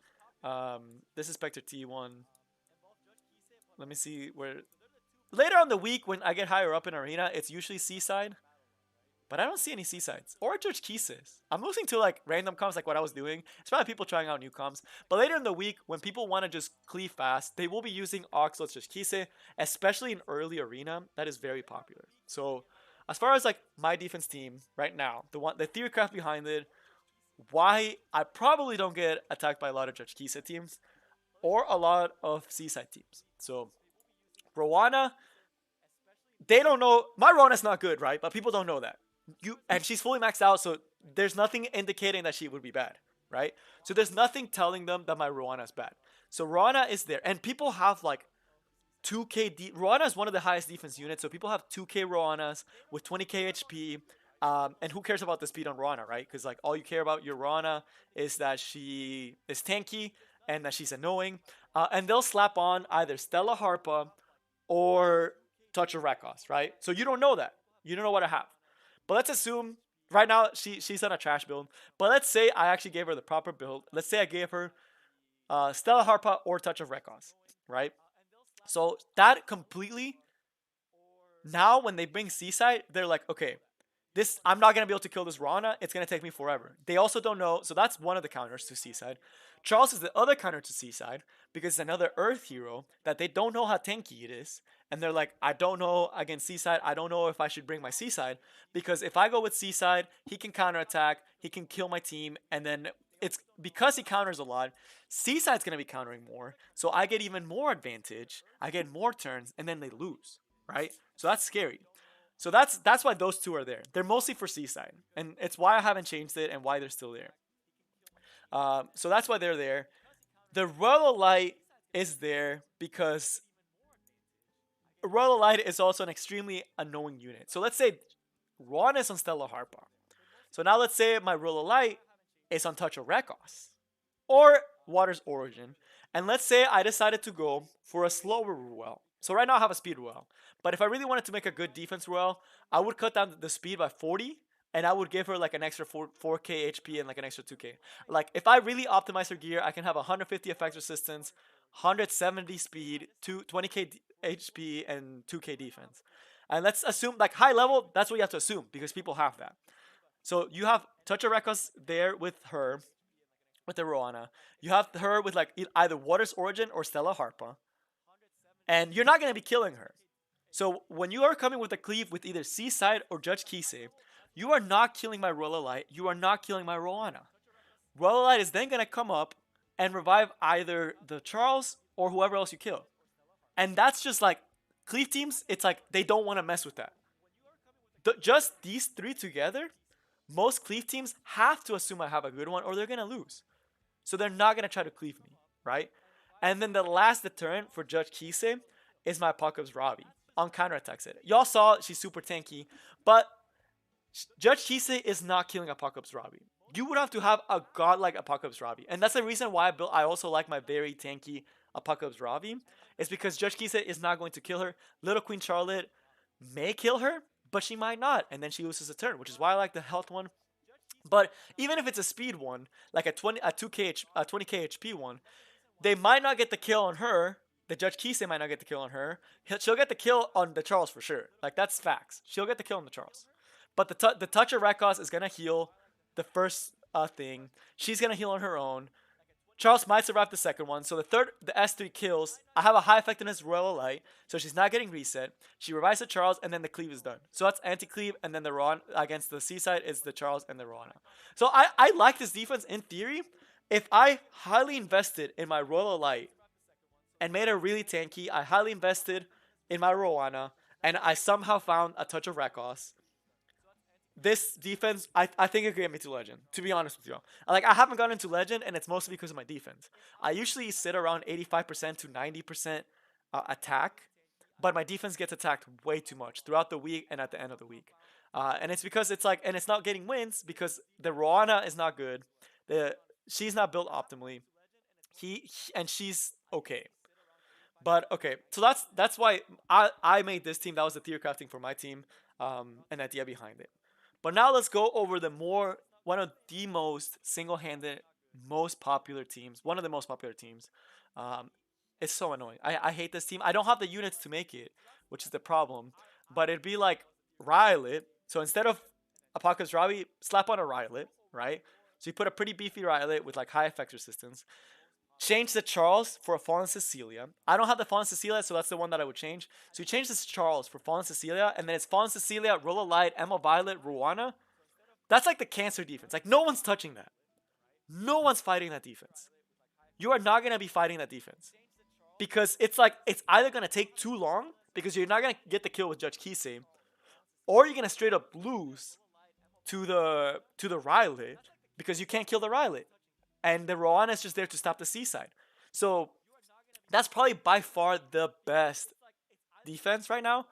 This is Spectre T1. Let me see where later on the week when I get higher up in arena, it's usually Seaside. But I don't see any Seasides or Judge Kisses. I'm losing to like random comps like what I was doing. It's probably people trying out new comps. But later in the week, when people want to just cleave fast, they will be using Oxlot's Judge Kise, especially in early arena. That is very popular. So as far as like my defense team right now, the theory craft behind it, why I probably don't get attacked by a lot of Judge Kise teams or a lot of Seaside teams. So Rowana, they don't know my Rona's not good, right? But people don't know that. And she's fully maxed out, so there's nothing indicating that she would be bad, right? So there's nothing telling them that my Roana is bad. So Roana is there, and people have like 2k. Roana is one of the highest defense units, so people have 2k Roanas with 20k HP. And who cares about the speed on Roana, right? Because like all you care about your Roana is that she is tanky and that she's annoying. And they'll slap on either Stella Harpa or Touch of Rekos, right? So you don't know that. You don't know what I have. But let's assume right now she's on a trash build. But let's say I actually gave her the proper build. Let's say I gave her Stella Harpa or Touch of Rekos, right? So that completely now when they bring Seaside, they're like, okay, this I'm not gonna be able to kill this Rana. It's gonna take me forever. They also don't know, so that's one of the counters to Seaside. Charles is the other counter to Seaside because it's another Earth hero that they don't know how tanky it is, and they're like, I don't know against Seaside. I don't know if I should bring my Seaside because if I go with Seaside, he can counterattack, he can kill my team, and then it's because he counters a lot. Seaside's gonna be countering more, so I get even more advantage. I get more turns, and then they lose, right? So that's scary. So that's why those two are there. They're mostly for Seaside, and it's why I haven't changed it and why they're still there. So that's why they're there. The Royal Light is there because Royal Light is also an extremely annoying unit. So let's say Ron is on Stella Harpa. So now let's say my rule of light is on touch of Rekos or Water's Origin. And let's say I decided to go for a slower Ruel. So right now I have a speed Ruel. But if I really wanted to make a good defense Ruel, I would cut down the speed by 40 and I would give her like an extra 4k HP and like an extra 2k. Like if I really optimize her gear, I can have 150 effect resistance, 170 speed, 20k HP, and 2k defense. And let's assume like high level, that's what you have to assume because people have that. So you have Touch of Rekos there with her, with the Roana. You have her with like either Water's Origin or Stella Harpa. And you're not going to be killing her. So when you are coming with a cleave with either Seaside or Judge Kisei, you are not killing my Royal Light. You are not killing my Roana. Royal Light is then going to come up and revive either the Charles or whoever else you kill. And that's just like, cleave teams, it's like they don't want to mess with that. Just these three together, most cleave teams have to assume I have a good one or they're going to lose. So they're not going to try to cleave me, right? And then the last deterrent for Judge Kisei is my Apocalypse Ravi on counterattacks it. Y'all saw she's super tanky, but Judge Kisei is not killing Apocalypse Ravi. You would have to have a godlike Apocalypse Ravi. And that's the reason why I also like my very tanky Apocalypse Ravi. Is because Judge Kisei is not going to kill her. Little Queen Charlotte may kill her, but she might not. And then she loses a turn, which is why I like the health one. But even if it's a speed one, like a 20k HP one, they might not get the kill on her. The Judge Kisei might not get the kill on her. She'll get the kill on the Charles for sure. Like that's facts. She'll get the kill on the Charles. But the Touch of Rekos is gonna heal the first thing. She's gonna heal on her own. Charles might survive the second one. So the S3 kills. I have a high effectiveness Royal Light, so she's not getting reset. She revives the Charles, and then the cleave is done. So that's anti-cleave, and then the Ron against the Seaside is the Charles and the Rona. So I like this defense in theory. If I highly invested in my Royal Light and made her really tanky, I highly invested in my Roana, and I somehow found a Touch of Rekos, this defense, I think it could get me to Legend, to be honest with you. Like, I haven't gotten into Legend, and it's mostly because of my defense. I usually sit around 85% to 90% attack, but my defense gets attacked way too much throughout the week and at the end of the week. And it's because it's like, and it's not getting wins because the Roana is not good. She's not built optimally. And she's okay. But okay, so that's why I made this team. That was the theory crafting for my team, and the idea behind it. But now let's go over one of the most single-handed, most popular teams. One of the most popular teams. It's so annoying. I hate this team. I don't have the units to make it, which is the problem. But it'd be like Rylet. So instead of Apocalypse Ravi, slap on a Rylet, right? So you put a pretty beefy Rylet with like high effect resistance. Change the Charles for a Fallen Cecilia. I don't have the Fallen Cecilia, so that's the one that I would change. So you change this Charles for Fallen Cecilia, and then it's Fallen Cecilia, Rolla Light, Emma Violet, Ruana. That's like the cancer defense. Like, no one's touching that. No one's fighting that defense. You are not going to be fighting that defense. Because it's like, it's either going to take too long, because you're not going to get the kill with Judge Kisei, or you're going to straight up lose to the Rylet, because you can't kill the Rylet. And the Roana is just there to stop the Seaside. So that's probably by far the best defense right now,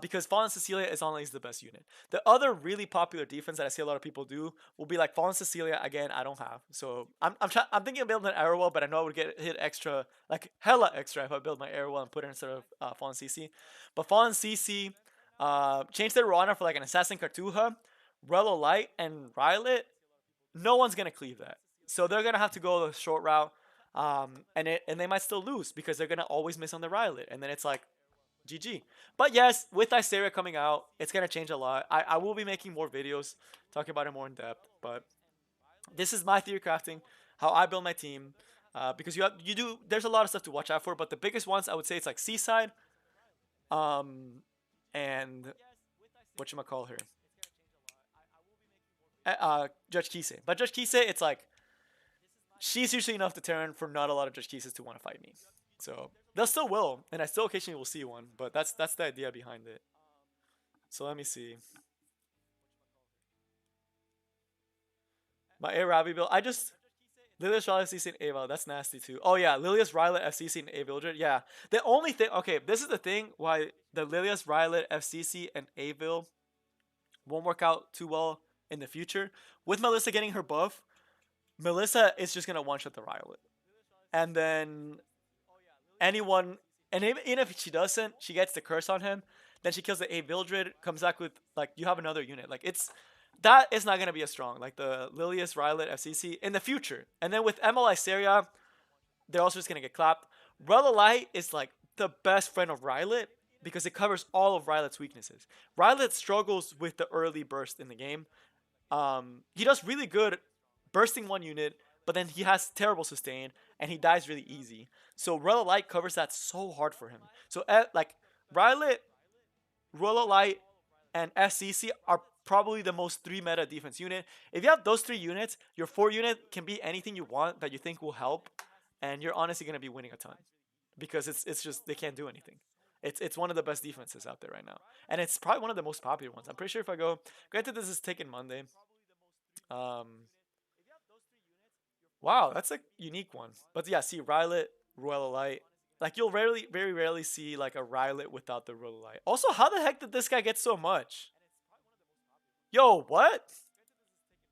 because Fallen Cecilia is always the best unit. The other really popular defense that I see a lot of people do will be like Fallen Cecilia. Again, I don't have. So I'm thinking of building an Arrowwell, but I know I would get hit extra, like hella extra, if I build my Arrowwell and put it instead of Fallen CC. But Fallen CC, change the Roana for like an Assassin Cartuja, Rello Light, and Rylet. No one's gonna cleave that. So they're gonna have to go the short route, and they might still lose because they're gonna always miss on the Rylet, and then it's like, GG. But yes, with Ysera coming out, it's gonna change a lot. I will be making more videos talking about it more in depth, but this is my theory crafting, how I build my team, because there's a lot of stuff to watch out for, but the biggest ones I would say it's like Seaside, and whatchamacall her, Judge Kisei. But Judge Kisei, it's like, she's usually enough deterrent for not a lot of Judge Kises to want to fight me. So they'll still will, and I still occasionally will see one, but that's the idea behind it. So let me see. My A Ravi build, Lilia's Riley FCC and Ava, that's nasty too. Oh yeah, Lilia's Riley FCC and A Villager, yeah. The only thing, okay, this is the thing why the Lilia's Riley FCC and A Vill won't work out too well in the future. With Melissa getting her buff, Melissa is just gonna one shot the Violet, and then anyone, and even if she doesn't, she gets the curse on him. Then she kills the A Vildred, comes back with like you have another unit. Like it's that is not gonna be as strong. Like the Lilius, Rylet, FCC in the future, and then with MLI Seria, they're also just gonna get clapped. Rella Light is like the best friend of Rylet because it covers all of Rylet's weaknesses. Rylet struggles with the early burst in the game. He does really good bursting one unit, but then he has terrible sustain and he dies really easy. So Rella Light covers that so hard for him. So like Rylet, Rella Light, and SCC are probably the most three meta defense unit. If you have those three units, your four unit can be anything you want that you think will help, and you're honestly gonna be winning a ton because it's just they can't do anything. It's one of the best defenses out there right now, and it's probably one of the most popular ones. I'm pretty sure if I go, granted this is taken Monday. Um, wow, that's a unique one. But yeah, see Rylet, Royal Light. Like you'll very rarely see like a Rylet without the Royal Light. Also, how the heck did this guy get so much? Yo, what?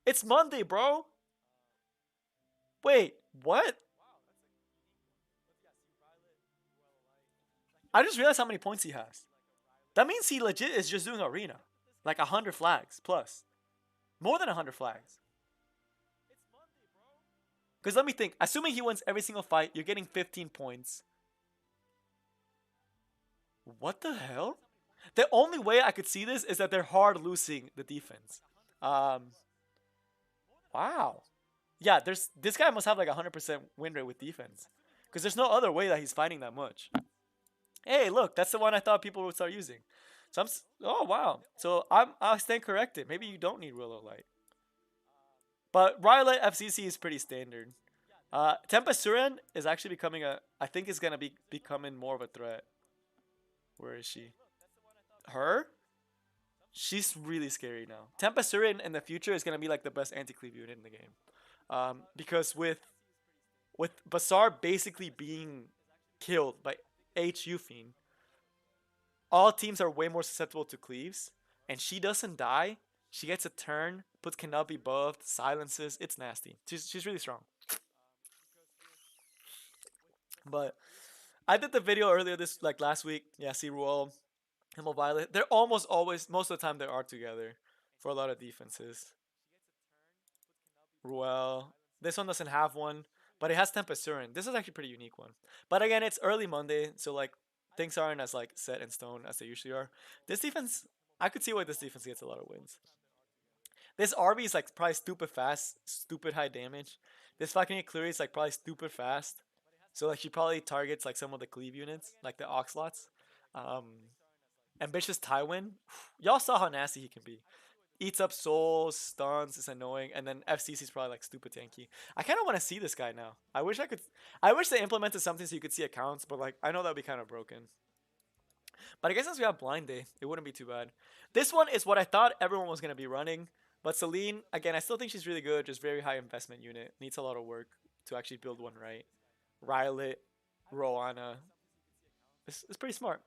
It's Monday, bro. Wait, what? I just realized how many points he has. That means he legit is just doing arena. Like 100 flags plus. More than 100 flags. Because let me think. Assuming he wins every single fight, you're getting 15 points. What the hell? The only way I could see this is that they're hard losing the defense. Um, wow. Yeah, there's this guy must have like 100% win rate with defense. Because there's no other way that he's fighting that much. Hey, look, that's the one I thought people would start using. So oh wow. So I stand corrected. Maybe you don't need Willow Light. But Rylet FCC is pretty standard. Tempest Suren is actually becoming a. I think is gonna be becoming more of a threat. Where is she? Her? She's really scary now. Tempest Suren in the future is gonna be like the best anti-cleave unit in the game. Because with Basar basically being killed by HU Fiend, all teams are way more susceptible to cleaves, and she doesn't die. She gets a turn, puts cannot be buffed, silences. It's nasty. She's really strong. But I did the video earlier this like last week. Yeah, see Ruel, Himmel Violet. They're almost always most of the time they are together for a lot of defenses. Ruel. This one doesn't have one, but it has Tempest Surin. This is actually a pretty unique one. But again, it's early Monday, so like things aren't as like set in stone as they usually are. This defense, I could see why this defense gets a lot of wins. This RB is like probably stupid fast, stupid high damage. This fucking Cleary is like probably stupid fast. So like she probably targets like some of the cleave units, like the Oxlots. Um, Ambitious Tywin, y'all saw how nasty he can be. Eats up souls, stuns, is annoying, and then FCC is probably like stupid tanky. I kind of want to see this guy now. I wish I could. I wish they implemented something so you could see accounts, but like I know that would be kind of broken. But I guess since we have blind day, it wouldn't be too bad. This one is what I thought everyone was gonna be running, but Celine again, I still think she's really good. Just very high investment unit. Needs a lot of work to actually build one right. Rylet, Roana. It's pretty smart.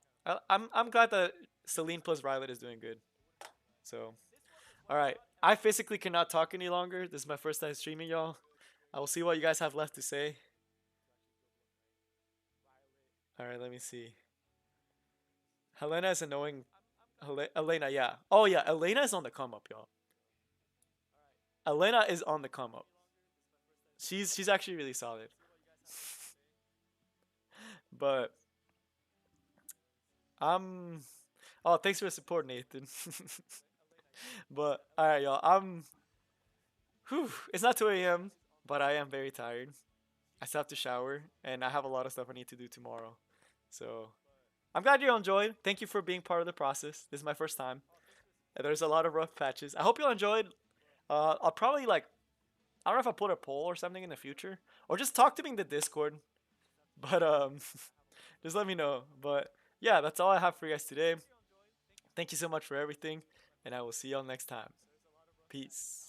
I'm glad that Celine plus Rylet is doing good. So, all right. I physically cannot talk any longer. This is my first time streaming, y'all. I will see what you guys have left to say. All right, let me see. Helena is annoying. Elena, yeah. Oh yeah, Elena is on the come up, y'all. Elena is on the come up. She's actually really solid. But I'm. Oh, thanks for the support, Nathan. But all right, y'all. Whew, it's not 2 a.m., but I am very tired. I still have to shower, and I have a lot of stuff I need to do tomorrow. So I'm glad you enjoyed. Thank you for being part of the process. This is my first time. And there's a lot of rough patches. I hope you enjoyed. I'll probably like. I don't know if I put a poll or something in the future, or just talk to me in the Discord. But just let me know. But yeah, that's all I have for you guys today. Thank you so much for everything, and I will see y'all next time. Peace.